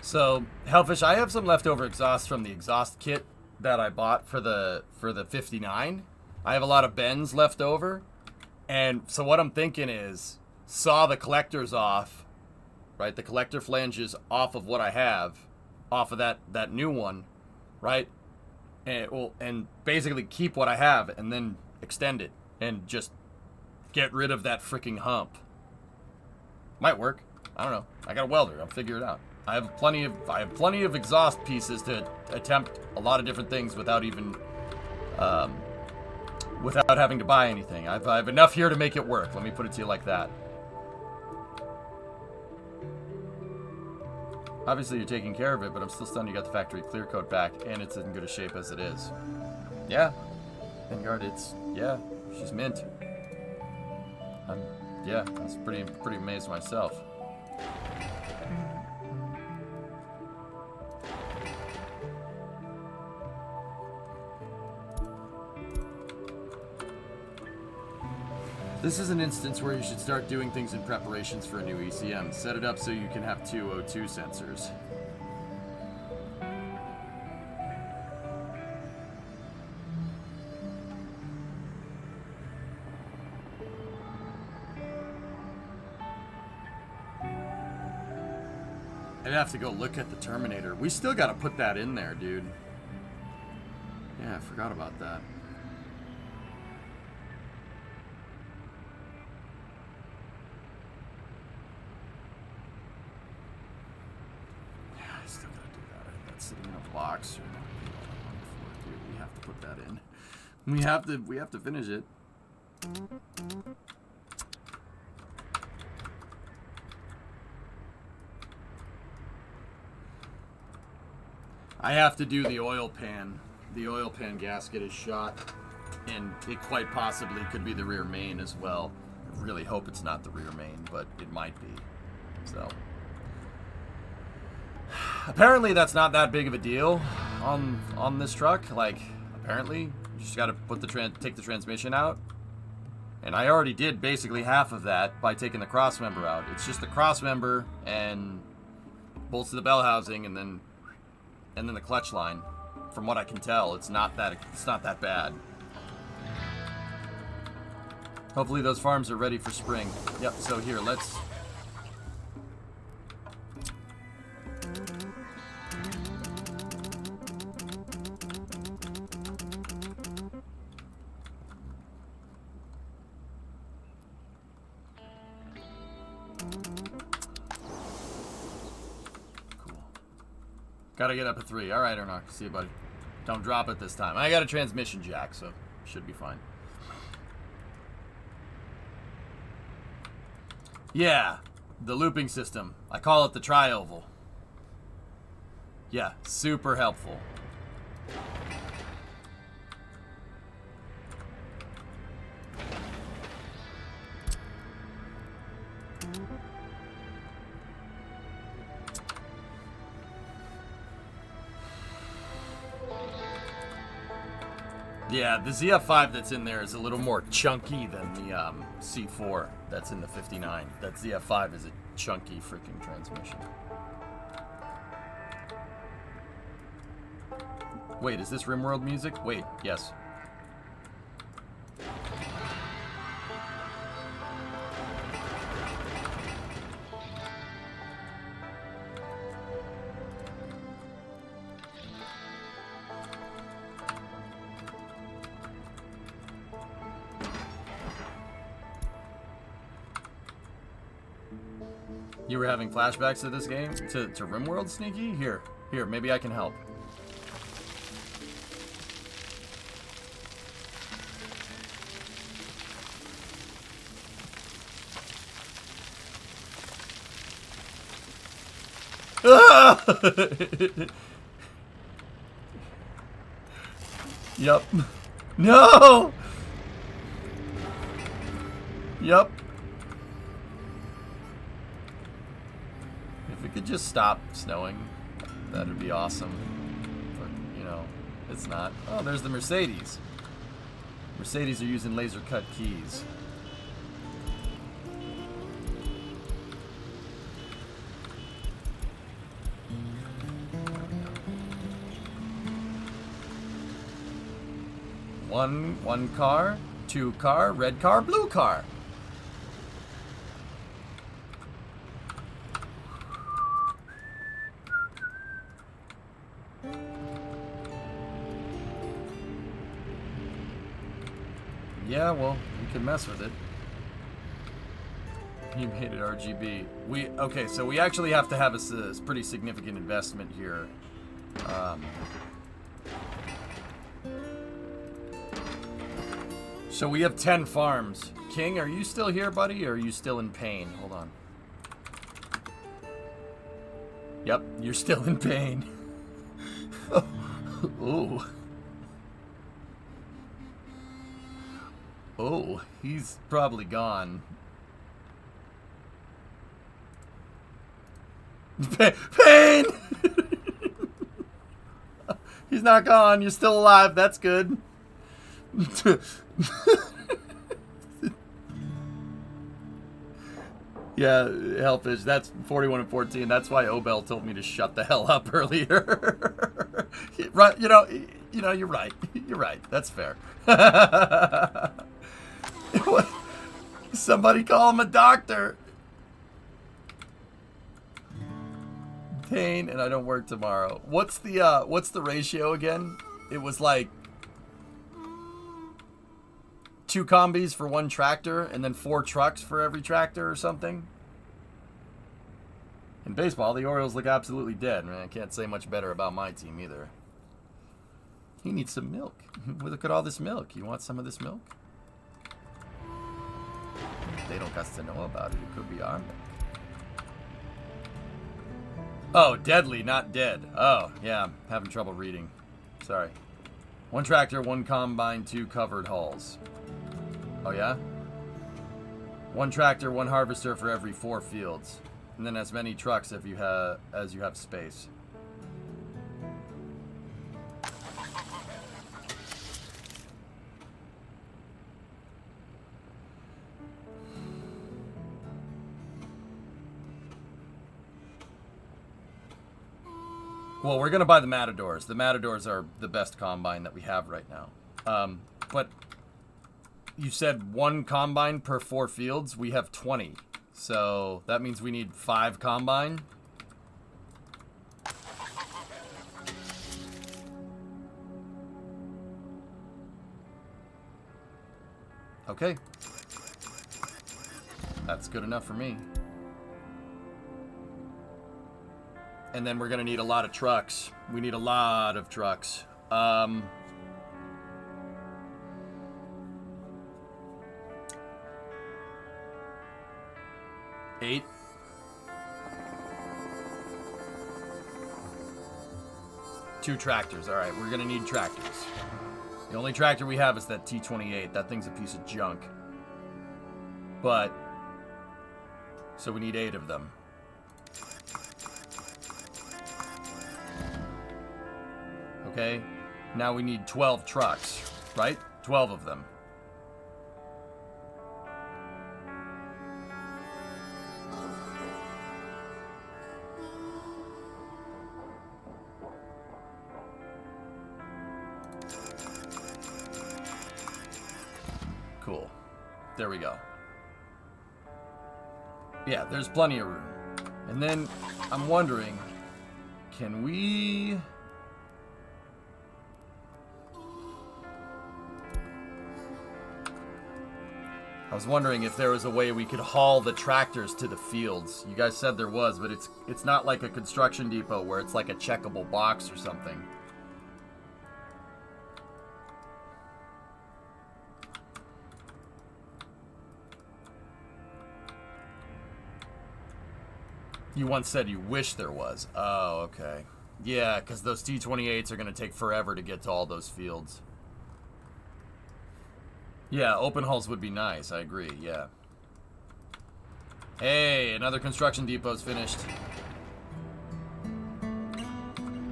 So, Hellfish, I have some leftover exhaust from the exhaust kit that I bought for the 59. I have a lot of bends left over. And so what I'm thinking is, saw the collectors off, right? The collector flanges off of what I have, off of that new one, right? And basically keep what I have and then extend it and just get rid of that freaking hump. Might work. I don't know. I got a welder. I'll figure it out. I have plenty of exhaust pieces to attempt a lot of different things without even without having to buy anything. I have enough here to make it work. Let me put it to you like that. Obviously you're taking care of it, but I'm still stunned you got the factory clear coat back and it's in good a shape as it is. Yeah. Vanguard, she's mint. I was pretty amazed myself. This is an instance where you should start doing things in preparations for a new ECM. Set it up so you can have 2 O2 sensors. I'd have to go look at the Terminator. We still got to put that in there, dude. Yeah, I forgot about that. Sitting in a box or dude, we have to put that in. We have to finish it. I have to do the oil pan. The oil pan gasket is shot, and it quite possibly could be the rear main as well. I really hope it's not the rear main, but it might be. So apparently that's not that big of a deal on this truck. Like, apparently you just got to put take the transmission out, and I already did basically half of that by taking the cross member out. It's just the cross member and bolts to the bell housing, and then the clutch line. From what I can tell, it's not that bad. Hopefully those farms are ready for spring. Yep. So here, let's. Gotta get up at 3. All right, Ernok. See you, buddy. Don't drop it this time. I got a transmission jack, so should be fine. Yeah, the looping system. I call it the tri-oval. Yeah, super helpful. Yeah, the ZF5 that's in there is a little more chunky than the C4 that's in the 59. That ZF5 is a chunky freaking transmission. Wait, is this RimWorld music? Wait, yes. You were having flashbacks to this game? To RimWorld, Sneaky? Here, maybe I can help. Yep. No! Yep. If it could just stop snowing, that'd be awesome. But, you know, it's not. Oh, there's the Mercedes. Mercedes are using laser cut keys. One car, 2 car, red car, blue car. Yeah, well, we can mess with it. You made it RGB. Okay, so we actually have to have a pretty significant investment here. So we have 10 farms. King, are you still here, buddy, or are you still in pain? Hold on. Yep, you're still in pain. Ooh. Oh, he's probably gone. Pain! He's not gone. You're still alive. That's good. Yeah, Hellfish. That's 41 and 14. That's why Obel told me to shut the hell up earlier. Right? You know, you're right. You're right. That's fair. Somebody call him a doctor. Pain, and I don't work tomorrow. What's the ratio again? It was like 2 combis for 1 tractor, and then 4 trucks for every tractor or something. In baseball, the Orioles look absolutely dead. Man, I can't say much better about my team either. He needs some milk. Look at all this milk. You want some of this milk? They don't got to know about it. It could be our milk. Oh, deadly, not dead. Oh, yeah, I'm having trouble reading. Sorry. 1 tractor, 1 combine, 2 covered hulls. Oh, yeah? 1 tractor, 1 harvester for every 4 fields. And then as many trucks as you have space. Well, we're going to buy the Matadors. The Matadors are the best combine that we have right now. But you said 1 combine per 4 fields. We have 20. So that means we need 5 combine. Okay. That's good enough for me. And then we're going to need a lot of trucks. We need a lot of trucks. 8. Two tractors. All right, we're going to need tractors. The only tractor we have is that T28. That thing's a piece of junk. But, so we need 8 of them. Okay, now we need 12 trucks, right? 12 of them. Cool. There we go. Yeah, there's plenty of room. And then I'm wondering, can we... I was wondering if there was a way we could haul the tractors to the fields. You guys said there was, but it's not like a construction depot where it's like a checkable box or something. You once said you wish there was. Oh, okay. Yeah, because those T-28s are going to take forever to get to all those fields. Yeah, open hulls would be nice. I agree, yeah. Hey, another construction depot's finished.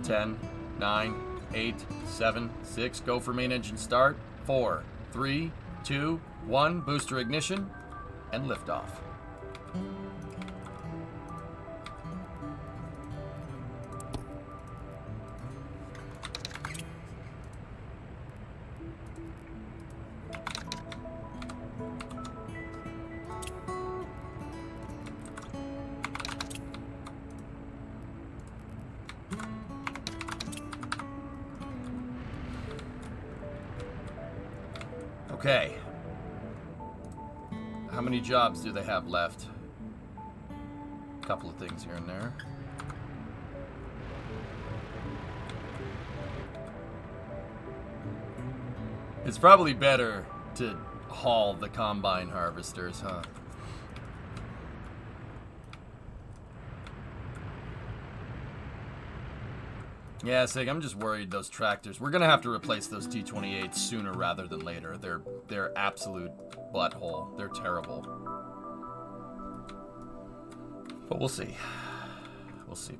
10, 9, 8, 7, 6. Go for main engine start. 4, 3, 2, 1. Booster ignition. And liftoff. Okay. How many jobs do they have left? A couple of things here and there. It's probably better to haul the combine harvesters, huh? Yeah, Sig, I'm just worried those tractors. We're gonna have to replace those T-28s sooner rather than later. They're absolute butthole. They're terrible. But we'll see. We'll see,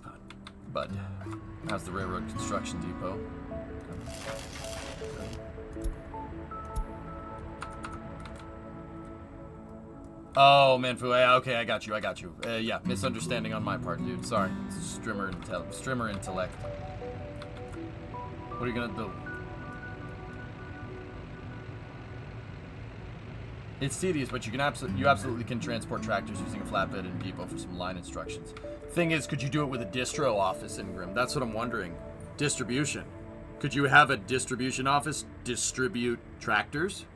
bud. How's the railroad construction depot? Oh, Manfu, yeah, okay, I got you. Yeah, misunderstanding on my part, dude. Sorry. It's strimmer intellect. What are you gonna do? It's tedious, but you absolutely can transport tractors using a flatbed and depot for some line instructions. Thing is, could you do it with a distro office in Grim? That's what I'm wondering. Distribution. Could you have a distribution office distribute tractors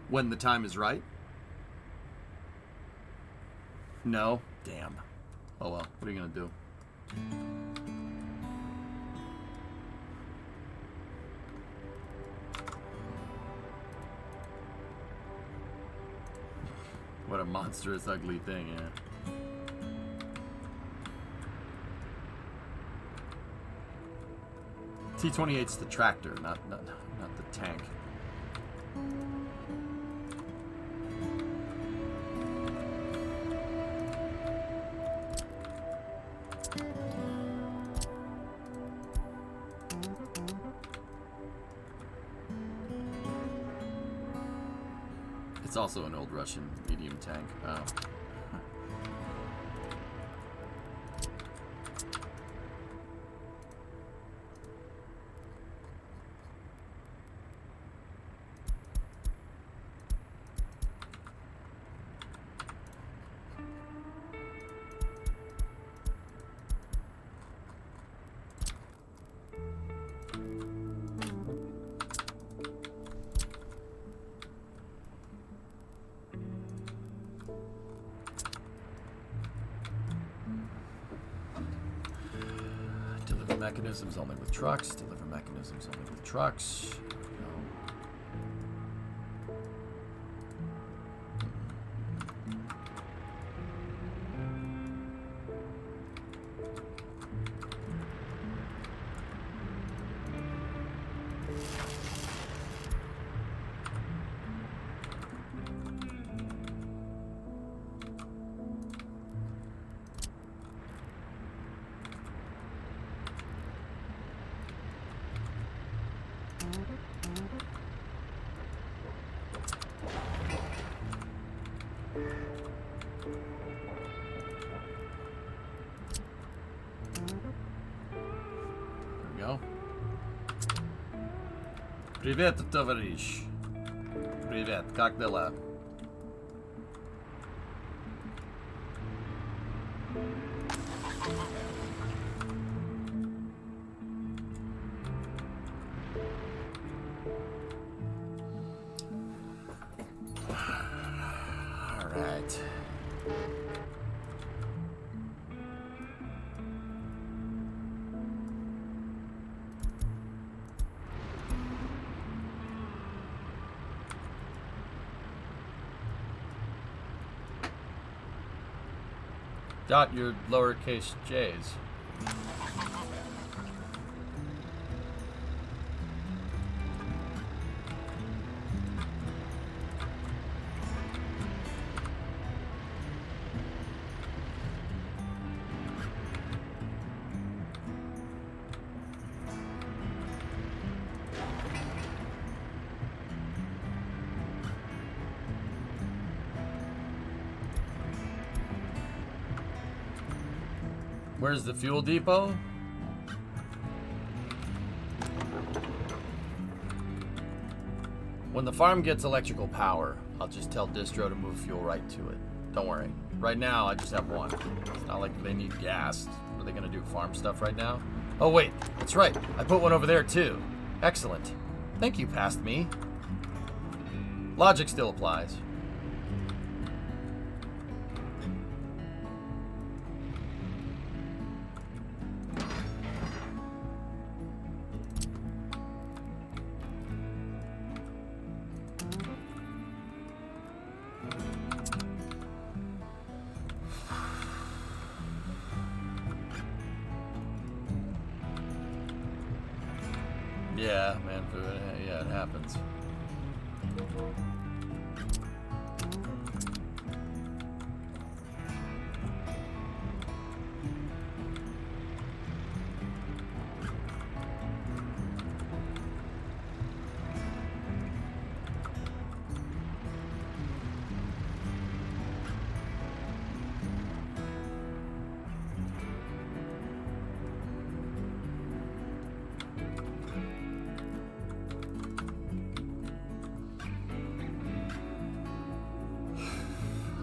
when the time is right? No? Damn. Oh well, what are you gonna do? What a monstrous, ugly thing, yeah. T-28's the tractor, not the tank. It's also an old Russian medium tank. Oh. mechanisms only with trucks. Deliver mechanisms only with trucks. No. Привет, товарищ. Привет, как дела? All right. Dot your lowercase j's. Where's the fuel depot? When the farm gets electrical power, I'll just tell Distro to move fuel right to it. Don't worry. Right now, I just have one. It's not like they need gas. What are they gonna do, farm stuff right now? Oh wait, that's right. I put one over there too. Excellent. Thank you, past me. Logic still applies. Yeah, man, food. Yeah, it happens.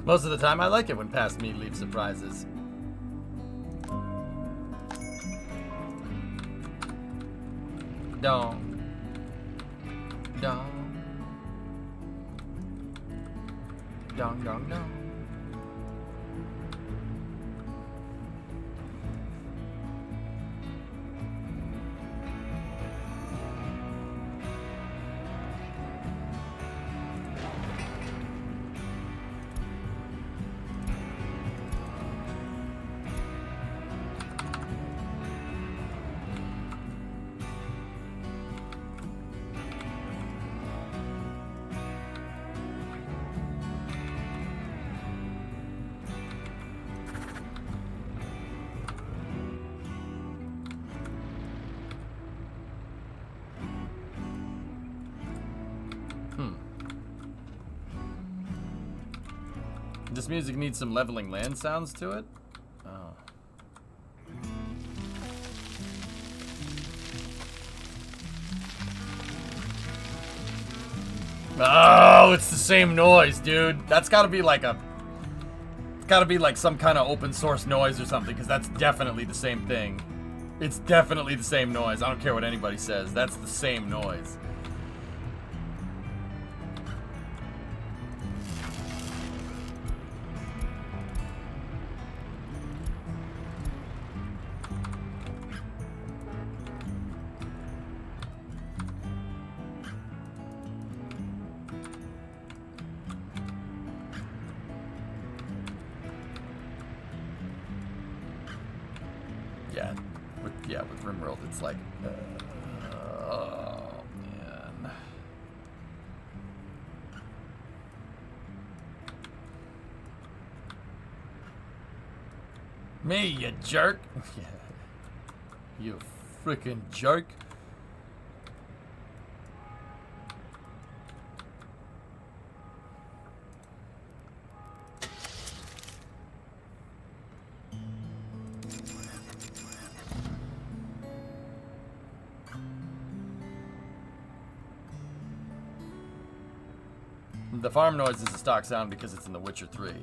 Most of the time, I like it when past me leaves surprises. Dong. Dong. Dong, dong, dong. This music needs some leveling land sounds to it. Oh. Oh, it's the same noise, dude. That's gotta be like a... It's gotta be like some kind of open source noise or something, because that's definitely the same thing. It's definitely the same noise. I don't care what anybody says. That's the same noise. Yeah, with RimWorld, it's like, oh man. Me, you jerk. Yeah. You freaking jerk. The farm noise is a stock sound because it's in The Witcher 3.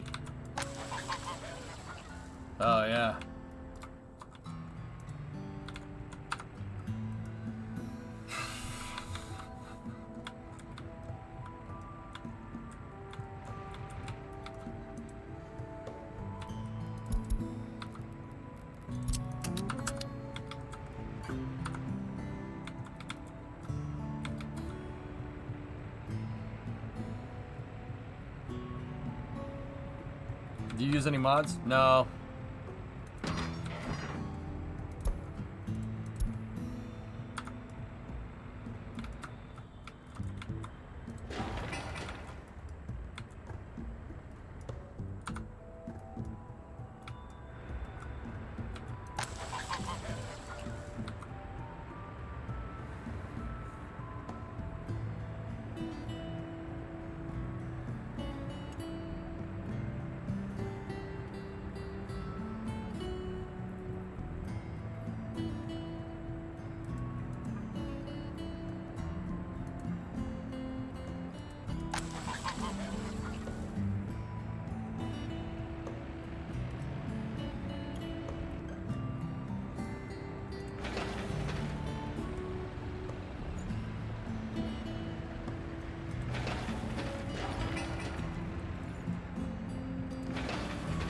Oh, yeah. Do you use any mods? No.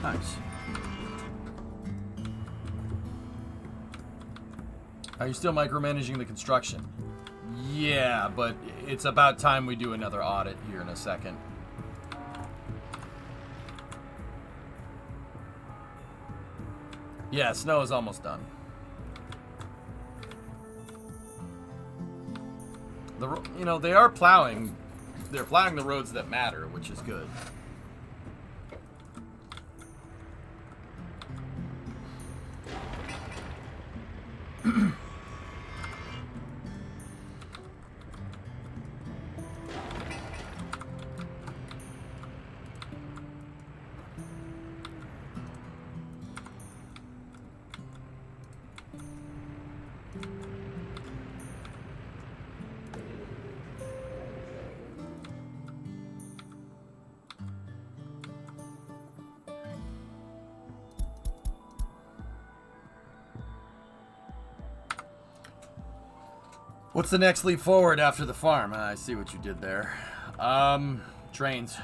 Nice. Are you still micromanaging the construction? Yeah, but it's about time we do another audit here in a second. Yeah, snow is almost done. You know, they are plowing. They're plowing the roads that matter, which is good. What's the next leap forward after the farm? I see what you did there. Trains.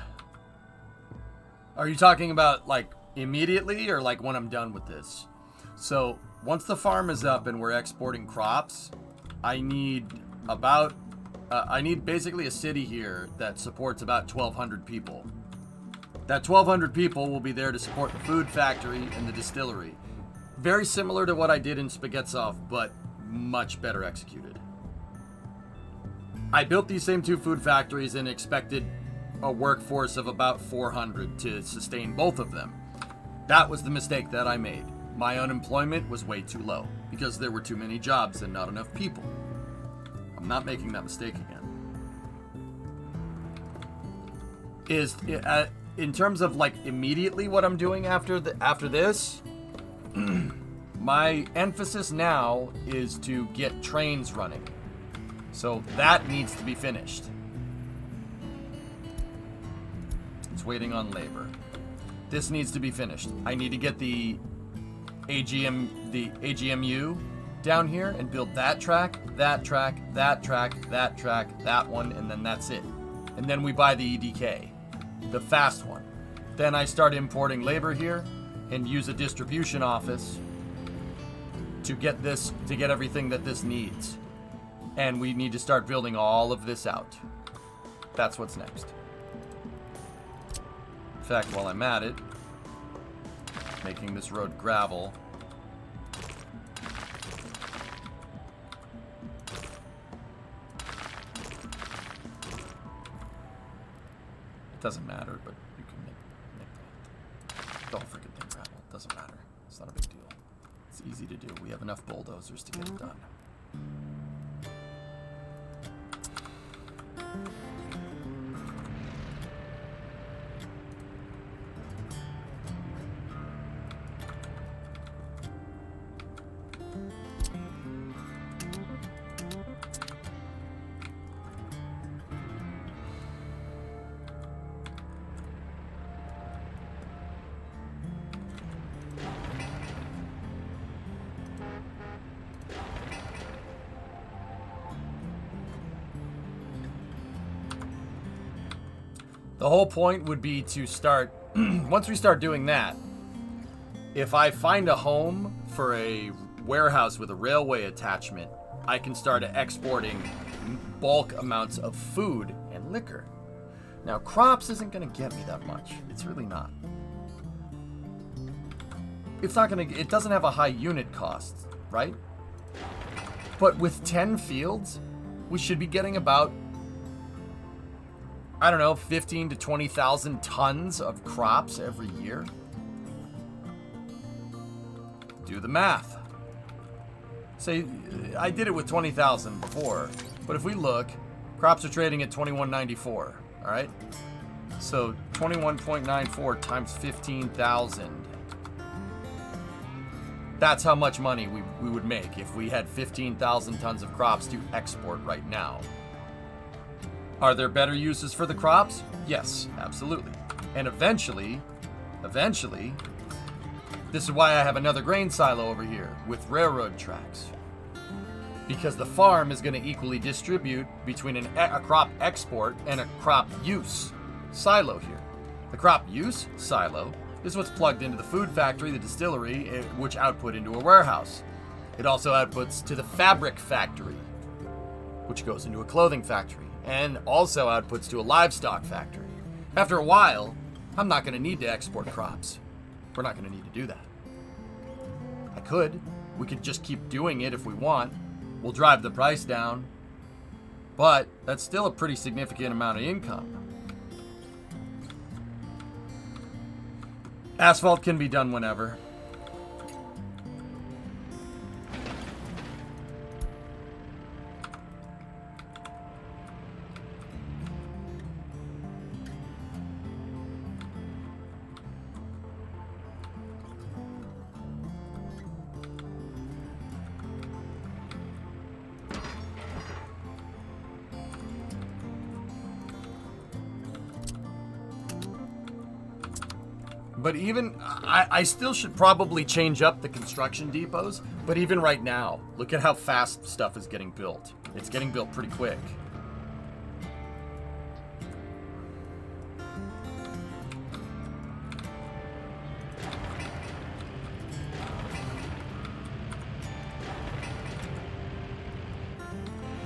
Are you talking about, like, immediately or, like, when I'm done with this? So, once the farm is up and we're exporting crops, I need about... I need basically a city here that supports about 1,200 people. That 1,200 people will be there to support the food factory and the distillery. Very similar to what I did in Spaghettsoft, but much better executed. I built these same two food factories and expected a workforce of about 400 to sustain both of them. That was the mistake that I made. My unemployment was way too low because there were too many jobs and not enough people. I'm not making that mistake again. In terms of, like, immediately what I'm doing after this, my emphasis now is to get trains running. So that needs to be finished. It's waiting on labor. This needs to be finished. I need to get the AGMU down here and build that track, that track, that track, that track, that one, and then that's it. And then we buy the EDK, the fast one. Then I start importing labor here and use a distribution office to get everything that this needs. And we need to start building all of this out. That's what's next. In fact, while I'm at it, making this road gravel. Doesn't matter, but you can make the whole freaking thing rattle. Doesn't matter. It's not a big deal. It's easy to do. We have enough bulldozers to get it done. The whole point would be to start, once we start doing that, if I find a home for a warehouse with a railway attachment, I can start exporting bulk amounts of food and liquor. Now, crops isn't going to get me that much. It's really not. It's not going to, it doesn't have a high unit cost, right? But with 10 fields, we should be getting about, I don't know, 15 to 20,000 tons of crops every year. Do the math. Say, I did it with 20,000 before, but if we look, crops are trading at 21.94, all right? So 21.94 times 15,000. That's how much money we would make if we had 15,000 tons of crops to export right now. Are there better uses for the crops? Yes, absolutely. And eventually, this is why I have another grain silo over here with railroad tracks. Because the farm is going to equally distribute between a crop export and a crop use silo here. The crop use silo is what's plugged into the food factory, the distillery, which output into a warehouse. It also outputs to the fabric factory, which goes into a clothing factory, and also outputs to a livestock factory. After a while, I'm not going to need to export crops. We're not going to need to do that. I could. We could just keep doing it if we want. We'll drive the price down. But that's still a pretty significant amount of income. Asphalt can be done whenever. But even, I still should probably change up the construction depots. But even right now, look at how fast stuff is getting built. It's getting built pretty quick.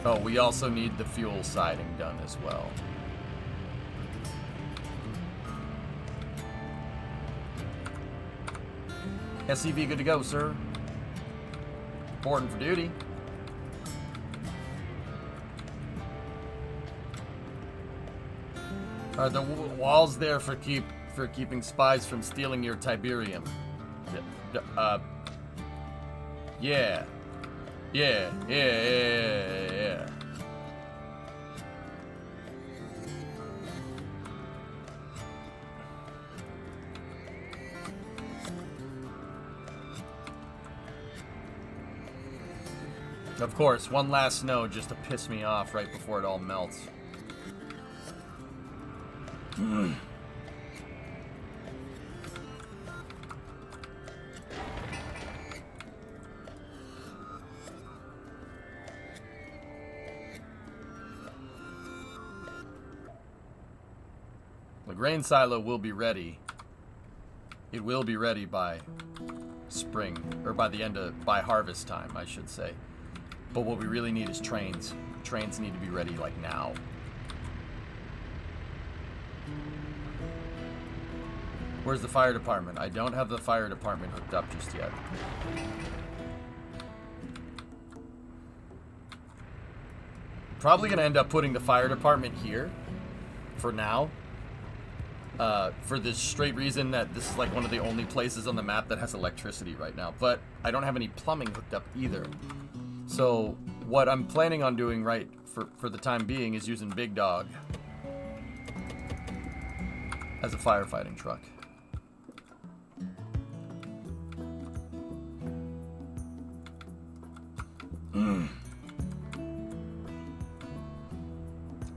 Oh, we also need the fuel siding done as well. SCV good to go, sir. Reporting for duty. Are the walls there for keeping spies from stealing your Tiberium? Yeah. Yeah. Of course, one last snow just to piss me off right before it all melts. The grain silo will be ready. It will be ready by spring, or by harvest time, I should say. But what we really need is trains. Trains need to be ready like now. Where's the fire department? I don't have the fire department hooked up just yet. Probably gonna end up putting the fire department here for now. For the straight reason that this is like one of the only places on the map that has electricity right now. But I don't have any plumbing hooked up either. So what I'm planning on doing right for the time being is using Big Dog as a firefighting truck.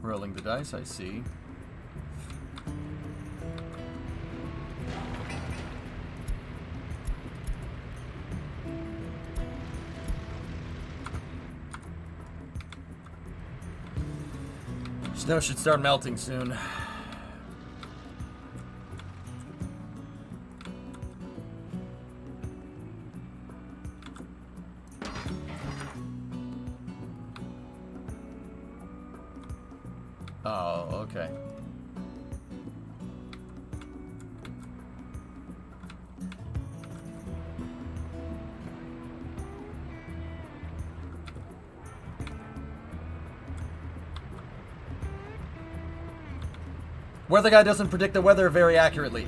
Rolling the dice, I see. Snow should start melting soon. Oh, okay. Weather guy doesn't predict the weather very accurately.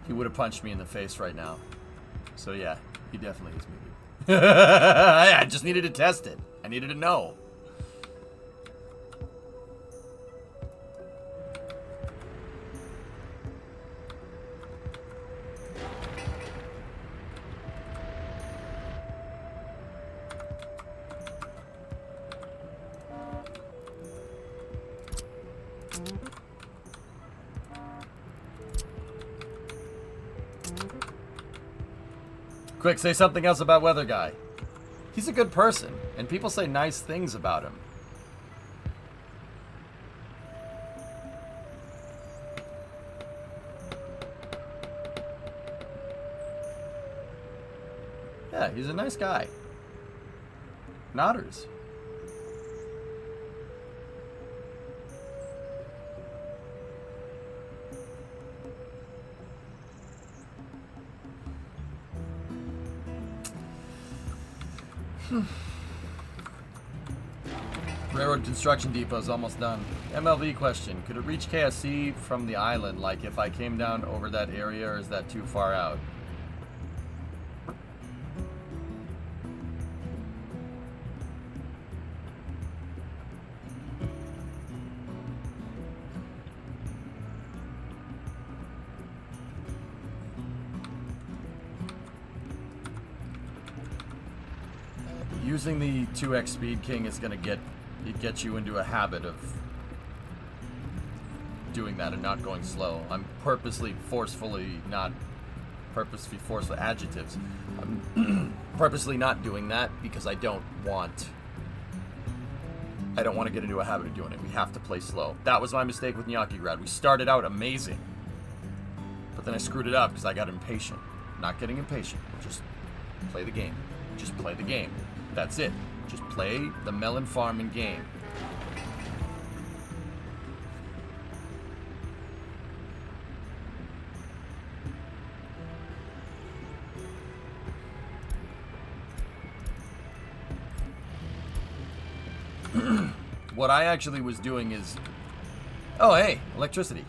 He would have punched me in the face right now. So yeah, he definitely is muted. I just needed to test it. I needed to know. Quick, say something else about Weather Guy. He's a good person, and people say nice things about him. Yeah, he's a nice guy. Nodders. Railroad construction depot is almost done. MLV question. Could it reach KSC from the island, like if I came down over that area, or is that too far out? Using the 2x Speed King is going to get you into a habit of doing that and not going slow. I'm purposely forcefully adjectives. I'm purposely not doing that because I don't want to get into a habit of doing it. We have to play slow. That was my mistake with Nyaki Grad. We started out amazing, but then I screwed it up because I got impatient. Not getting impatient. Just play the game. Just play the game. That's it. Just play the melon farming game. What I actually was doing is... Oh, hey, electricity.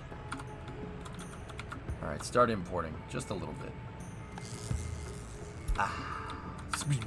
Alright, start importing. Just a little bit. Ah. Sweet.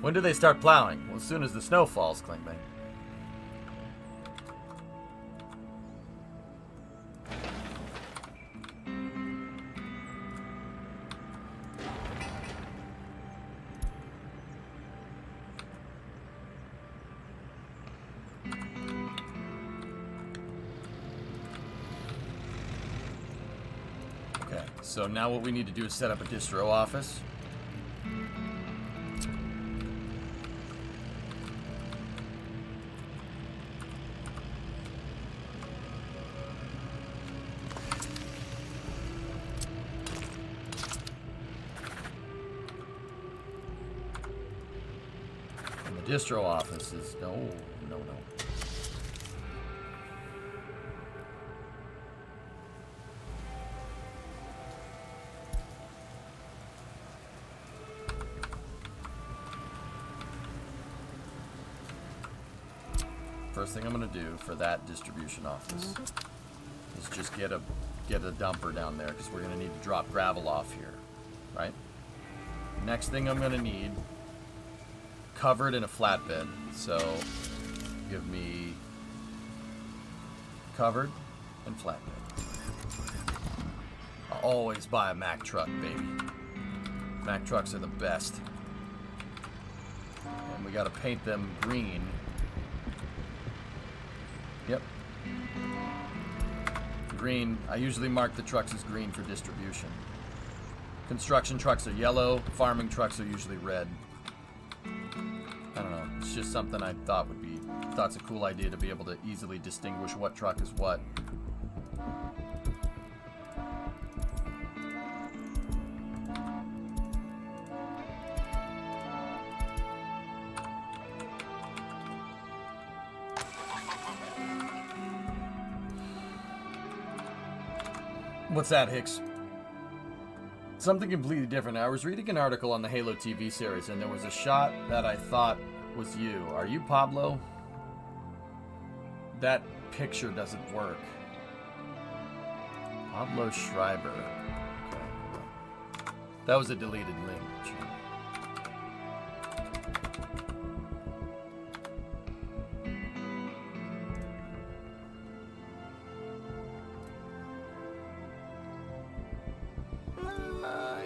When do they start plowing? Well, as soon as the snow falls, Clangbang. Okay, so now what we need to do is set up a distro office. Distro office is no. First thing I'm gonna do for that distribution office is just get a dumper down there because we're gonna need to drop gravel off here, right? Next thing I'm gonna need covered in a flatbed. So give me covered and flatbed. I'll always buy a Mack truck, baby. Mack trucks are the best. And we gotta paint them green. Yep. Green. I usually mark the trucks as green for distribution. Construction trucks are yellow. Farming trucks are usually red. I don't know. It's just something I thought's a cool idea to be able to easily distinguish what truck is what. What's that, Hicks? Something completely different. I was reading an article on the Halo TV series, and there was a shot that I thought was you. Are you Pablo? That picture doesn't work. Pablo Schreiber. Okay. That was a deleted link.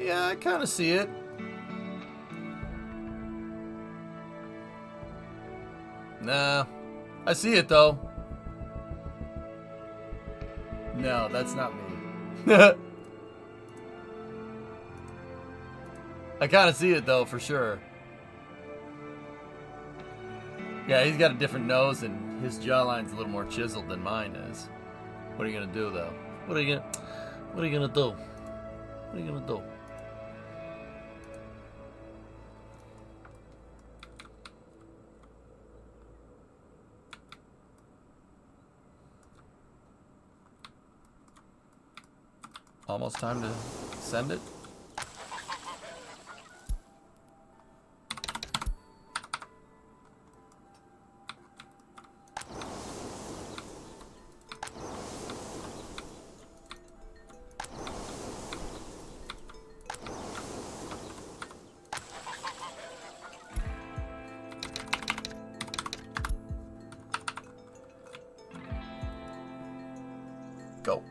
Yeah, I kind of see it. Nah, I see it though. No, that's not me. I kind of see it though, for sure. Yeah, he's got a different nose and his jawline's a little more chiseled than mine is. What are you gonna do though? What are you gonna do? What are you gonna do? Almost time to send it. Go.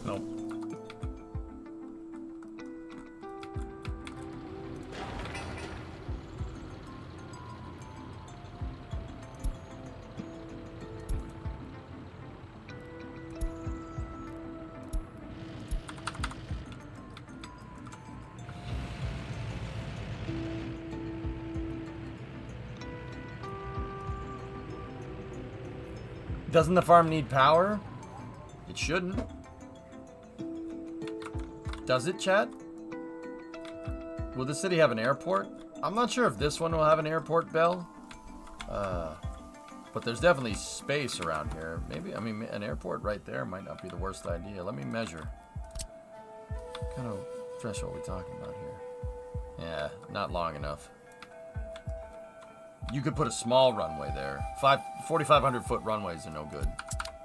Nope. Doesn't the farm need power? It shouldn't. Does it, Chad? Will the city have an airport? I'm not sure if this one will have an airport bell. But there's definitely space around here. Maybe, I mean, an airport right there might not be the worst idea. Let me measure. What kind of threshold are we talking about here? Yeah, not long enough. You could put a small runway there. 4,500 foot runways are no good.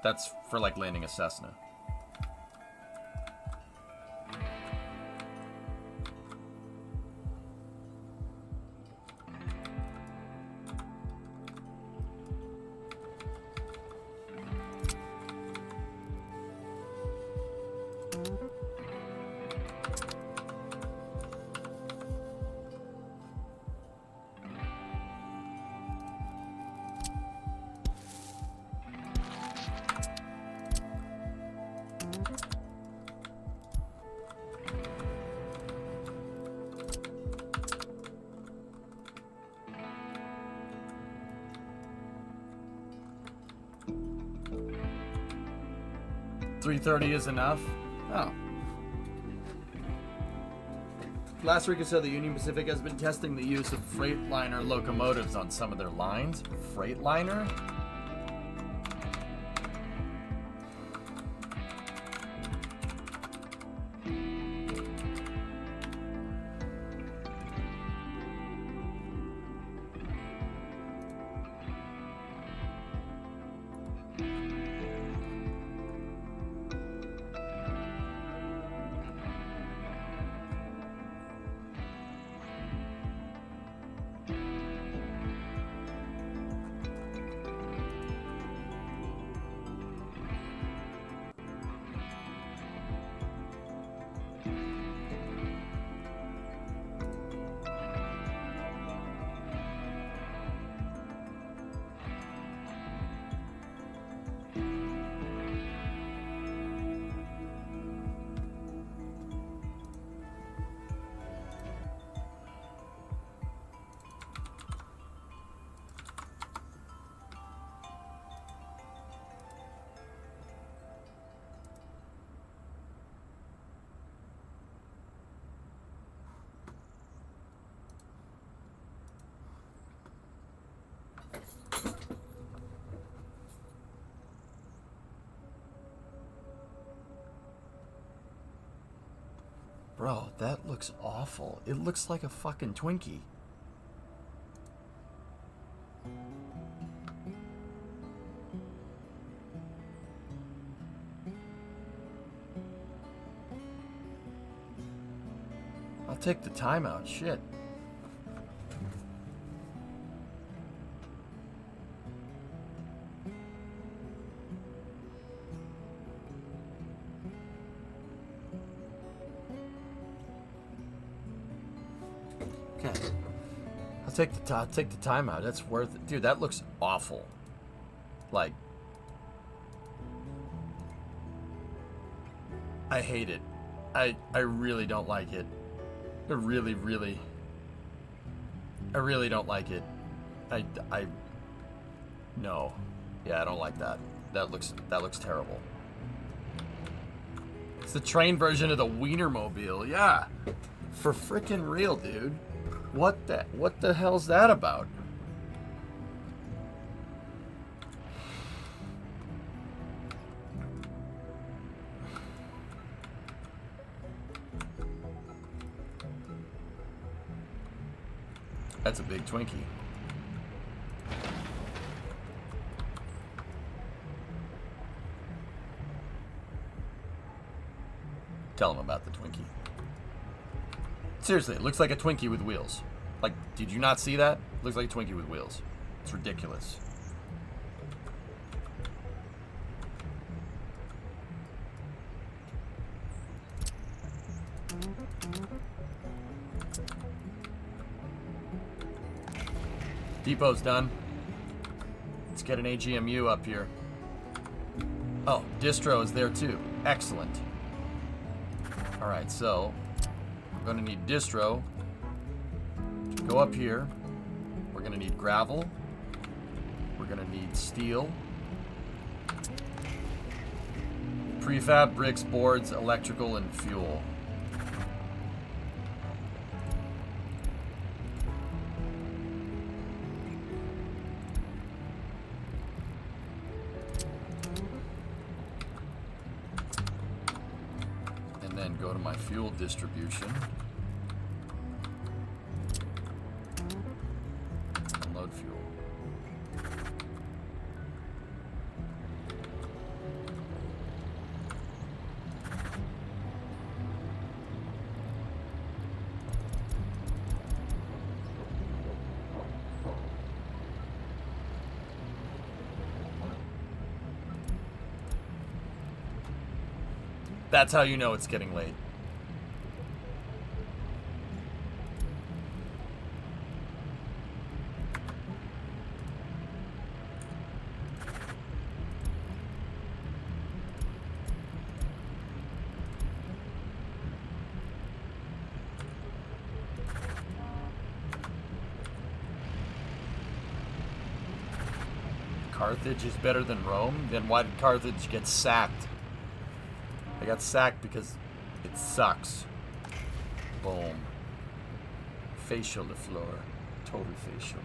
That's for like landing a Cessna. $330 is enough? Oh. Last week it said the Union Pacific has been testing the use of Freightliner locomotives on some of their lines. Freightliner? Bro, that looks awful. It looks like a fucking Twinkie. I'll take the timeout. Shit. I'll take the timeout. That's worth it. Dude, that looks awful. Like, I hate it. I really don't like it. I really don't like it. No. Yeah, I don't like that. That looks terrible. It's the train version of the Wienermobile. Yeah. For frickin' real, dude. What the hell's that about? That's a big Twinkie. Tell him about the Twinkie. Seriously, it looks like a Twinkie with wheels. Like, did you not see that? It looks like a Twinkie with wheels. It's ridiculous. Depot's done. Let's get an AGMU up here. Oh, distro is there too. Excellent. Alright, so we're going to need distro to go up here. We're going to need gravel. We're going to need steel. Prefab, bricks, boards, electrical, and fuel. Go to my fuel distribution. Unload fuel. That's how you know it's getting late. Carthage is better than Rome? Then why did Carthage get sacked? They got sacked because it sucks. Boom. Facial de floor. Total facial.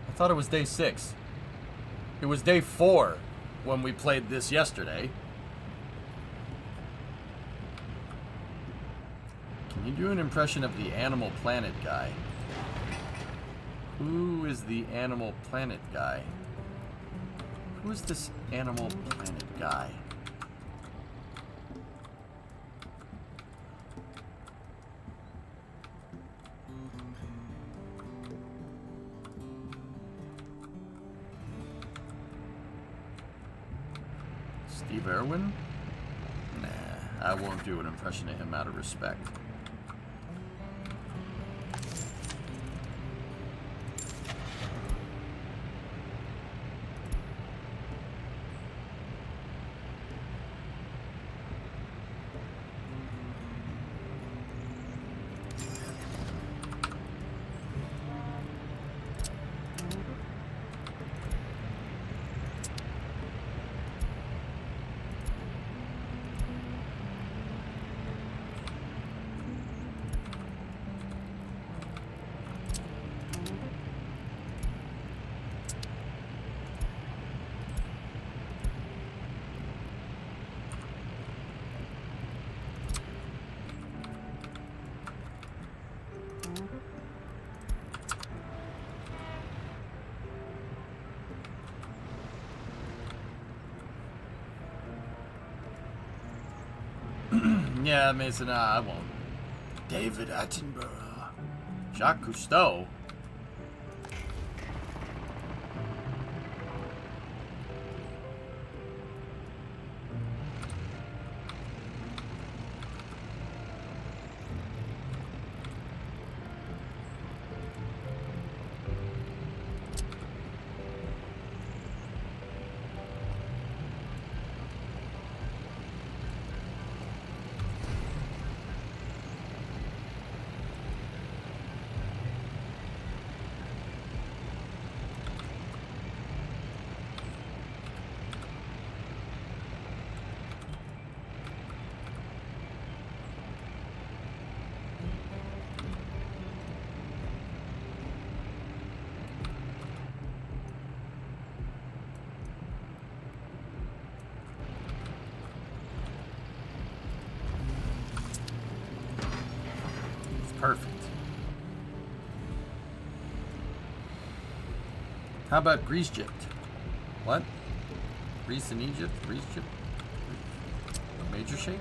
I thought it was day 6. It was day 4 when we played this yesterday. Can you do an impression of the Animal Planet guy? Who is the Animal Planet guy? Who is this Animal Planet guy? Steve Irwin? Nah, I won't do an impression of him out of respect. Yeah, Mason, I won't. David Attenborough. Jacques Cousteau. Perfect. How about Greece Egypt? What? Greece and Egypt? Greece Egypt? Major shake?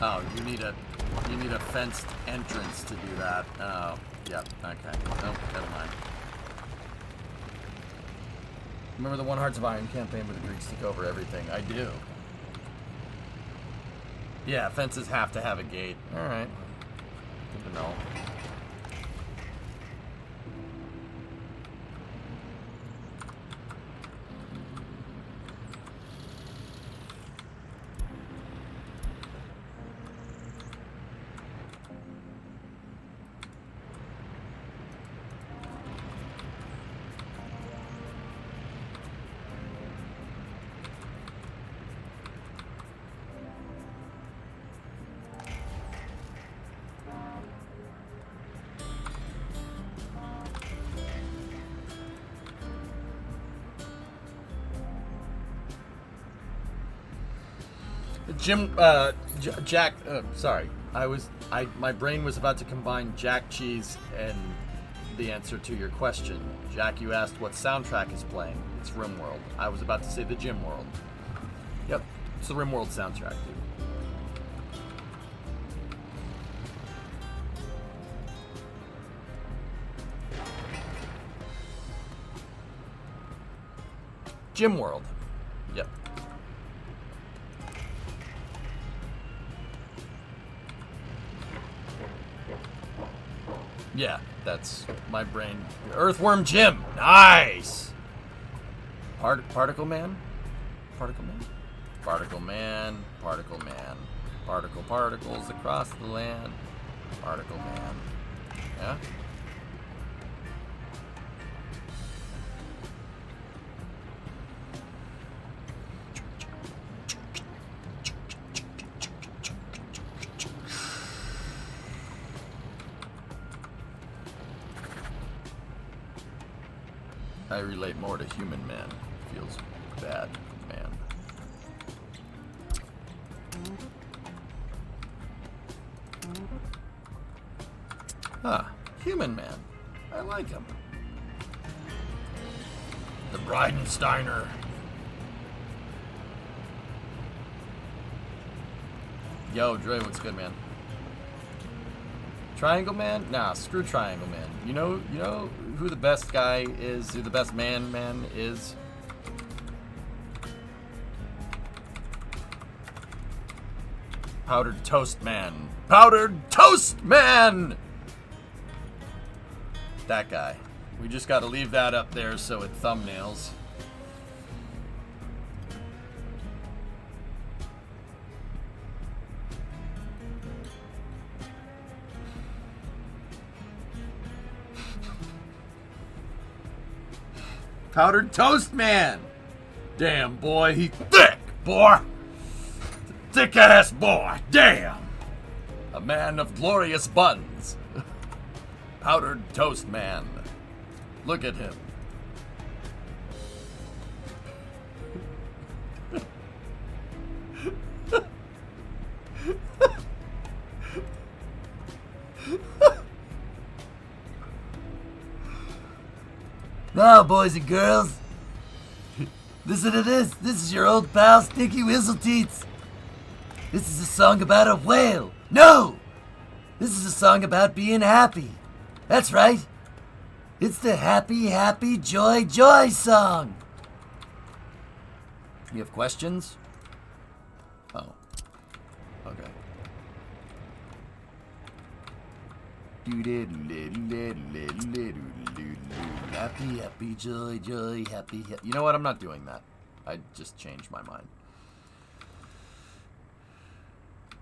Oh, you need a fenced entrance to do that. Oh, yep, okay. Nope, never mind. Remember the One Hearts of Iron campaign where the Greeks took over everything? I do. Yeah, fences have to have a gate. Alright. Good to know. Jim, Jack, sorry. My brain was about to combine Jack Cheese and the answer to your question. Jack, you asked what soundtrack is playing. It's RimWorld. I was about to say the Gym World. Yep, it's the RimWorld soundtrack, dude. Gym World. Yep. Yeah, that's my brain. Earthworm Jim. Nice. Particle Man? Particle Man? Particle Man. Particle Man. Particle particles across the land. Particle Man. Yeah? I relate more to human man. Feels bad, man. Ah, human man. I like him. The Bridenstiner. Yo, Dre, what's good, man? Triangle Man? Nah, screw Triangle Man. You know who the best guy is, who the best man is? Powdered Toast Man. Powdered Toast Man! That guy. We just gotta leave that up there so it thumbnails. Powdered Toast Man! Damn, boy, he thick, boy! Thick ass boy, damn! A man of glorious buns. Powdered Toast Man. Look at him. Now, boys and girls, listen to this. This is your old pal, Stinky Whistleteats. This is a song about a whale. No! This is a song about being happy. That's right. It's the happy, happy, joy, joy song. You have questions? Oh. Okay. Happy, happy, joy, joy, happy, happy. You know what? I'm not doing that. I just changed my mind.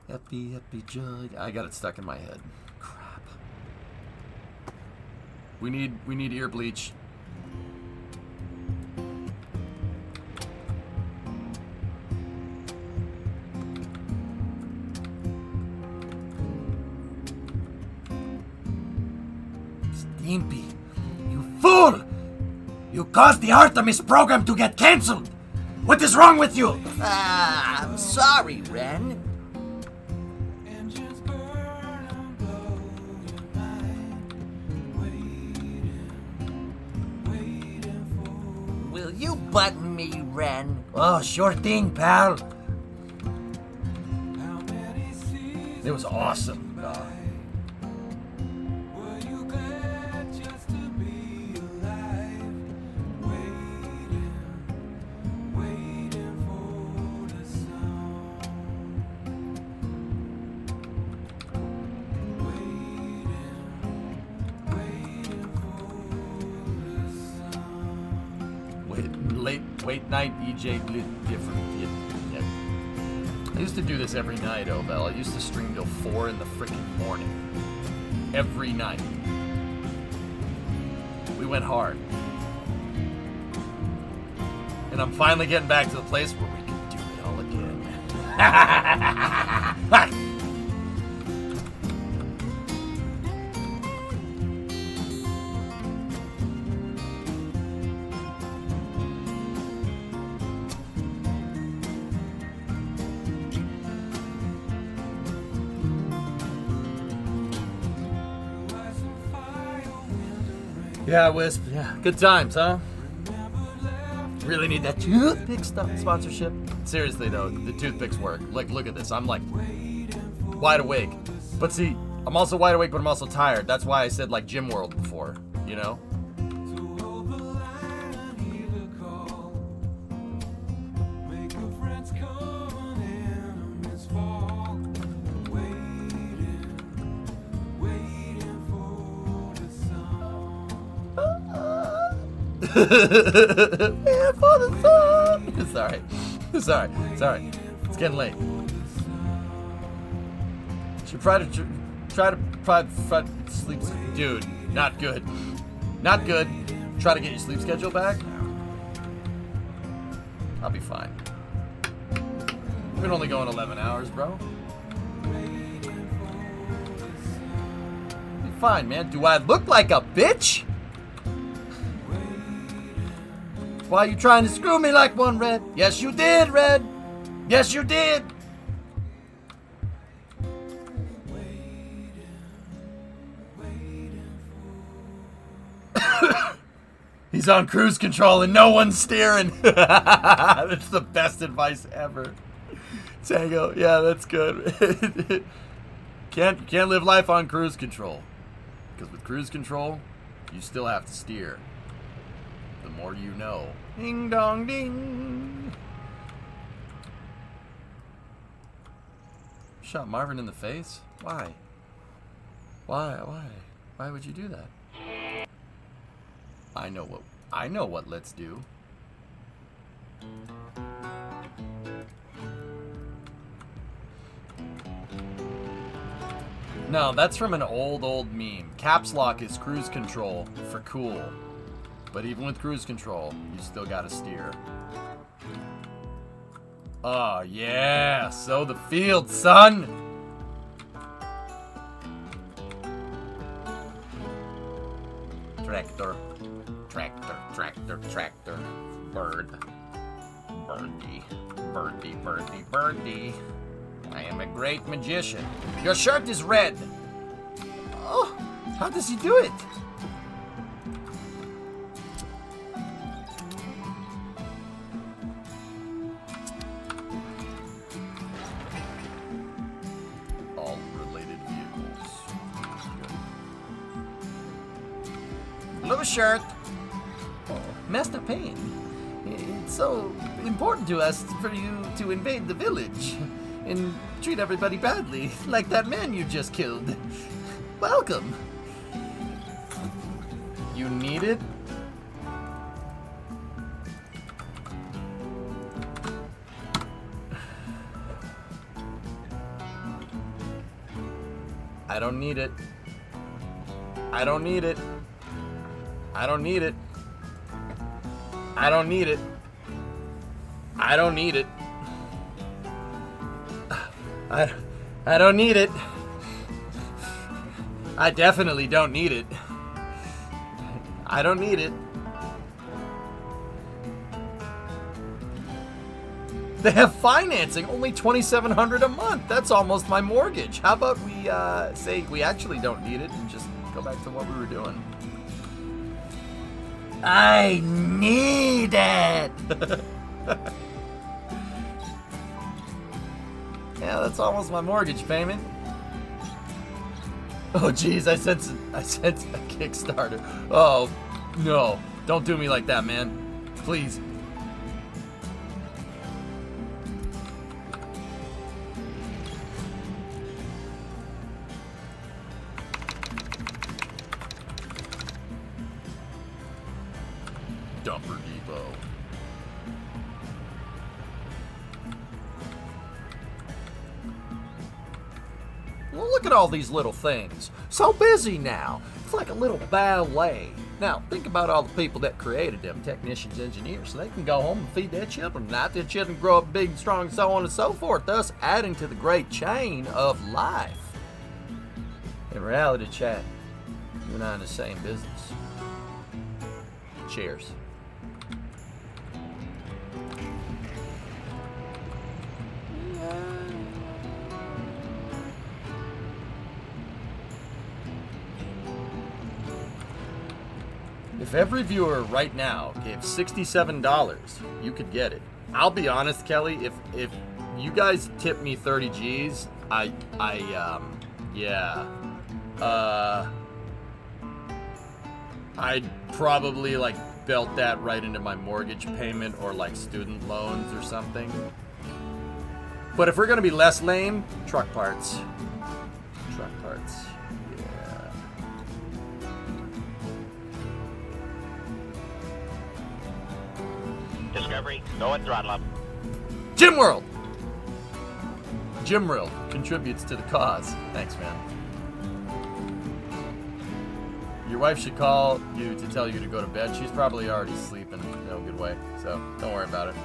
Happy, happy, joy. I got it stuck in my head. Crap. We need ear bleach. Stimpy, you fool! You caused the Artemis program to get cancelled! What is wrong with you? I'm sorry, Ren. Will you button me, Ren? Oh, sure thing, pal. It was awesome. Late night EJ different. Yeah. I used to do this every night, Obel. I used to stream till 4 in the freaking morning. Every night. We went hard. And I'm finally getting back to the place where we can do it all again. Yeah, Wisp. Yeah, good times, huh? Really need that toothpick sponsorship. Seriously though, the toothpicks work. Like, look at this. I'm like wide awake. But see, I'm also wide awake, but I'm also tired. That's why I said like Gym World before. You know? Yeah, for the sun. Sorry. It's getting late. Should try to sleep. Dude, not good. Not good. Try to get your sleep schedule back. I'll be fine. We've been only going 11 hours, bro. Be fine, man. Do I look like a bitch? Why are you trying to screw me like one, Red? Yes, you did, Red. Yes, you did. He's on cruise control and no one's steering. That's the best advice ever. Tango, yeah, that's good. Can't live life on cruise control. Because with cruise control, you still have to steer. The more you know. Ding dong ding. Shot Marvin in the face? Why? Why would you do that? I know what let's do. No, that's from an old meme. Caps lock is cruise control for cool. But even with cruise control, you still gotta steer. Oh, yeah. Sow the field, son. Tractor. Bird. Birdie. I am a great magician. Your shirt is red. Oh, how does he do it? Blue shirt. Oh, Master Payne. It's so important to us for you to invade the village and treat everybody badly, like that man you just killed. Welcome. You need it? I don't need it. I don't need it. I don't need it. I don't need it. I don't need it. I don't need it. I definitely don't need it. I don't need it. They have financing, only $2,700 a month. That's almost my mortgage. How about we say we actually don't need it and just go back to what we were doing? I need it. Yeah, that's almost my mortgage payment. Oh, geez, I sense a Kickstarter. Oh, no. Don't do me like that, man. Please. Dumper Depot. Well, look at all these little things. So busy now. It's like a little ballet. Now, think about all the people that created them, technicians, engineers, so they can go home and feed their children. Now, their children grow up big, strong, so on and so forth, thus adding to the great chain of life. In reality chat, you and I in the same business. Cheers. If every viewer right now gave $67, you could get it. I'll be honest, Kelly, if you guys tip me 30 G's, I'd probably like belt that right into my mortgage payment or like student loans or something. But if we're gonna be less lame, truck parts. Truck parts. Yeah. Discovery, go and throttle up. Gym World! Gym World contributes to the cause. Thanks, man. Your wife should call you to tell you to go to bed. She's probably already sleeping in no good way, so don't worry about it.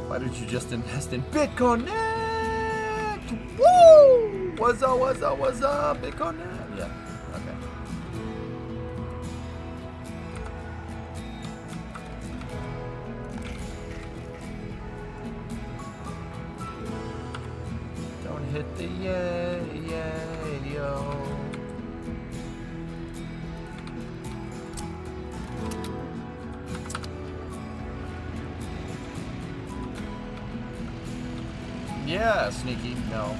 Why did you just invest in Bitcoin? Woo! What's up, Bitcoin? Yeah, okay. Don't hit the yo. Yeah, sneaky. No.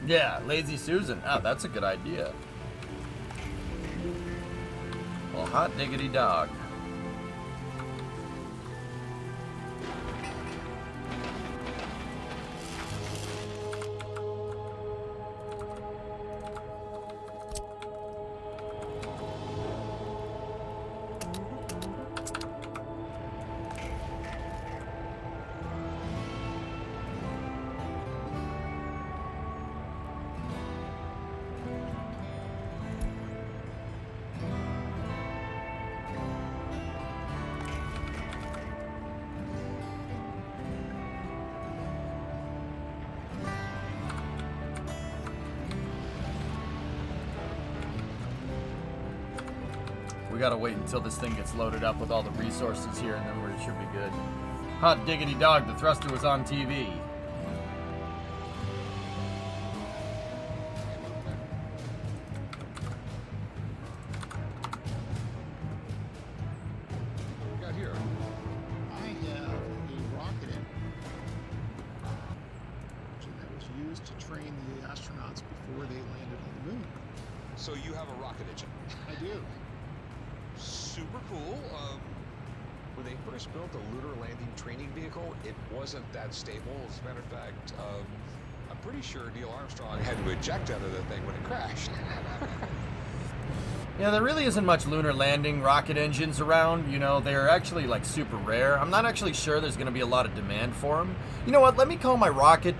Yeah, Lazy Susan. Oh, that's a good idea. Well, hot diggity dog. We gotta wait until this thing gets loaded up with all the resources here, and then it should be good. Hot diggity dog, the thruster was on TV. Got here. I have a rocket engine that was used to train the astronauts before they landed on the moon. So you have a rocket engine. I do. Super cool. When they first built the lunar landing training vehicle, it wasn't that stable. As a matter of fact, I'm pretty sure Neil Armstrong had to eject out of the thing when it crashed. Yeah, there really isn't much lunar landing rocket engines around. You know, they're actually like super rare. I'm not actually sure there's going to be a lot of demand for them. You know what? Let me call my rocket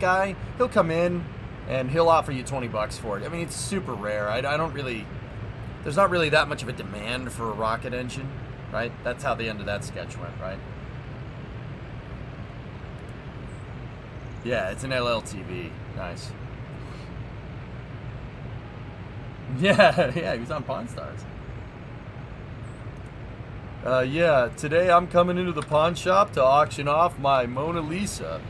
guy. He'll come in and he'll offer you $20 for it. I mean, it's super rare. I don't really there's not really that much of a demand for a rocket engine, right? That's how the end of that sketch went, right? Yeah, it's an LLTV. Nice. Yeah, yeah, he was on Pawn Stars. Yeah, today I'm coming into the pawn shop to auction off my Mona Lisa.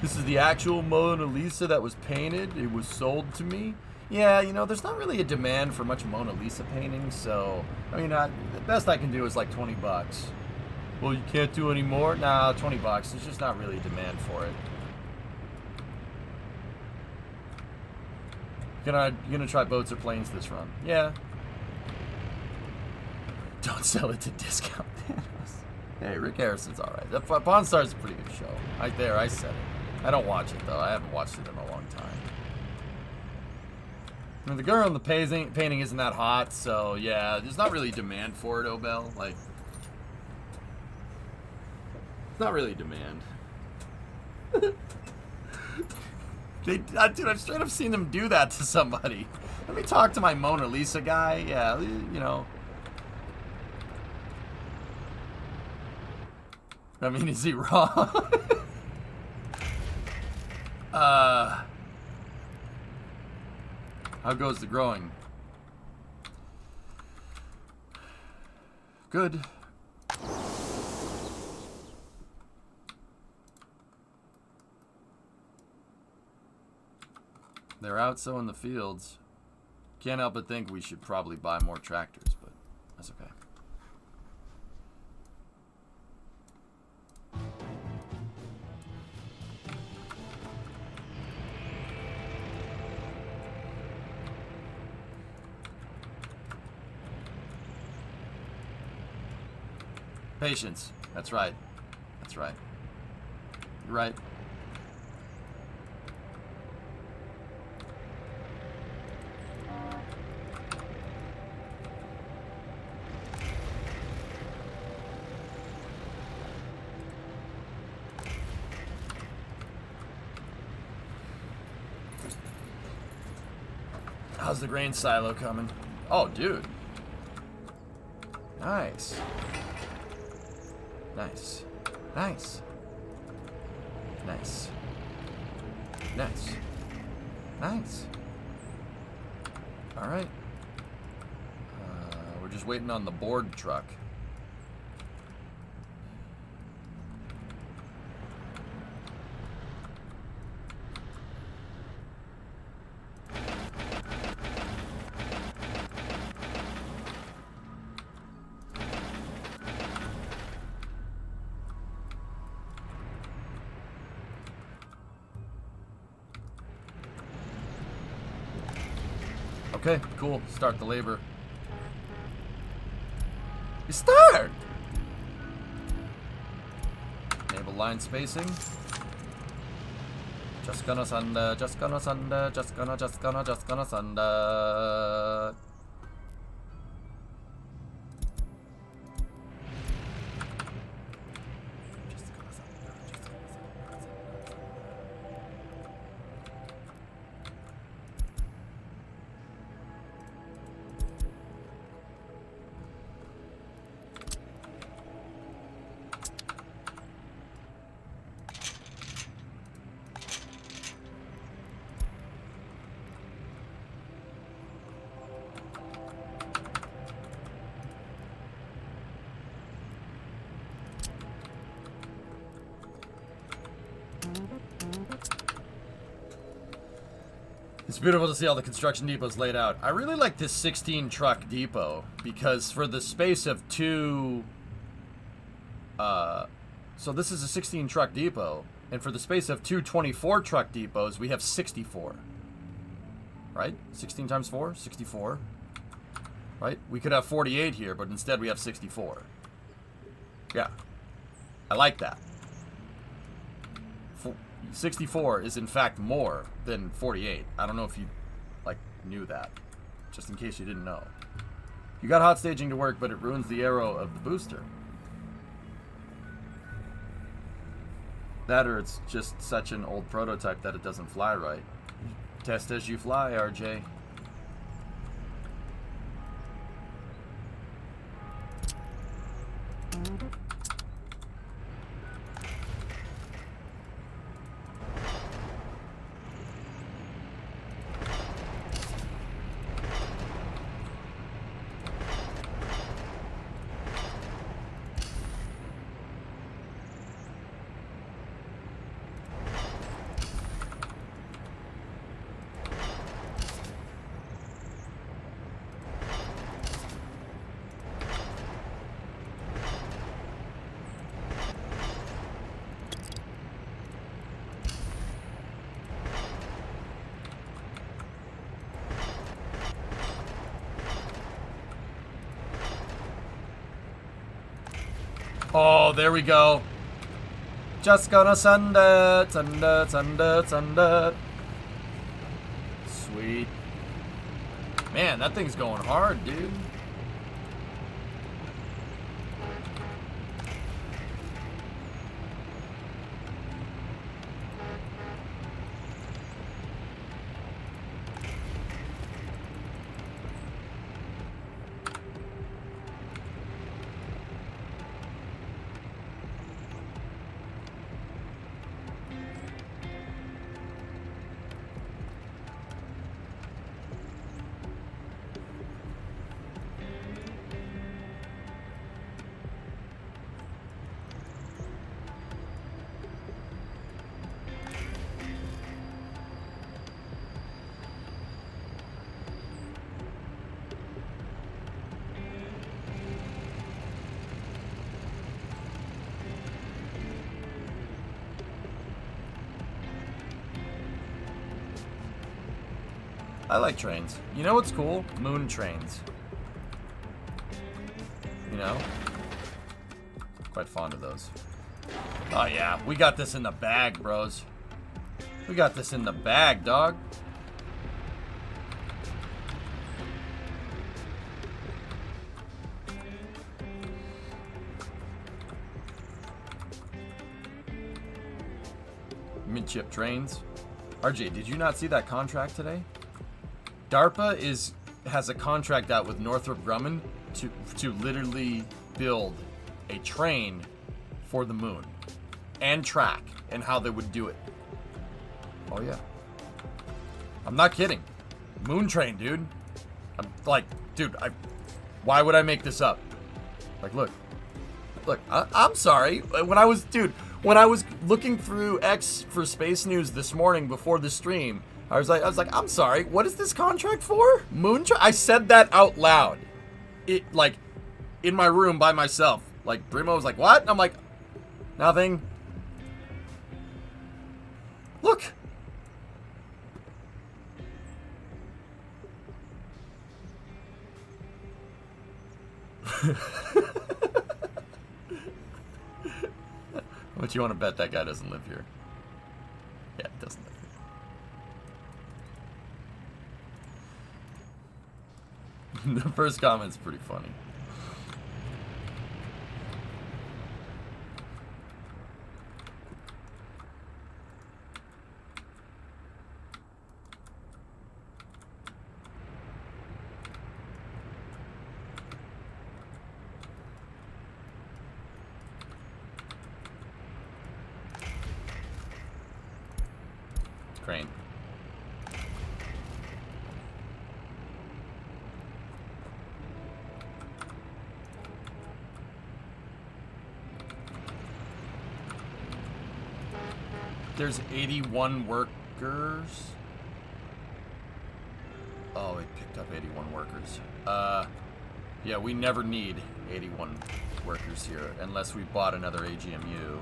This is the actual Mona Lisa that was painted. It was sold to me. Yeah, you know, there's not really a demand for much Mona Lisa painting, so, I mean, the best I can do is like 20 bucks. Well, you can't do any more? Nah, 20 bucks. There's just not really a demand for it. You gonna try boats or planes this run? Yeah. Don't sell it to discount Thanos. Hey, Rick Harrison's alright. Pawn Stars is a pretty good show. Right there, I said it. I don't watch it, though. I haven't watched it in a long time. I mean, the girl in the painting isn't that hot, so yeah, there's not really demand for it, Obel. Like, it's not really demand. Dude, I've straight up seen them do that to somebody. Let me talk to my Mona Lisa guy. Yeah, you know. I mean, is he wrong? How goes the growing? Good. They're out so in the fields. Can't help but think we should probably buy more tractors, but that's okay. Patience. That's right. That's right. You're right. How's the grain silo coming? Oh, dude. Nice. Nice. Nice. Nice. Nice. Nice. Alright. We're just waiting on the board truck. Okay, cool. Start the labor. You start! Enable line spacing. Just gonna send, just gonna send, just gonna send. It's beautiful to see all the construction depots laid out. I really like this 16 truck depot because for the space of two, so this is a 16 truck depot, and for the space of two 24 truck depots, we have 64. Right? 16 times 4? 64. Right? We could have 48 here, but instead we have 64. Yeah. I like that. 64 is in fact more than 48. I don't know if you knew that, just in case you didn't know. You got hot staging to work, but it ruins the aero of the booster. That or it's just such an old prototype that it doesn't fly right. Test as you fly, RJ. Oh, there we go. Just gonna send it, send it, send it, send it. Sweet. Man, that thing's going hard, dude. I like trains. You know what's cool? Moon trains. You know? Quite fond of those. Oh yeah, we got this in the bag, bros. We got this in the bag, dog. Midship trains. RJ, did you not see that contract today? DARPA has a contract out with Northrop Grumman to literally build a train for the moon and track and how they would do it. Oh yeah. I'm not kidding. Moon train, dude. I'm like, dude, why would I make this up? Like, look, I'm sorry. When I was looking through X for space news this morning before the stream, I was like, I'm sorry, what is this contract for? Moon train? I said that out loud. It, like, in my room by myself. Like, Brimo was like, what? And I'm like, nothing. Look. What you want to bet that guy doesn't live here? Yeah, he doesn't live here. The first comment's pretty funny. Crane. There's 81 workers. Oh, it picked up 81 workers. Yeah, we never need 81 workers here unless we bought another AGMU.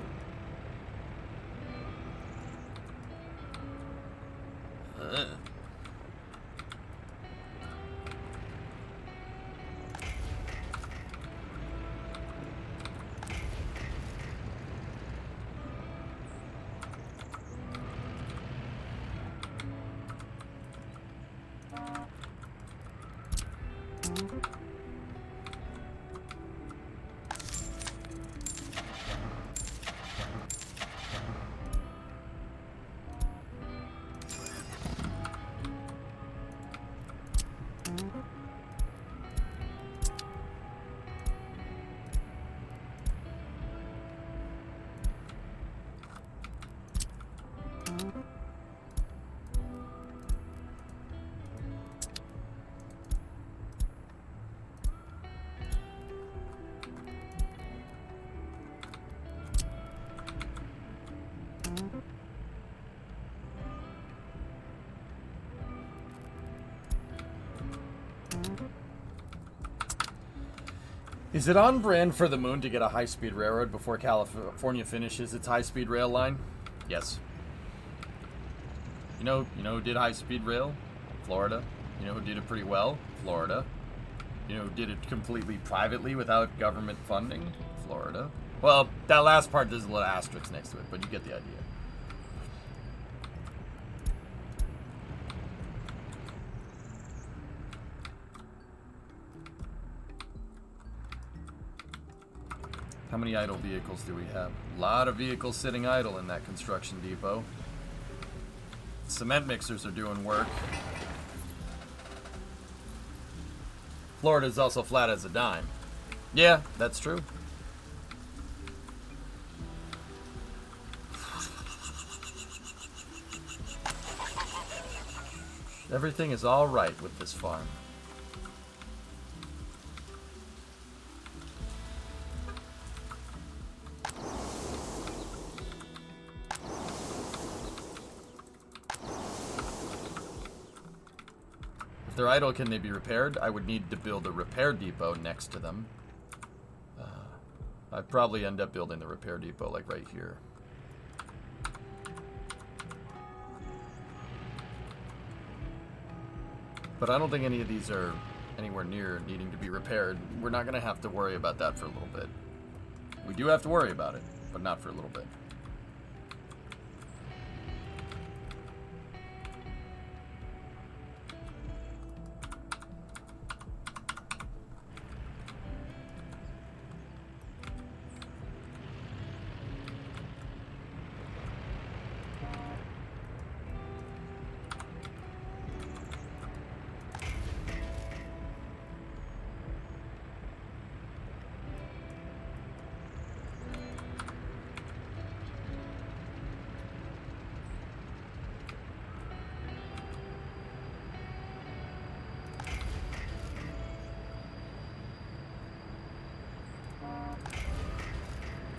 Is it on brand for the moon to get a high-speed railroad before California finishes its high-speed rail line? Yes. You know who did high-speed rail? Florida. You know who did it pretty well? Florida. You know who did it completely privately without government funding? Florida. Well, that last part, there's a little asterisk next to it, but you get the idea. How many idle vehicles do we have? A lot of vehicles sitting idle in that construction depot. Cement mixers are doing work. Florida's also flat as a dime. Yeah, that's true. Everything is all right with this farm. If they're idle, can they be repaired? I would need to build a repair depot next to them. I'd probably end up building the repair depot like right here. But I don't think any of these are anywhere near needing to be repaired. We're not going to have to worry about that for a little bit. We do have to worry about it, but not for a little bit.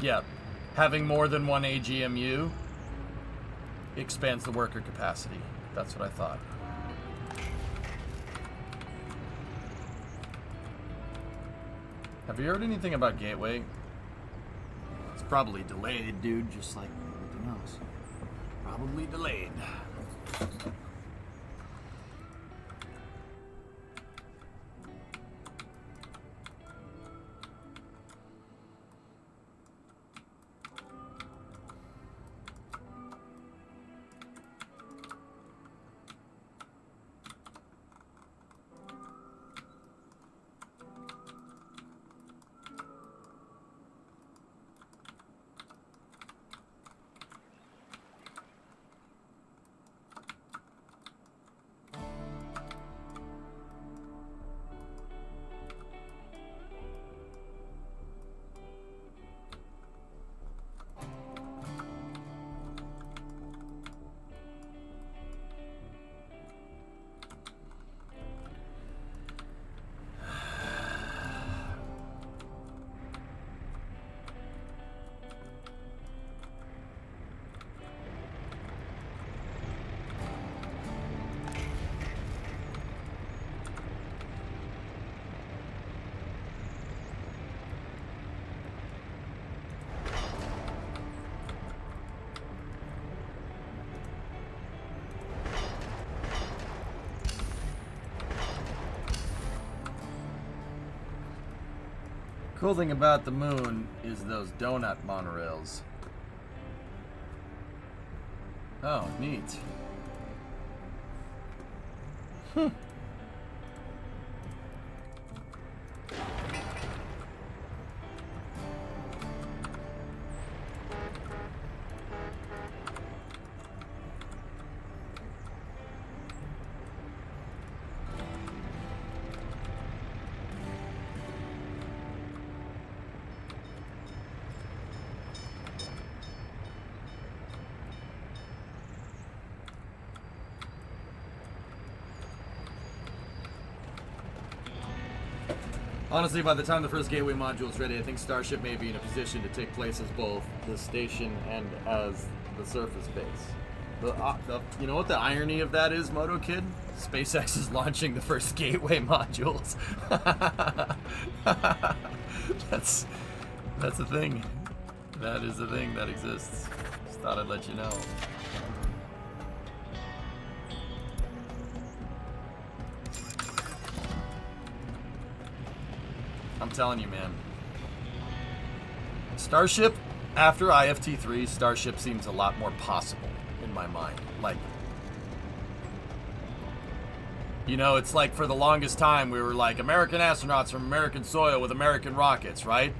Yeah, having more than one AGMU expands the worker capacity. That's what I thought. Have you heard anything about Gateway? It's probably delayed, dude, just like everything else. Probably delayed. Cool thing about the moon is those donut monorails. Oh, neat. Honestly, by the time the first gateway module is ready, I think Starship may be in a position to take place as both the station and as the surface base. You know what the irony of that is, Moto Kid? SpaceX is launching the first gateway modules. That's a thing. That is a thing that exists. Just thought I'd let you know. I'm telling you, man. Starship, after IFT3, Starship seems a lot more possible in my mind. Like, you know, it's like for the longest time we were like American astronauts from American soil with American rockets, right?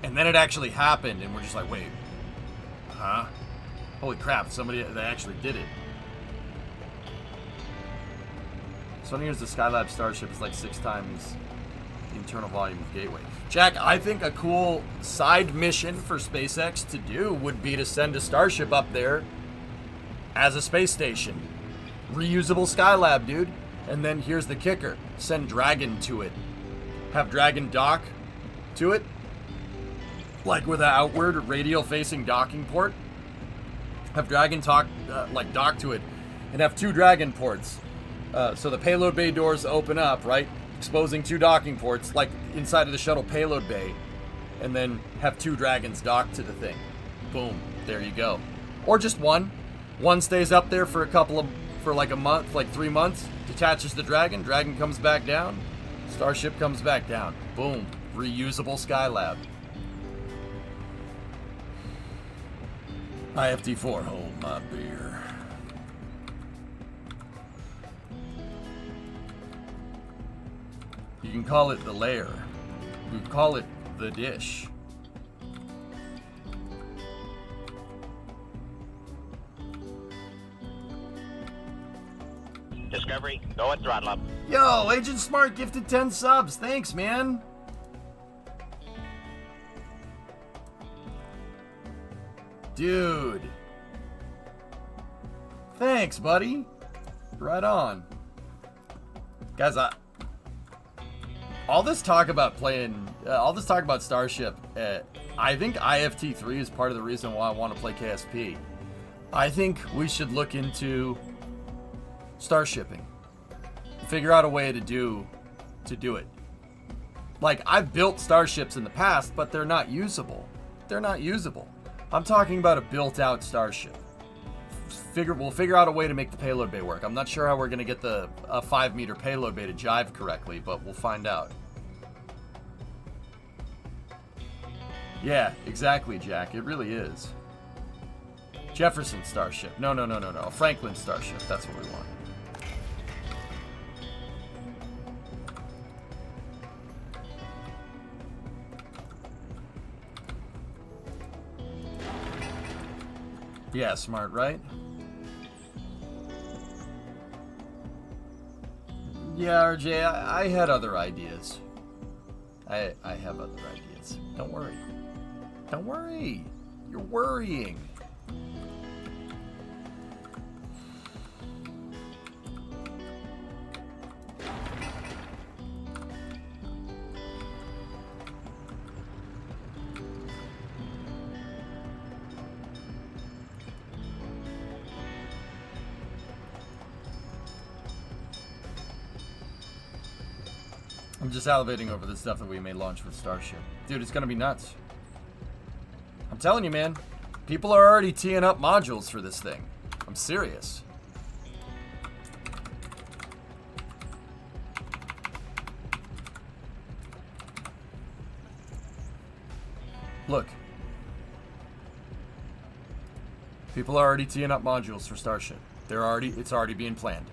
And then it actually happened and we're just like, wait, huh? Holy crap, they actually did it. So here's the Skylab Starship is like 6 times the internal volume of Gateway. Jack, I think a cool side mission for SpaceX to do would be to send a Starship up there as a space station. Reusable Skylab, dude. And then here's the kicker. Send Dragon to it. Have Dragon dock to it. Like with an outward radial facing docking port. Have Dragon dock to it. And have 2 Dragon ports. So the payload bay doors open up, right? Exposing 2 docking ports, like inside of the shuttle payload bay. And then have 2 Dragons docked to the thing. Boom. There you go. Or just one. One stays up there for like a month, like 3 months. Detaches the Dragon. Dragon comes back down. Starship comes back down. Boom. Reusable Skylab. IFT4, hold my beer. You can call it the lair. You can call it the dish. Discovery, go at throttle up. Yo, Agent Smart gifted 10 subs. Thanks, man. Dude. Thanks, buddy. Right on. Guys, all this talk about Starship, I think IFT3 is part of the reason why I want to play KSP. I think we should look into Starshipping. Figure out a way to do it. Like, I've built Starships in the past, but they're not usable. They're not usable. I'm talking about a built-out Starship. We'll figure out a way to make the payload bay work. I'm not sure how we're going to get a 5-meter payload bay to jive correctly, but we'll find out. Yeah, exactly, Jack. It really is. Jefferson Starship. No. Franklin Starship. That's what we want. Yeah, smart, right? Yeah, RJ, I had other ideas. I have other ideas. Don't worry. Don't worry. You're worrying. I'm just salivating over the stuff that we may launch with Starship. Dude, it's gonna be nuts. I'm telling you, man. People are already teeing up modules for this thing. I'm serious. Look. People are already teeing up modules for Starship. It's already being planned.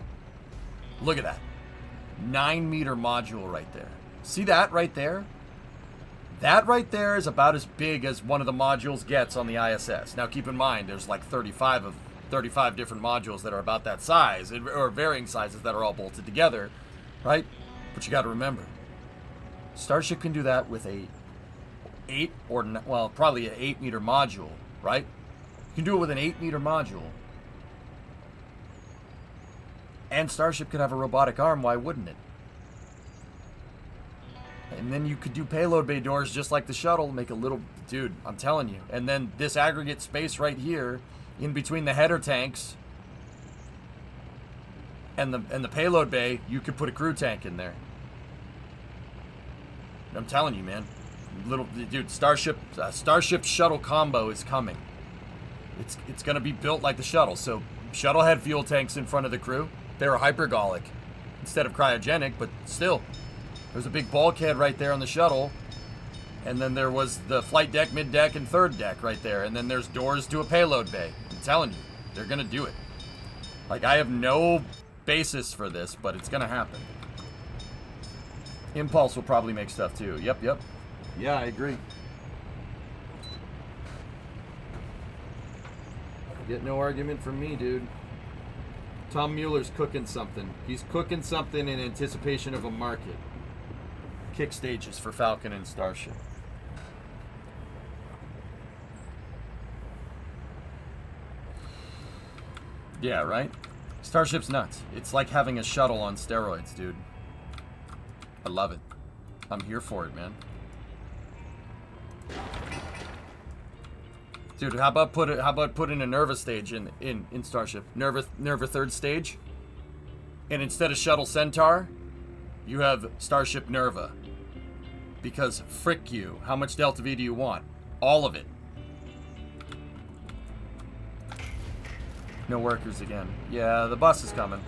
Look at that. 9-meter module right there. See that right there? That right there is about as big as one of the modules gets on the ISS. Now keep in mind, there's like 35 different modules that are about that size, or varying sizes that are all bolted together, right? But you got to remember, Starship can do that with probably an 8-meter module, right? You can do it with an 8-meter module. And Starship could have a robotic arm, why wouldn't it? And then you could do payload bay doors just like the shuttle, make a little... Dude, I'm telling you. And then this aggregate space right here, in between the header tanks and the payload bay, you could put a crew tank in there. I'm telling you, man. Starship shuttle combo is coming. It's going to be built like the shuttle. So shuttle had fuel tanks in front of the crew. They were hypergolic instead of cryogenic, but still, there's a big bulkhead right there on the shuttle, And then there was the flight deck, mid deck, and third deck right there. And then there's doors to a payload bay. I'm telling you, they're gonna do it. Like, I have no basis for this, but it's gonna happen. Impulse will probably make stuff too. Yep. Yeah, I agree. Get no argument from me, dude. Tom Mueller's cooking something. He's cooking something in anticipation of a market. Kick stages for Falcon and Starship. Yeah, right? Starship's nuts. It's like having a shuttle on steroids, dude. I love it. I'm here for it, man. Dude, how about putting a Nerva stage in Starship? Nerva third stage? And instead of Shuttle Centaur, you have Starship Nerva. Because frick you. How much Delta V do you want? All of it. No workers again. Yeah, the bus is coming.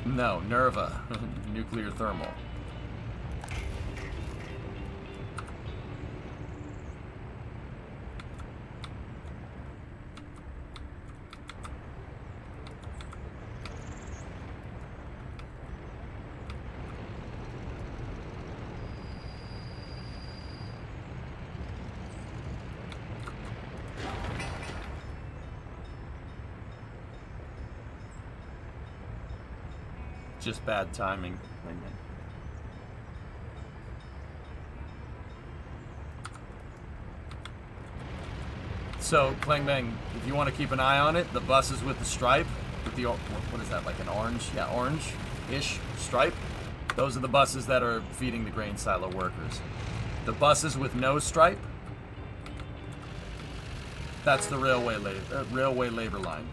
No, Nerva. Nuclear thermal. Just bad timing. So, Clang Bang, if you want to keep an eye on it, the buses with the stripe, with the, what is that, like an orange? Yeah, orange-ish stripe. Those are the buses that are feeding the grain silo workers. The buses with no stripe, that's the railway labor line.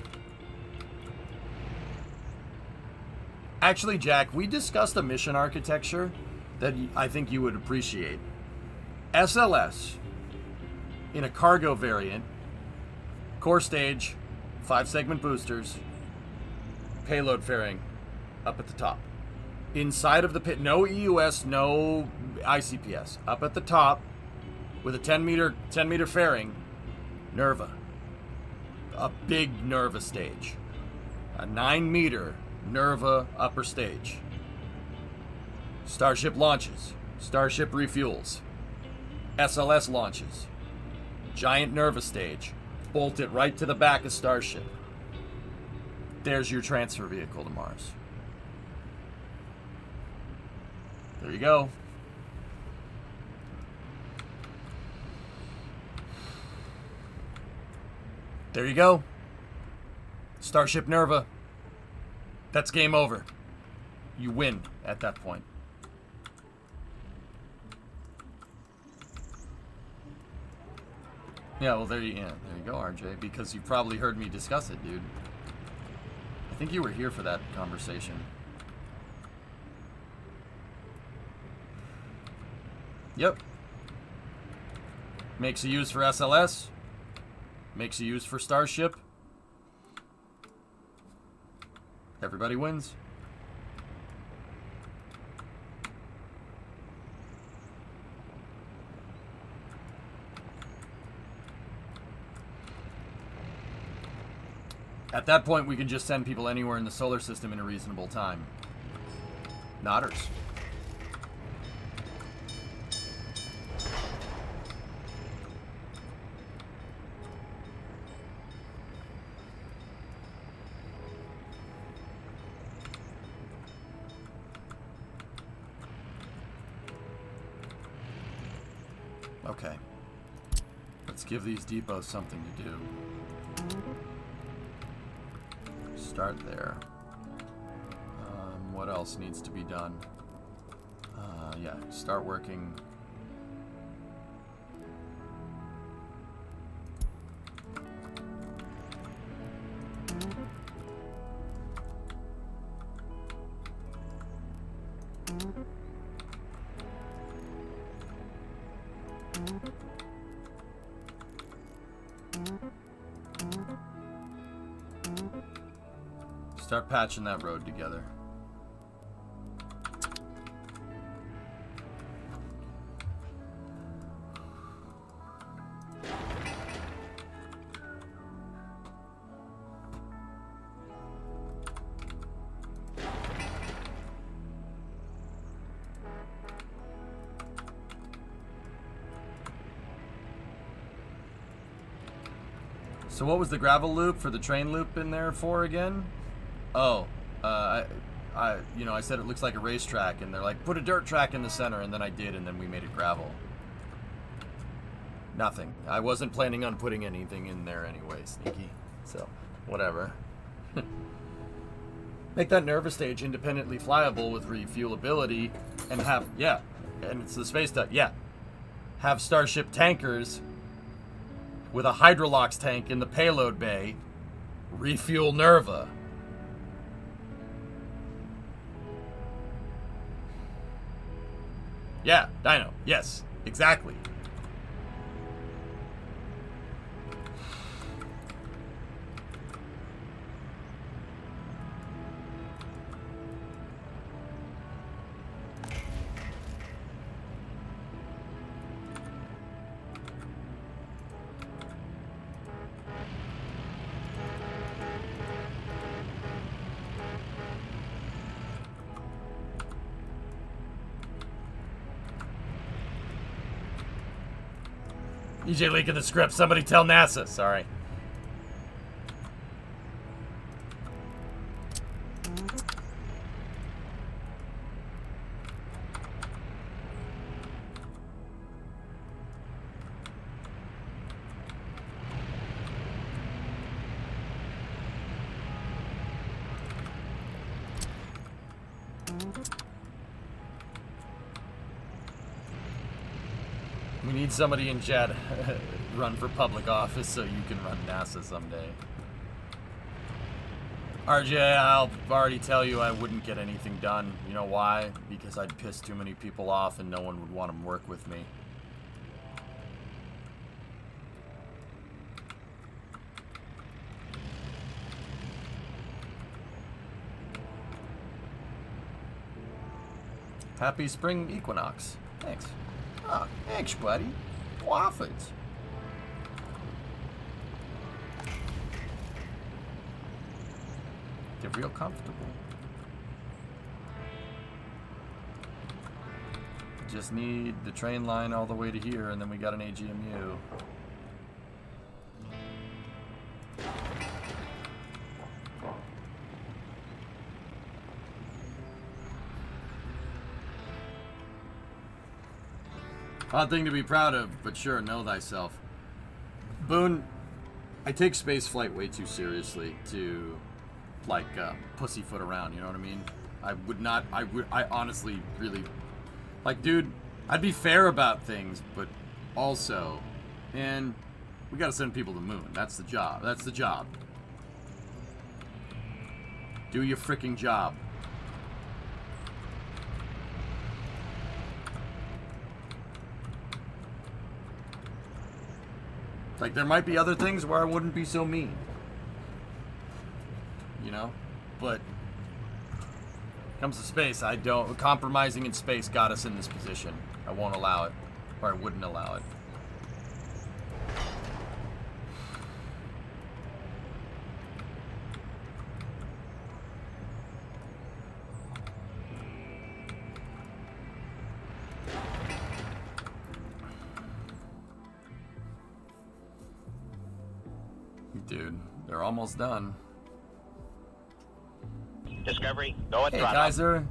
Actually, Jack, we discussed a mission architecture that I think you would appreciate. SLS in a cargo variant, core stage, 5-segment boosters, payload fairing up at the top. Inside of the pit, no EUS, no ICPS. Up at the top with a 10 meter fairing, Nerva. A big Nerva stage. A 9-meter Nerva upper stage. Starship launches. Starship refuels. SLS launches. Giant Nerva stage. Bolt it right to the back of Starship. There's your transfer vehicle to Mars. There you go. There you go. Starship Nerva. That's game over. You win at that point. Yeah, well, there you go, RJ, because you probably heard me discuss it, dude. I think you were here for that conversation. Yep. Makes a use for SLS. Makes a use for Starship. Everybody wins. At that point, we can just send people anywhere in the solar system in a reasonable time. Nodders. Okay. Let's give these depots something to do. Start there. What else needs to be done? Yeah, start working. Start patching that road together. So what was the gravel loop for the train loop in there for again? Oh, I said it looks like a racetrack, and they're like, put a dirt track in the center, and then I did, and then we made it gravel. Nothing. I wasn't planning on putting anything in there anyway, sneaky. So, whatever. Make that Nerva stage independently flyable with refuelability, and have, yeah, and it's the space duck, yeah. Have Starship tankers with a Hydrolox tank in the payload bay, refuel Nerva. Yeah, Dino. Yes, exactly. EJ leaking the script. Somebody tell NASA. Sorry. We need somebody in chat run for public office so you can run NASA someday. RJ, I'll already tell you I wouldn't get anything done. You know why? Because I'd piss too many people off and no one would want to work with me. Happy spring equinox. Thanks. Oh, thanks, buddy. Waffles. Get real comfortable. Just need the train line all the way to here, and then we got an AGMU. Odd thing to be proud of, but sure, know thyself. Boone, I take space flight way too seriously to, like, pussyfoot around, you know what I mean? I honestly really, like, dude, I'd be fair about things, but also, man, we gotta send people to the moon. That's the job. That's the job. Do your freaking job. Like, there might be other things where I wouldn't be so mean. You know? But comes to space, I don't. Compromising in space got us in this position. I won't allow it. Or I wouldn't allow it. Dude, they're almost done. Discovery, go at Hey, throttle. Kaiser.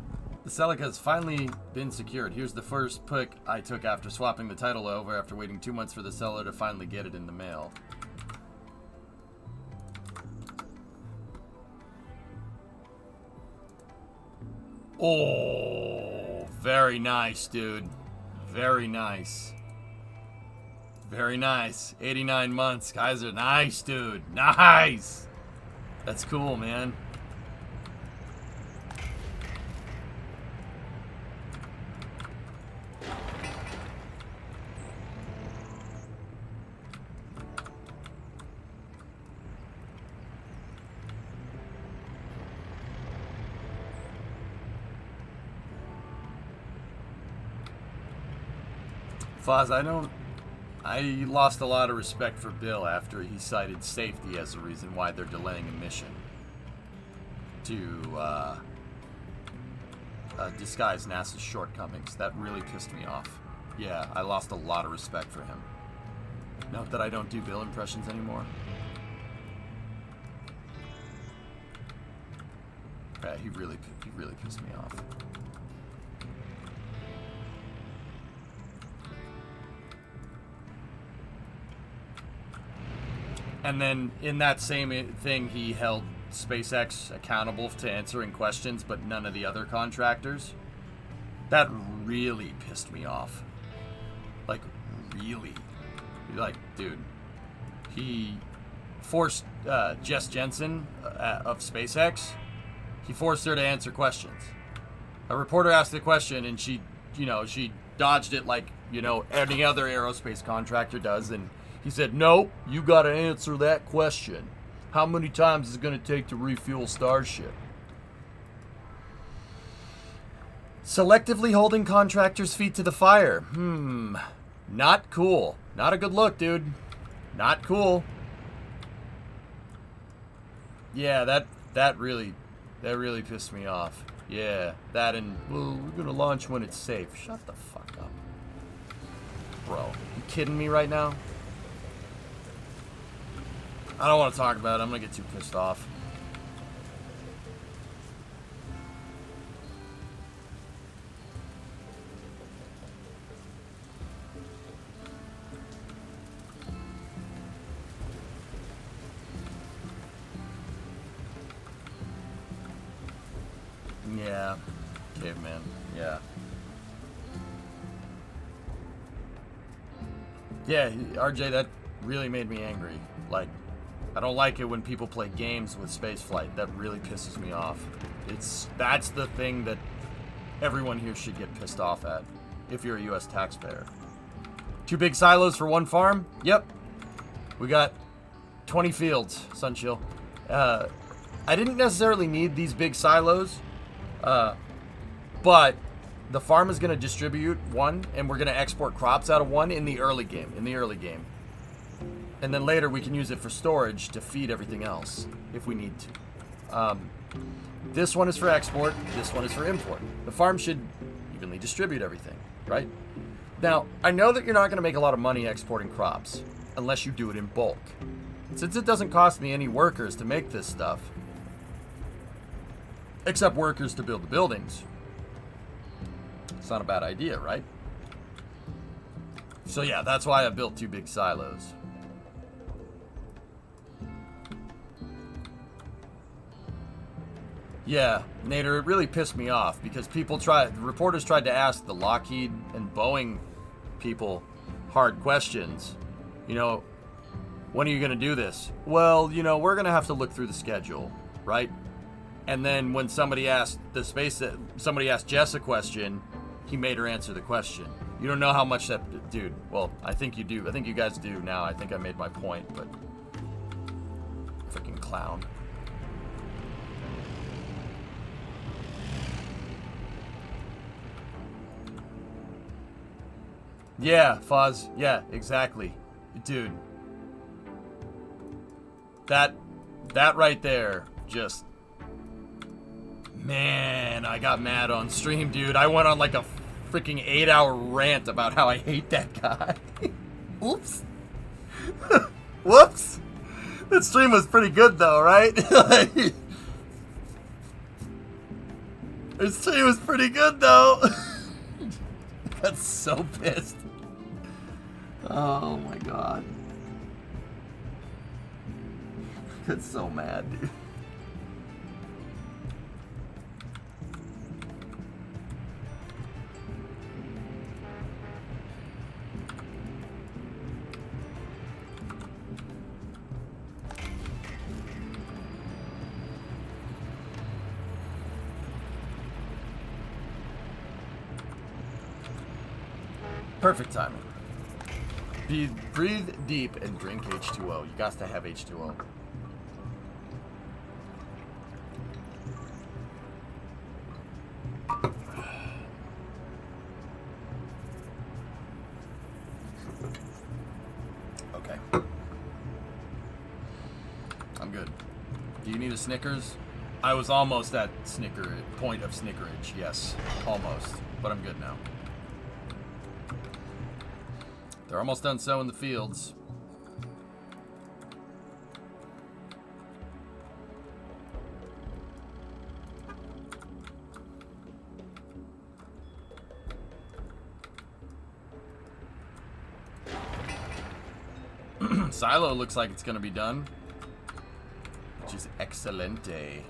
The Celica has finally been secured. Here's the first pick I took after swapping the title over after waiting 2 months for the seller to finally get it in the mail. Oh, very nice, dude. Very nice. Very nice. 89 months, Kaiser. Nice, dude. Nice. That's cool, man. Foz, I lost a lot of respect for Bill after he cited safety as the reason why they're delaying a mission to disguise NASA's shortcomings. That really pissed me off. Yeah, I lost a lot of respect for him. Note that I don't do Bill impressions anymore. Yeah, he really pissed me off. And then in that same thing, he held SpaceX accountable to answering questions, but none of the other contractors. That really pissed me off. Like, really. Like, dude. He forced Jess Jensen of SpaceX, he forced her to answer questions. A reporter asked a question, and she dodged it like, any other aerospace contractor does, and he said, "No, you got to answer that question. How many times is it going to take to refuel Starship?" Selectively holding contractors' feet to the fire. Not cool. Not a good look, dude. Not cool. Yeah, that really pissed me off. Yeah, that and, well, we're going to launch when it's safe. Shut the fuck up. Bro, you kidding me right now? I don't want to talk about it. I'm going to get too pissed off. Yeah. Caveman. Yeah. Yeah, RJ, that really made me angry. Like, I don't like it when people play games with spaceflight. That really pisses me off. That's the thing that everyone here should get pissed off at, if you're a U.S. taxpayer. 2 big silos for 1 farm? Yep. We got 20 fields, Sunchill. I didn't necessarily need these big silos, but the farm is going to distribute 1, and we're going to export crops out of 1 in the early game. And then later we can use it for storage to feed everything else, if we need to. This one is for export, this one is for import. The farm should evenly distribute everything, right? Now, I know that you're not going to make a lot of money exporting crops, unless you do it in bulk. Since it doesn't cost me any workers to make this stuff, except workers to build the buildings, it's not a bad idea, right? So yeah, that's why I built 2 big silos. Yeah, Nader, it really pissed me off because reporters tried to ask the Lockheed and Boeing people hard questions. When are you going to do this? Well, we're going to have to look through the schedule, right? And then when somebody asked Jess a question, he made her answer the question. You don't know how much that, dude. Well, I think you do. I think you guys do now. I think I made my point, but freaking clown. Yeah, Foz. Yeah, exactly. Dude. That right there, just... Man, I got mad on stream, dude. I went on like a freaking 8-hour rant about how I hate that guy. Oops. Whoops. That stream was pretty good, though, right? The stream was pretty good, though. I got so pissed. Oh, my God. I got so mad, dude. Perfect timing. Breathe deep and drink H2O. You got to have H2O. you need a Snickers? I was almost at point of Snickerage, yes. Almost. But I'm good now. They're almost done sowing the fields. Silo looks like it's going to be done, which is excelente.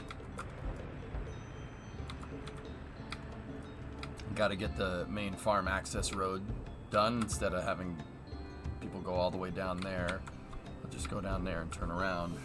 Got to get the main farm access road done instead of having people go all the way down there. I'll just go down there and turn around.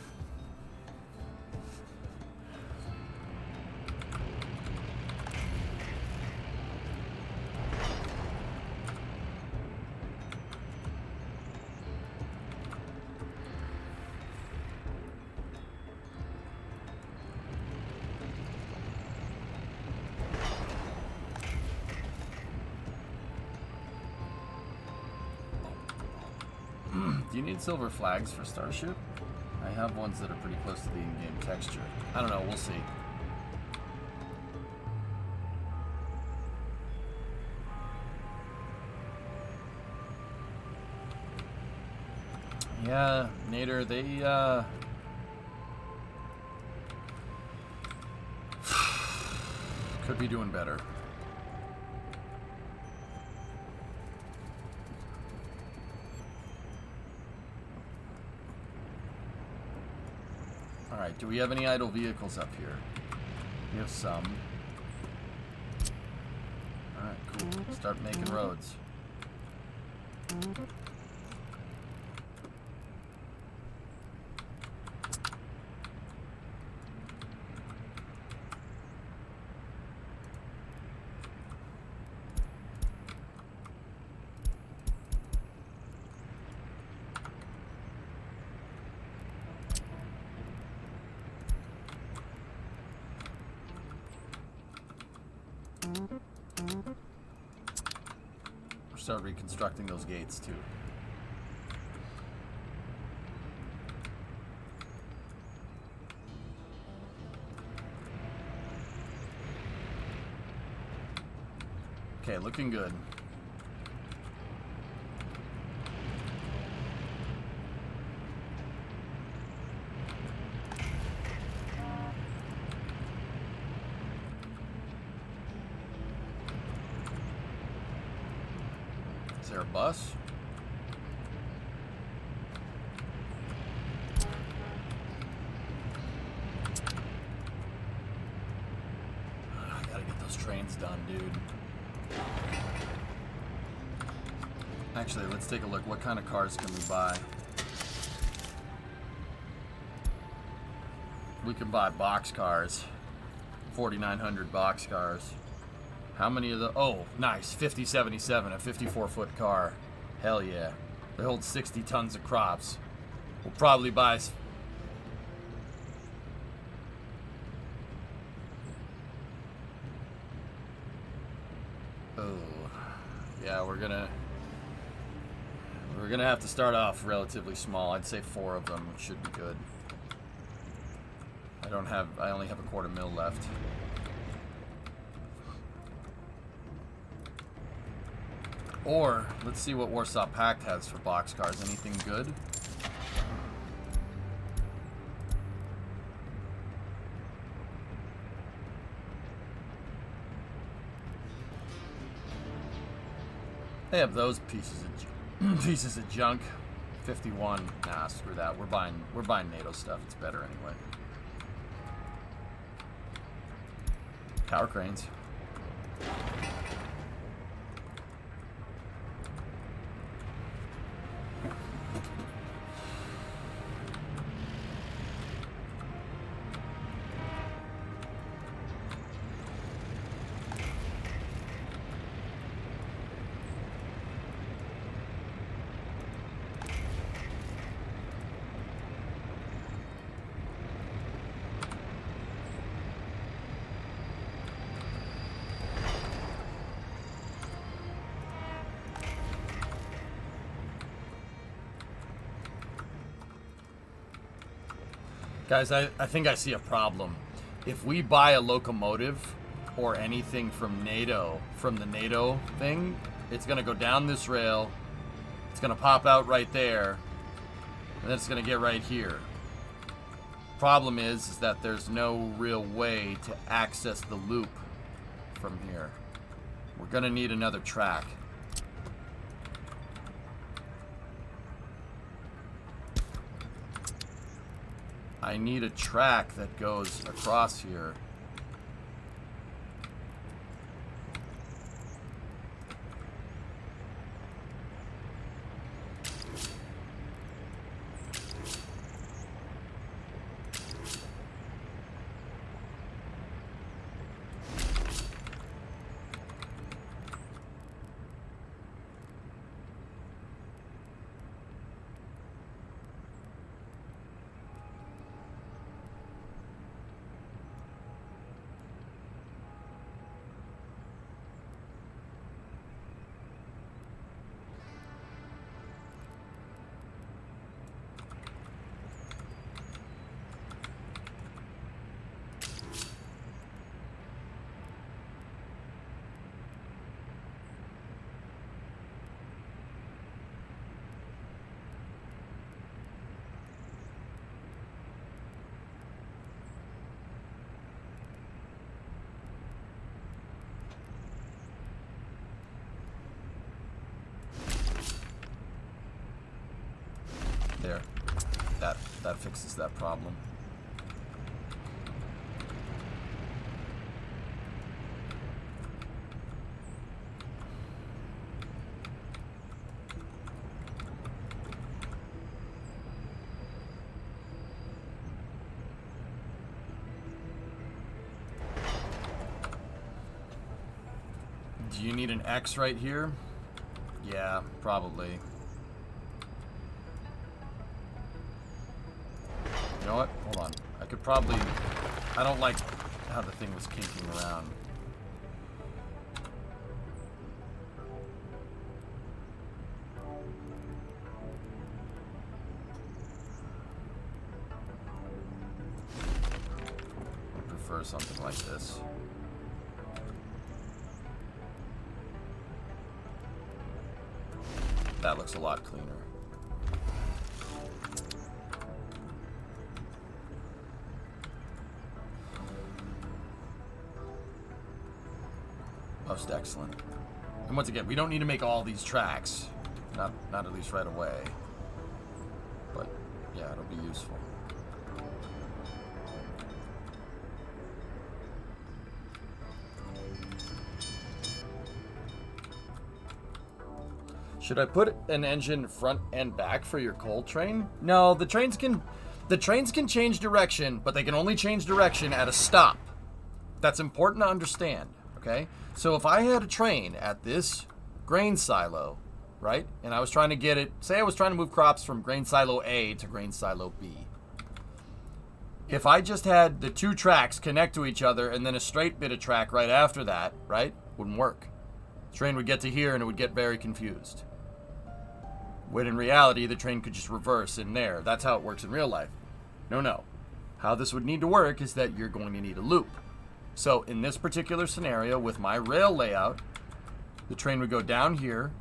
Do you need silver flags for Starship? I have ones that are pretty close to the in-game texture. I don't know, we'll see. Yeah, Nader, they, could be doing better. Alright, do we have any idle vehicles up here? We have some. Alright, cool. Start making roads. Start reconstructing those gates too. Okay, looking good. Is there a bus? I gotta get those trains done, dude. Actually, let's take a look. What kind of cars can we buy? We can buy box cars. 4,900 box cars. How many of the... Oh, nice. 5077, a 54-foot car. Hell yeah. They hold 60 tons of crops. We'll probably buy... Oh. Yeah, we're gonna have to start off relatively small. I'd say 4 of them, which should be good. I only have a $250,000 left. Or, let's see what Warsaw Pact has for boxcars. Anything good? They have those pieces of junk. 51. Nah, screw that. We're buying NATO stuff. It's better anyway. Tower cranes. Guys, I think I see a problem. If we buy a locomotive or anything from NATO, from the NATO thing, it's going to go down this rail. It's going to pop out right there. And then it's going to get right here. Problem is that there's no real way to access the loop from here. We're going to need another track. I need a track that goes across here. There. That fixes that problem. Do you need an X right here? Yeah, probably. You know what? Hold on. I could probably... I don't like how the thing was kinking around. I prefer something like this. That looks a lot cleaner. Most excellent. And once again, we don't need to make all these tracks. Not at least right away. But yeah, it'll be useful. Should I put an engine front and back for your coal train? No, the trains can change direction, but they can only change direction at a stop. That's important to understand, okay? So if I had a train at this grain silo, right? And I was trying to get it, say I was trying to move crops from grain silo A to grain silo B. If I just had the two tracks connect to each other and then a straight bit of track right after that, right? Wouldn't work. The train would get to here and it would get very confused. When in reality, the train could just reverse in there. That's how it works in real life. No. How this would need to work is that you're going to need a loop. So in this particular scenario, with my rail layout, the train would go down here,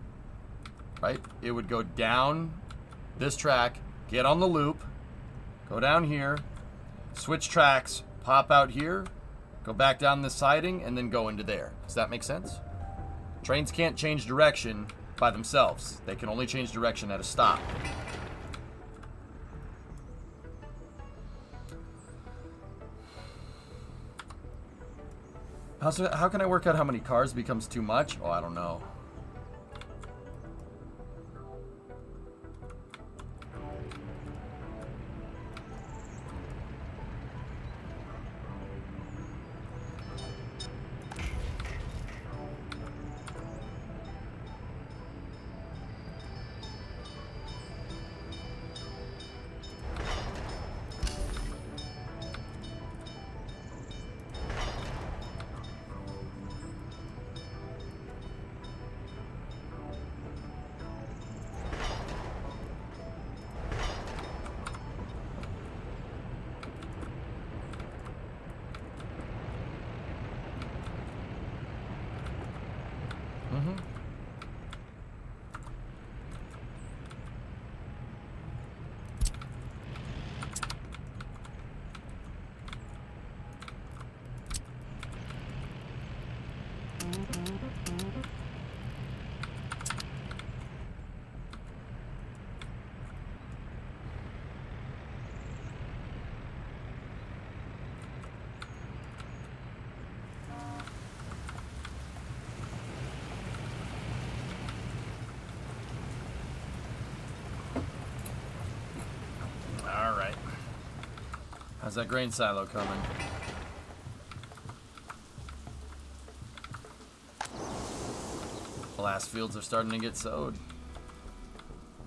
right? It would go down this track, get on the loop, go down here, switch tracks, pop out here, go back down the siding, and then go into there. Does that make sense? Trains can't change direction by themselves. They can only change direction at a stop. How can I work out how many cars becomes too much? Oh, I don't know. How's that grain silo coming? The last fields are starting to get sowed.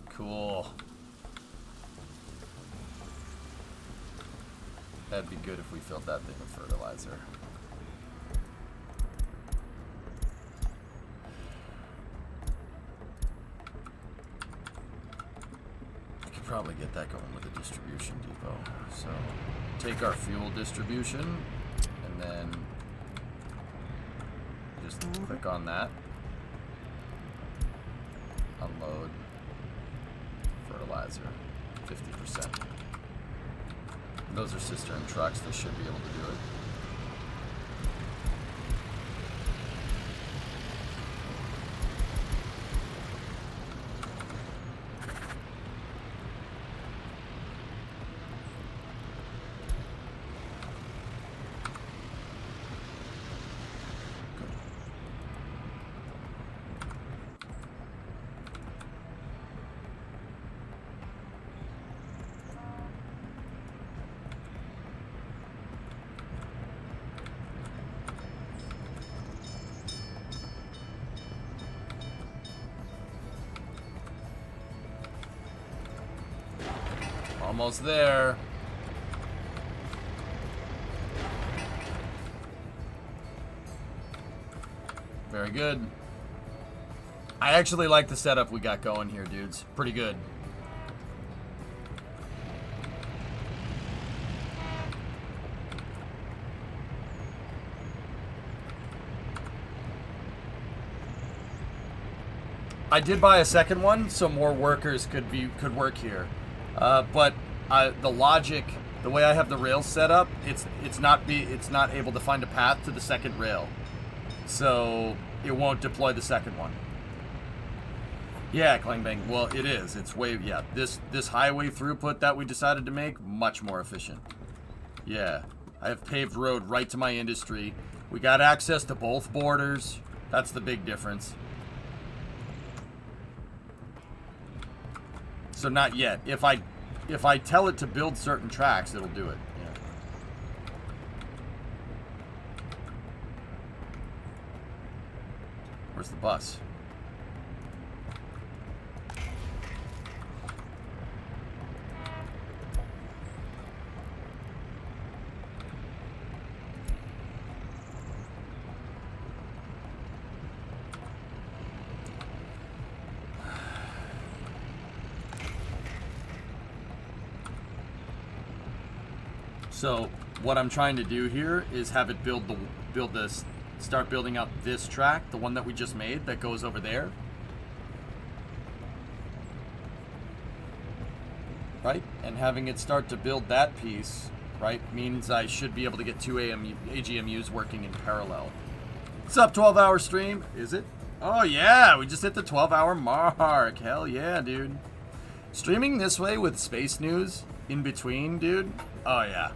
Cool. That'd be good if we filled that thing with fertilizer. I could probably get that going with a distribution depot. So take our fuel distribution and then just click on that. Unload fertilizer, 50%. Those are cistern trucks, they should be able to do it. Almost there. Very good. I actually like the setup we got going here, dudes. Pretty good. I did buy a second one so more workers could work here. But the logic, the way I have the rails set up, it's not able to find a path to the second rail, so it won't deploy the second one. Yeah, Clangbang. Well, it is. It's way This highway throughput that we decided to make much more efficient. Yeah, I have paved road right to my industry. We got access to both borders. That's the big difference. So not yet. If I tell it to build certain tracks, it'll do it. Yeah. Where's the bus? So what I'm trying to do here is have it start building out this track, the one that we just made that goes over there. Right? And having it start to build that piece, right, means I should be able to get two AGMUs working in parallel. What's up, 12-hour stream? Is it? Oh yeah, we just hit the 12-hour mark. Hell yeah, dude. Streaming this way with space news in between, dude. Oh yeah.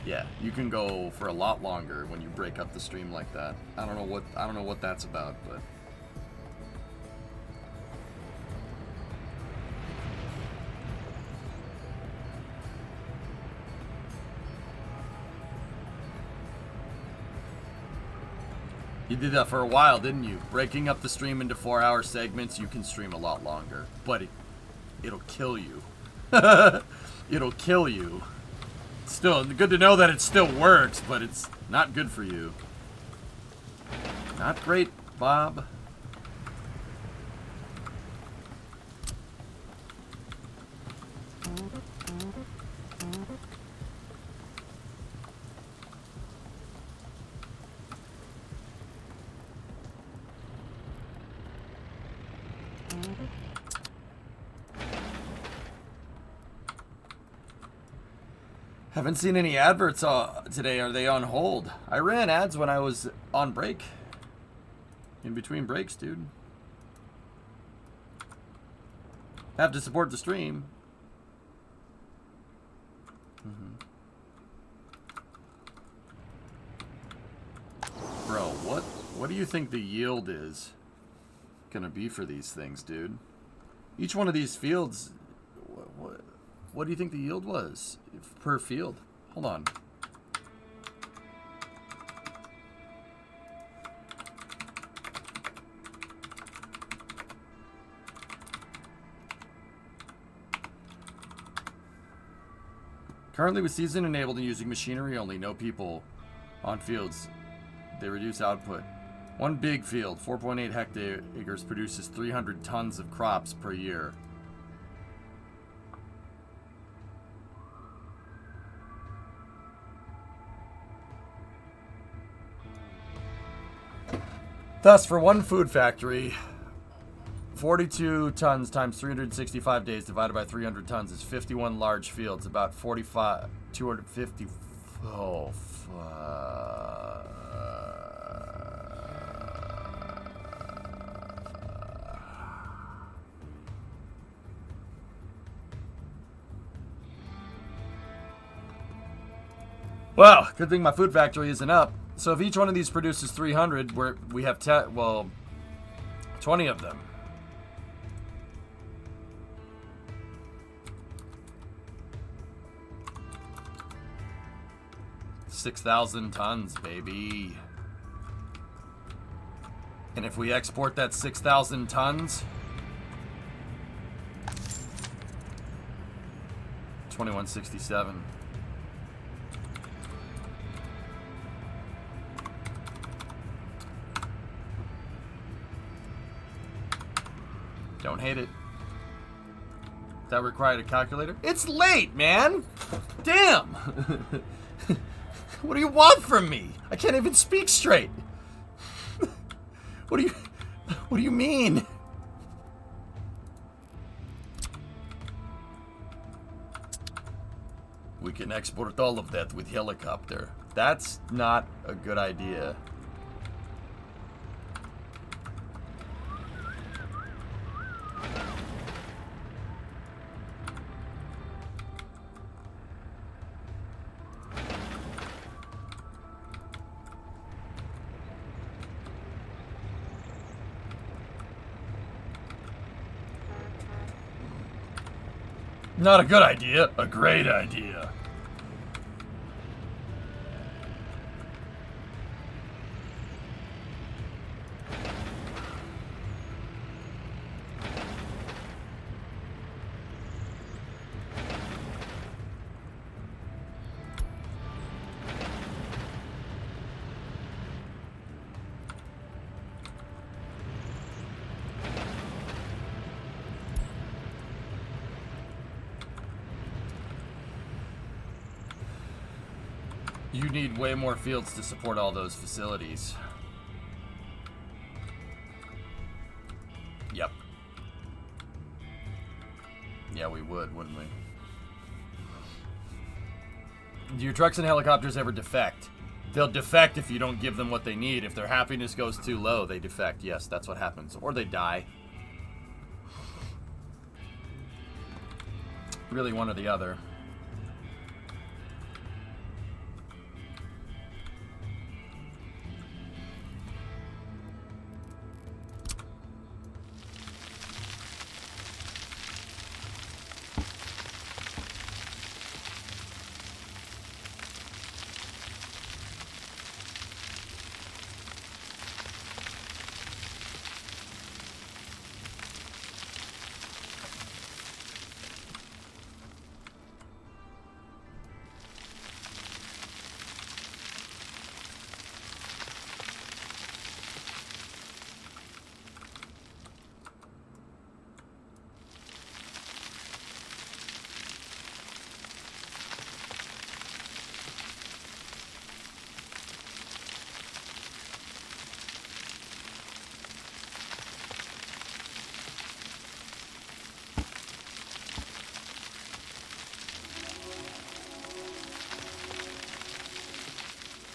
Yeah, you can go for a lot longer when you break up the stream like that. I don't know what that's about, but you did that for a while, didn't you? Breaking up the stream into 4-hour segments, you can stream a lot longer, but it'll kill you. It'll kill you. Still, good to know that it still works, but it's not good for you. Not great, Bob. Haven't seen any adverts today. Are they on hold? I ran ads when I was on break. In between breaks, dude. Have to support the stream. Bro, what do you think the yield is gonna be for these things, dude? Each one of these fields, What do you think the yield was per field? Hold on. Currently with season enabled and using machinery only, no people on fields. They reduce output. One big field, 4.8 hectares, produces 300 tons of crops per year. Thus, for one food factory, 42 tons times 365 days divided by 300 tons is 51 large fields, about 250. Oh, fuck. Well, good thing my food factory isn't up. So if each one of these produces 300, we have 20 of them. $6,000 tons, baby. And if we export that 6,000 tons, 2167. Don't hate it. That required a calculator? It's late, man! Damn! What do you want from me? I can't even speak straight. What do you mean? We can export all of that with helicopter. That's not a good idea. Not a good idea, a great idea. You need way more fields to support all those facilities. Yep. Yeah, we would, wouldn't we? Do your trucks and helicopters ever defect? They'll defect if you don't give them what they need. If their happiness goes too low, they defect. Yes, that's what happens. Or they die. Really one or the other.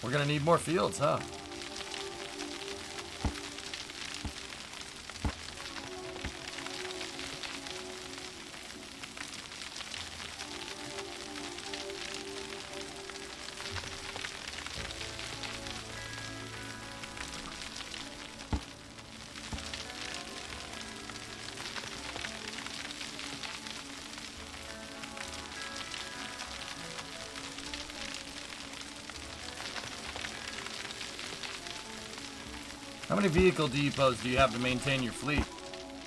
We're gonna need more fields, huh? How many vehicle depots do you have to maintain your fleet?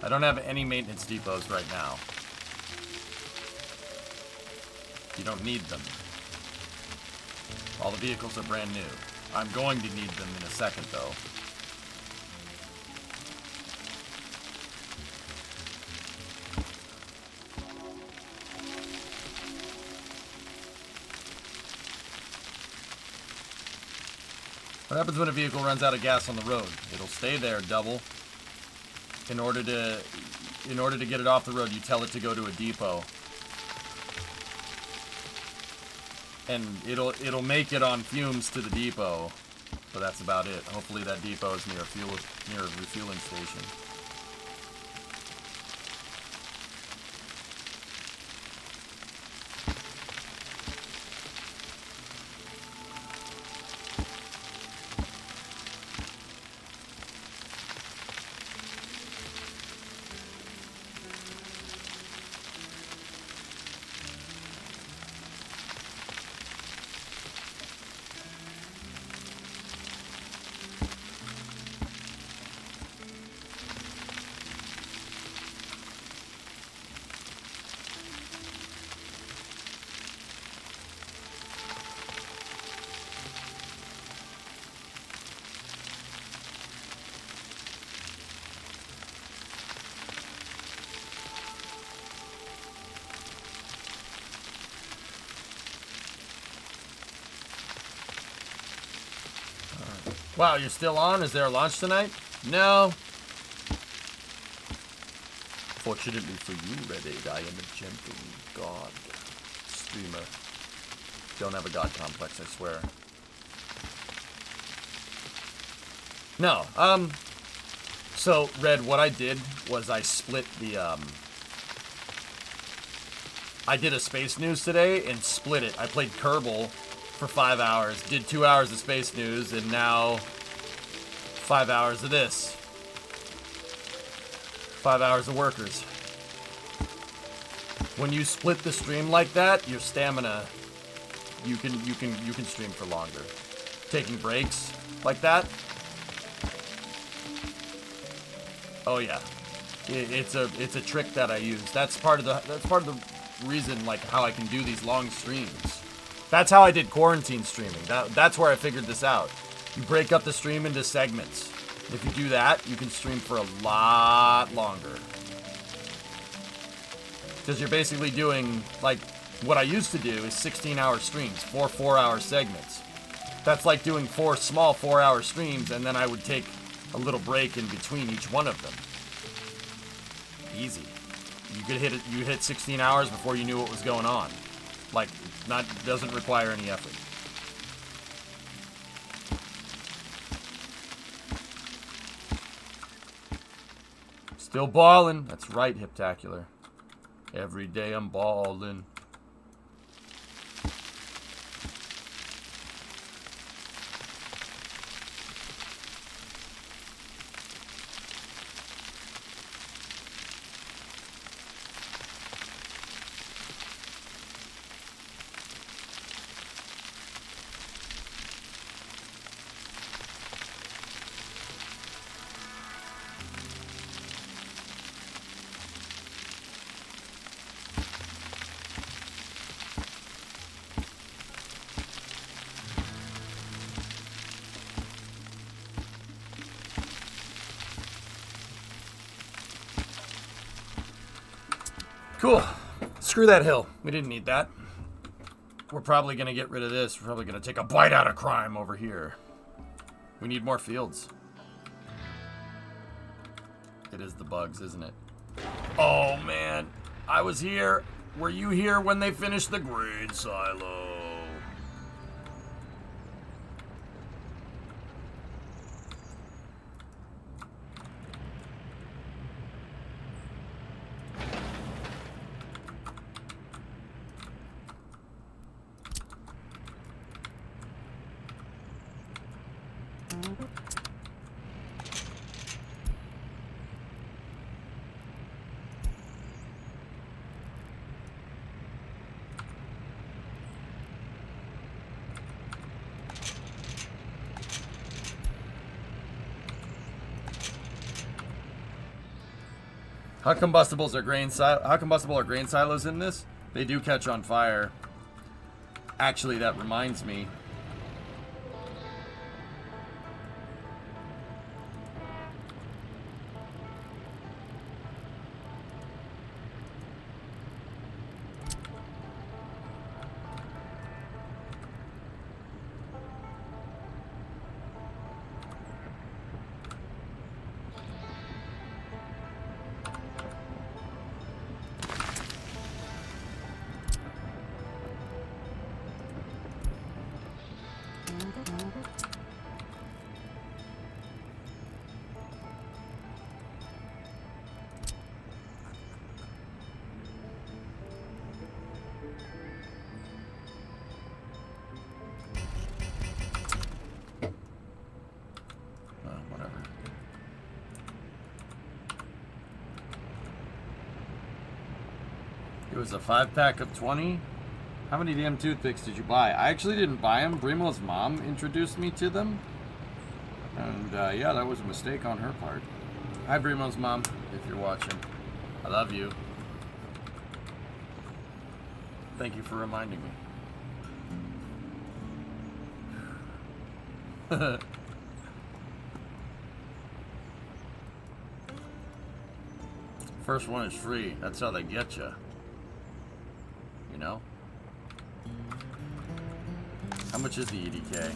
I don't have any maintenance depots right now. You don't need them. All the vehicles are brand new. I'm going to need them in a second, though. What happens when a vehicle runs out of gas on the road? It'll stay there, double. In order to get it off the road, you tell it to go to a depot. And it'll make it on fumes to the depot. But that's about it. Hopefully that depot is near a refueling station. Wow, you're still on? Is there a launch tonight? No. Fortunately for you, Reddit, I am a gentle god streamer. Don't have a god complex, I swear. No, so, Red, what I did was I split the, I did a Space News today and split it. I played Kerbal for 5 hours, did 2 hours of Space News, and now 5 hours of this. 5 hours of Workers. When you split the stream like that, your stamina, you can stream for longer. Taking breaks like that. Oh yeah, it's a trick that I use. That's part of the reason, like, how I can do these long streams. That's how I did quarantine streaming. That's where I figured this out. You break up the stream into segments. If you do that, you can stream for a lot longer. Because you're basically doing, like, what I used to do is 16-hour streams, 4 4-hour segments. That's like doing 4 small 4-hour streams, and then I would take a little break in between each one of them. Easy. You hit 16 hours before you knew what was going on. Like, doesn't require any effort. Still ballin'. That's right, Hiptacular. Every day I'm ballin'. Cool. Screw that hill. We didn't need that. We're probably going to get rid of this. We're probably going to take a bite out of crime over here. We need more fields. It is the bugs, isn't it? Oh, man. I was here. Were you here when they finished the grain silo? How combustible are grain silos in this? They do catch on fire. Actually, that reminds me. Whatever. It was a 5-pack of 20. How many damn toothpicks did you buy? I actually didn't buy them. Brimo's mom introduced me to them. And yeah, that was a mistake on her part. Hi, Brimo's mom, if you're watching. I love you. Thank you for reminding me. First one is free. That's how they get you. You know? How much is the EDK?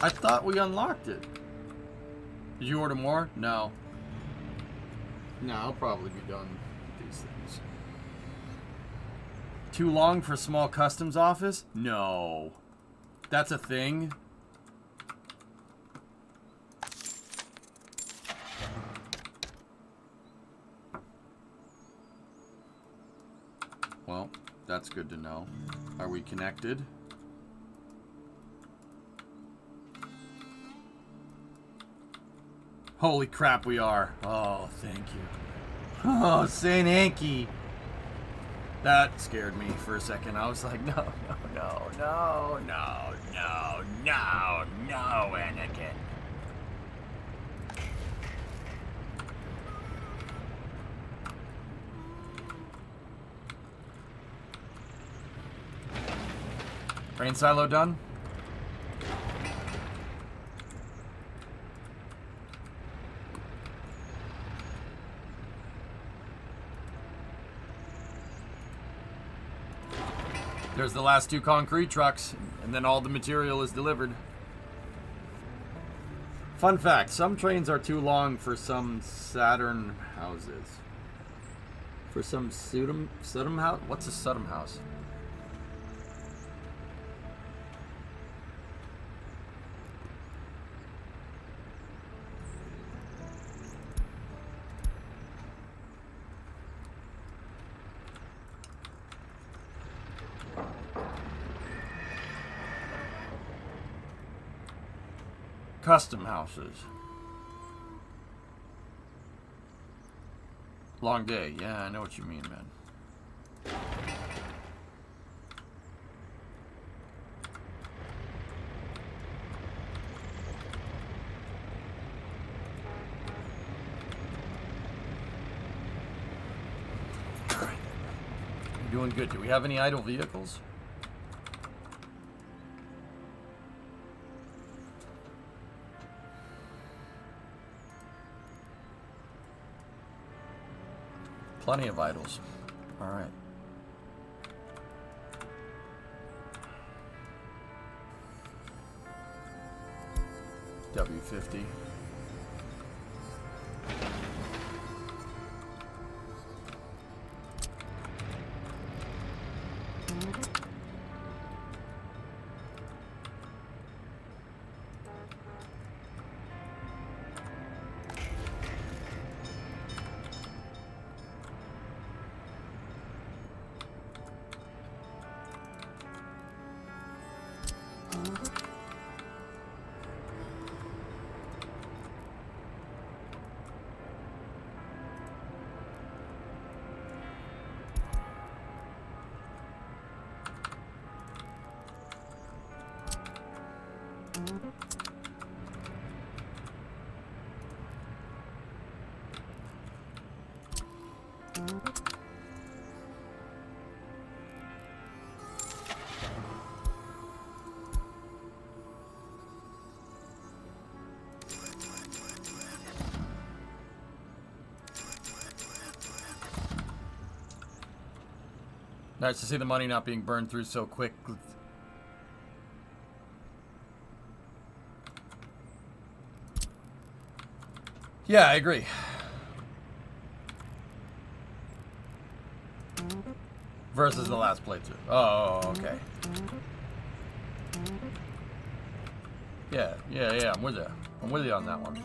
I thought we unlocked it. Did you order more? No. No, I'll probably be done with these things. Too long for small customs office? No. That's a thing? Well, that's good to know. Are we connected? Holy crap, we are. Oh, thank you. Oh, Saint Anky. That scared me for a second. I was like, no, Anakin. Brain silo done? There's the last 2 concrete trucks, and then all the material is delivered. Fun fact, some trains are too long for some Saturn houses. For some Sudom house? What's a Sudom house? Custom houses. Long day. Yeah, I know what you mean, man. You're doing good. Do we have any idle vehicles? Plenty of idols. All right. W50. Nice to see the money not being burned through so quick. Yeah, I agree. Versus the last playthrough. Oh, okay. Yeah, I'm with you. I'm with you on that one.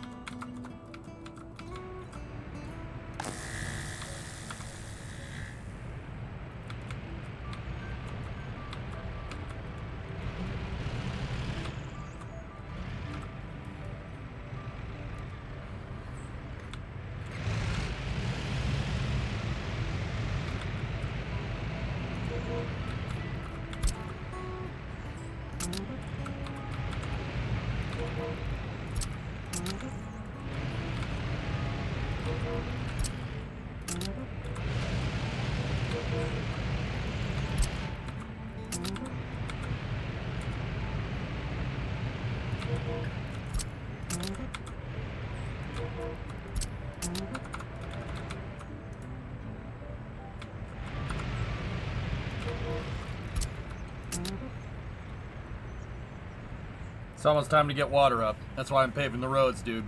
It's almost time to get water up. That's why I'm paving the roads, dude.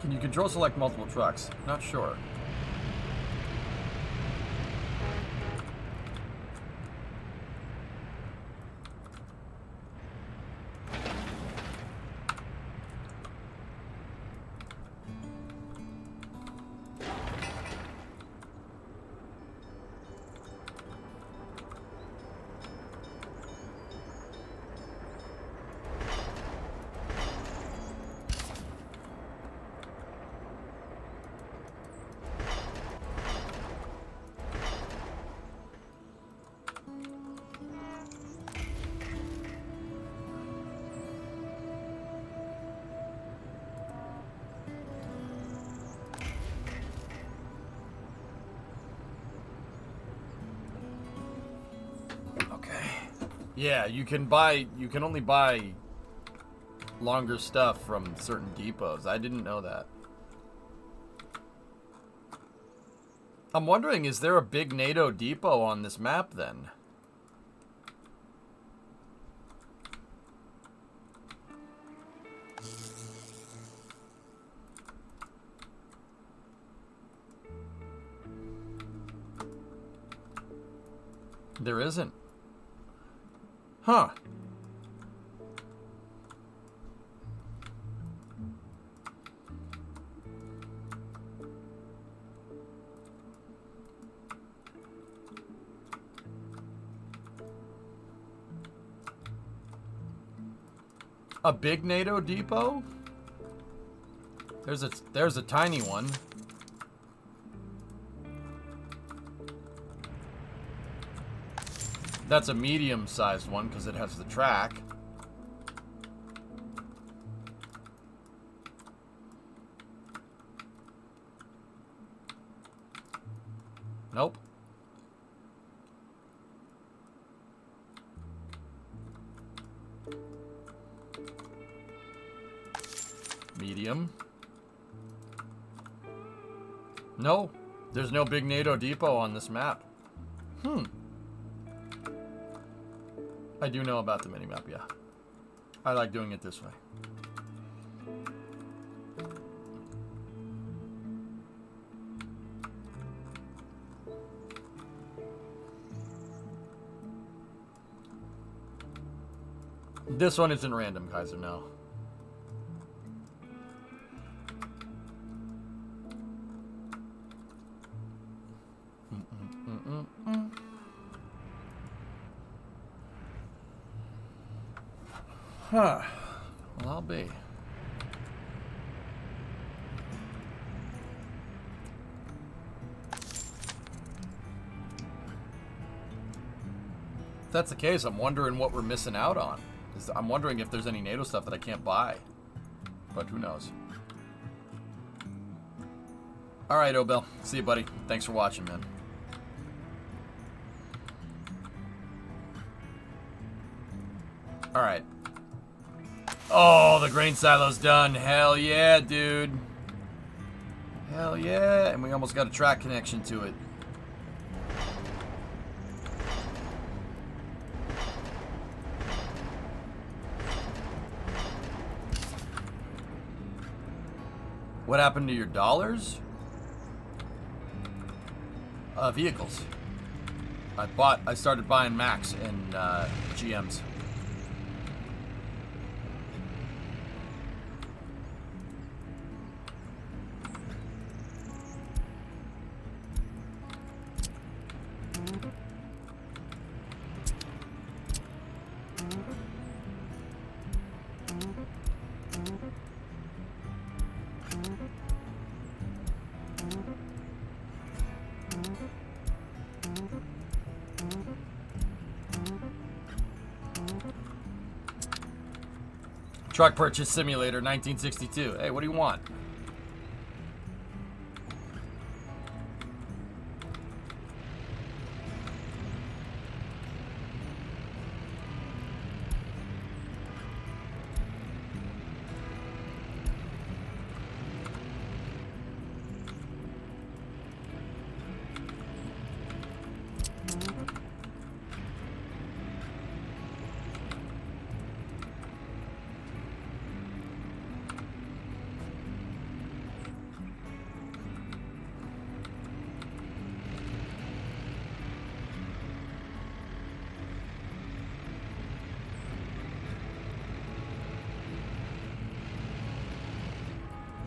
Can you control select multiple trucks? Not sure. Yeah, you can only buy longer stuff from certain depots. I didn't know that. I'm wondering, is there a big NATO depot on this map then? There isn't. Huh. A big NATO depot? There's a tiny one. That's a medium-sized one because it has the track. Nope. Medium. No, there's no big NATO depot on this map. I do know about the minimap, yeah. I like doing it this way. This one isn't random, Kaiser, no. Huh. Well, I'll be. If that's the case, I'm wondering what we're missing out on. I'm wondering if there's any NATO stuff that I can't buy. But who knows. Alright, Obel. See you, buddy. Thanks for watching, man. Alright. Oh, the grain silo's done. Hell yeah, dude. Hell yeah. And we almost got a track connection to it. What happened to your dollars? Vehicles. I started buying Macs and GMs. Truck Purchase Simulator 1962. Hey, what do you want?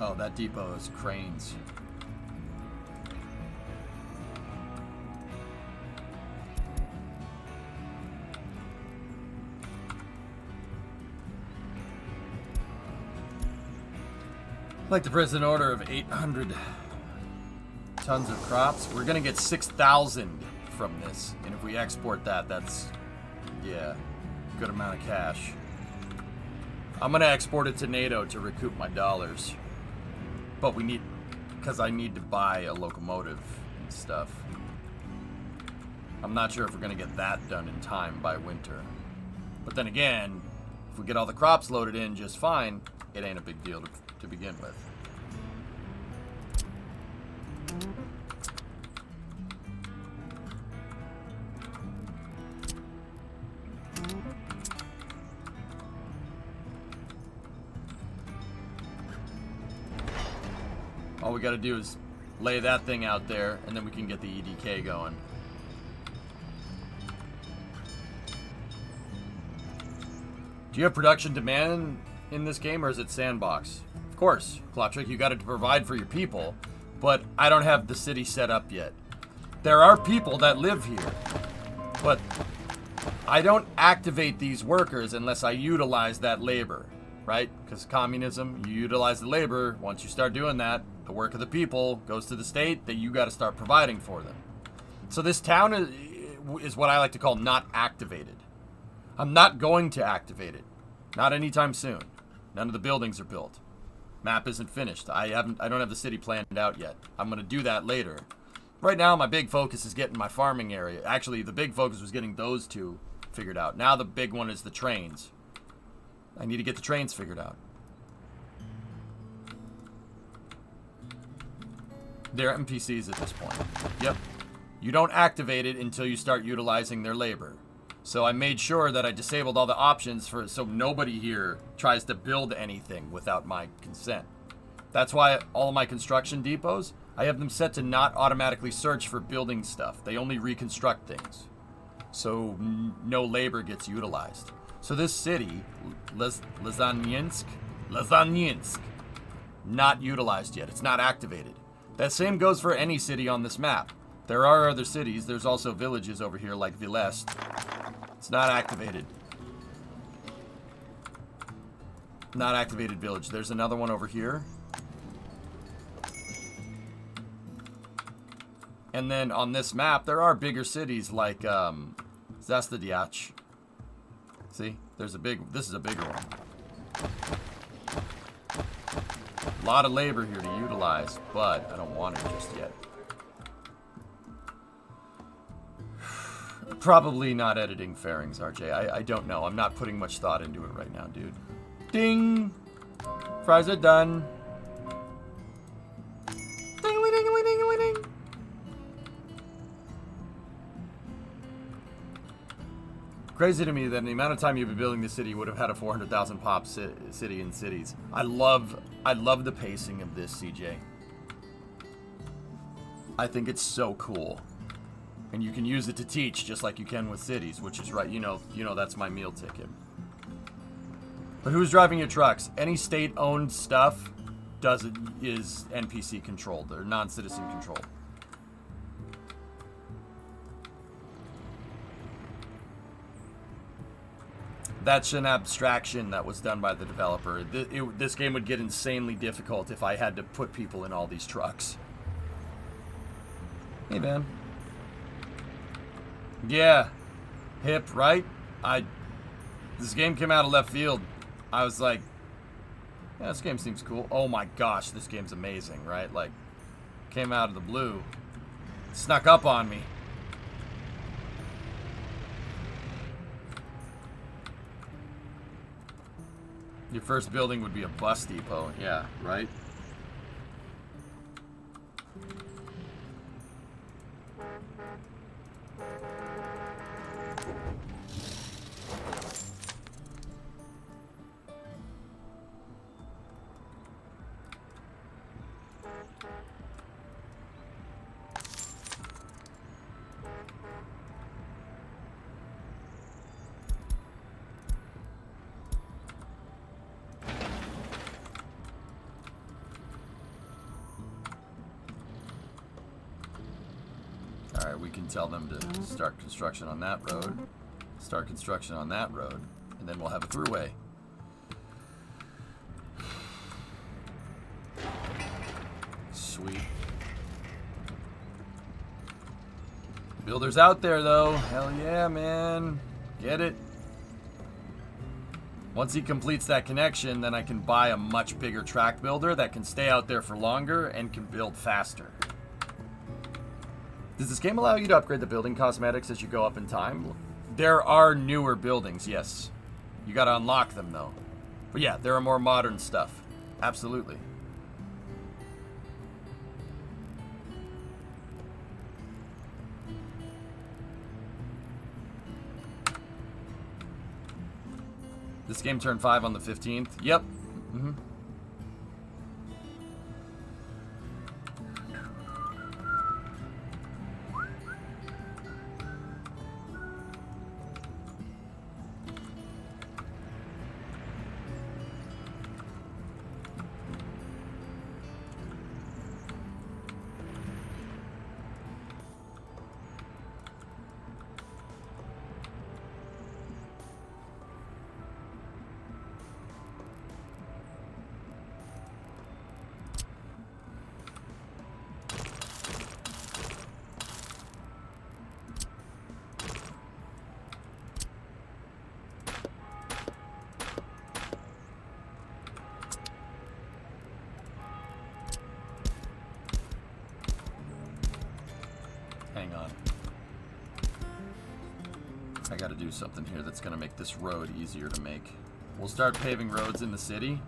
Oh, that depot is cranes. I'd like to press an order of 800 tons of crops. We're gonna get 6,000 from this, and if we export that, that's, yeah, a good amount of cash. I'm gonna export it to NATO to recoup my dollars. But we need, because I need to buy a locomotive and stuff. I'm not sure if we're going to get that done in time by winter. But then again, if we get all the crops loaded in just fine, it ain't a big deal to begin with. All we gotta do is lay that thing out there, and then we can get the EDK going. Do you have production demand in this game, or is it sandbox? Of course, Clotrick, you gotta provide for your people, but I don't have the city set up yet. There are people that live here, but I don't activate these workers unless I utilize that labor, right? Because communism, you utilize the labor. Once you start doing that, the work of the people goes to the state that you got to start providing for them. So this town is what I like to call not activated. I'm not going to activate it. Not anytime soon. None of the buildings are built. Map isn't finished. I don't have the city planned out yet. I'm going to do that later. Right now, my big focus is getting my farming area. Actually, the big focus was getting those two figured out. Now the big one is the trains. I need to get the trains figured out. They're NPCs at this point. Yep. You don't activate it until you start utilizing their labor. So I made sure that I disabled all the options so nobody here tries to build anything without my consent. That's why all of my construction depots, I have them set to not automatically search for building stuff. They only reconstruct things. So no labor gets utilized. So this city, Lazanyensk, not utilized yet. It's not activated. That same goes for any city on this map. There are other cities. There's also villages over here like Vilest. It's not activated. Not activated village. There's another one over here. And then on this map, there are bigger cities like Zastadiach. See? There's a big... This is a bigger one. A lot of labor here to utilize, but I don't want it just yet. Probably not editing fairings, RJ. I don't know. I'm not putting much thought into it right now, dude. Ding! Fries are done. Ding-a-ling-a-ling-a-ling-a-ling. Crazy to me that in the amount of time you've been building this city, you would have had a 400,000 pop city in cities. I love the pacing of this, CJ. I think it's so cool. And you can use it to teach just like you can with cities, which is right. You know that's my meal ticket. But who's driving your trucks? Any state-owned stuff is NPC controlled or non-citizen controlled. That's an abstraction that was done by the developer. This game would get insanely difficult if I had to put people in all these trucks. Hey, man. Yeah. Hip, right? This game came out of left field. I was like, yeah, this game seems cool. Oh my gosh, this game's amazing, right? Like, came out of the blue. Snuck up on me. Your first building would be a bus depot. Yeah, right? Alright, we can tell them to start construction on that road. Start construction on that road. And then we'll have a throughway. Sweet. Builders out there, though. Hell yeah, man. Get it. Once he completes that connection, then I can buy a much bigger track builder that can stay out there for longer and can build faster. Does this game allow you to upgrade the building cosmetics as you go up in time? There are newer buildings, yes. You gotta unlock them, though. But yeah, there are more modern stuff. Absolutely. This game turned 5 on the 15th. Yep. Mm-hmm. Hang on. I gotta do something here that's gonna make this road easier to make. We'll start paving roads in the city.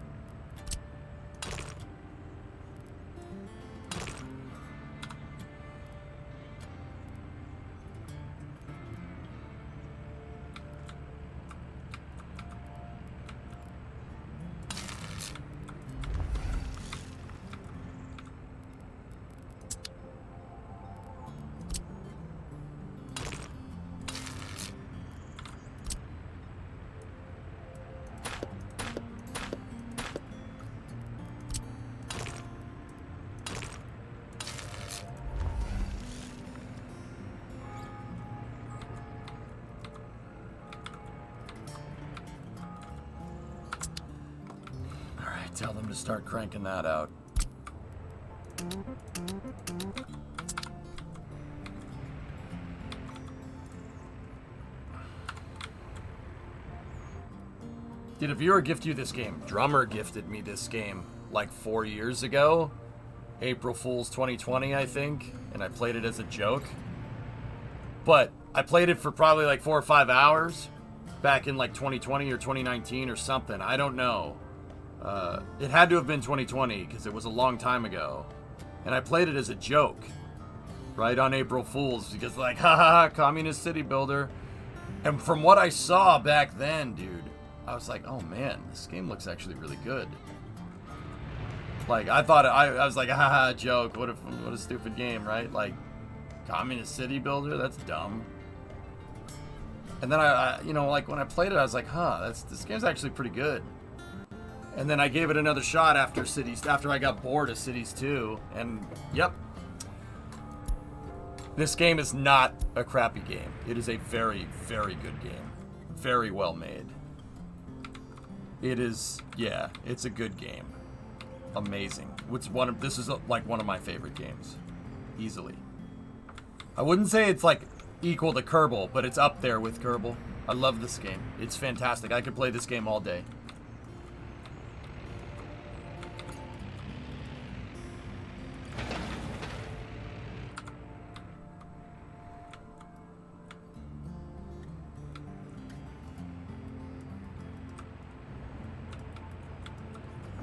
Tell them to start cranking that out. Did a viewer gift you this game? Drummer gifted me this game like 4 years ago. April Fool's 2020, I think. And I played it as a joke. But I played it for probably like 4 or 5 hours. Back in like 2020 or 2019 or something. I don't know. It had to have been 2020 because it was a long time ago. And I played it as a joke. Right on April Fool's. Because like, haha, communist city builder. And from what I saw back then, dude, I was like, oh man, this game looks actually really good. Like, I thought, I was like, haha, joke, what a stupid game, right? Like, communist city builder, that's dumb. And then I you know, like when I played it, I was like, huh, this game's actually pretty good. And then I gave it another shot after I got bored of Cities 2, and yep. This game is not a crappy game. It is a very, very good game. Very well made. It is, yeah, it's a good game. Amazing. This is like one of my favorite games. Easily. I wouldn't say it's like equal to Kerbal, but it's up there with Kerbal. I love this game. It's fantastic. I could play this game all day.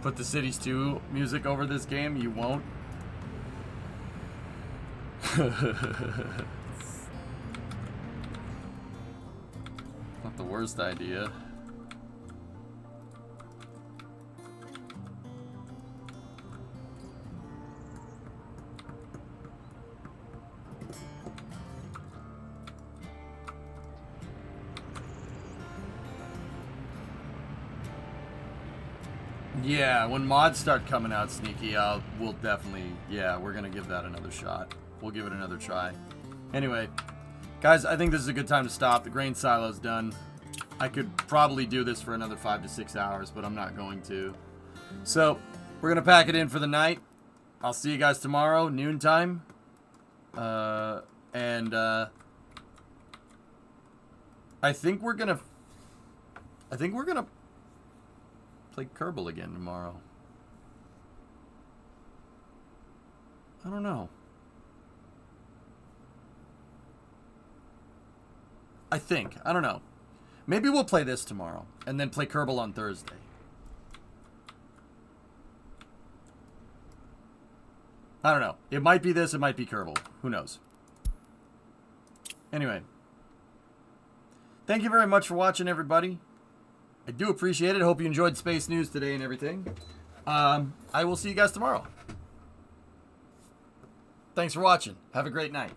Put the Cities 2 music over this game, you won't. Not the worst idea. Yeah, when mods start coming out, Sneaky, we'll definitely, yeah, we're going to give that another shot. We'll give it another try. Anyway, guys, I think this is a good time to stop. The grain silo's done. I could probably do this for another 5 to 6 hours, but I'm not going to. So, we're going to pack it in for the night. I'll see you guys tomorrow, noontime. I think we're going to play Kerbal again tomorrow. I don't know. I don't know. Maybe we'll play this tomorrow and then play Kerbal on Thursday. I don't know. It might be this, it might be Kerbal. Who knows? Anyway. Thank you very much for watching, everybody. I do appreciate it. Hope you enjoyed Space News today and everything. I will see you guys tomorrow. Thanks for watching. Have a great night.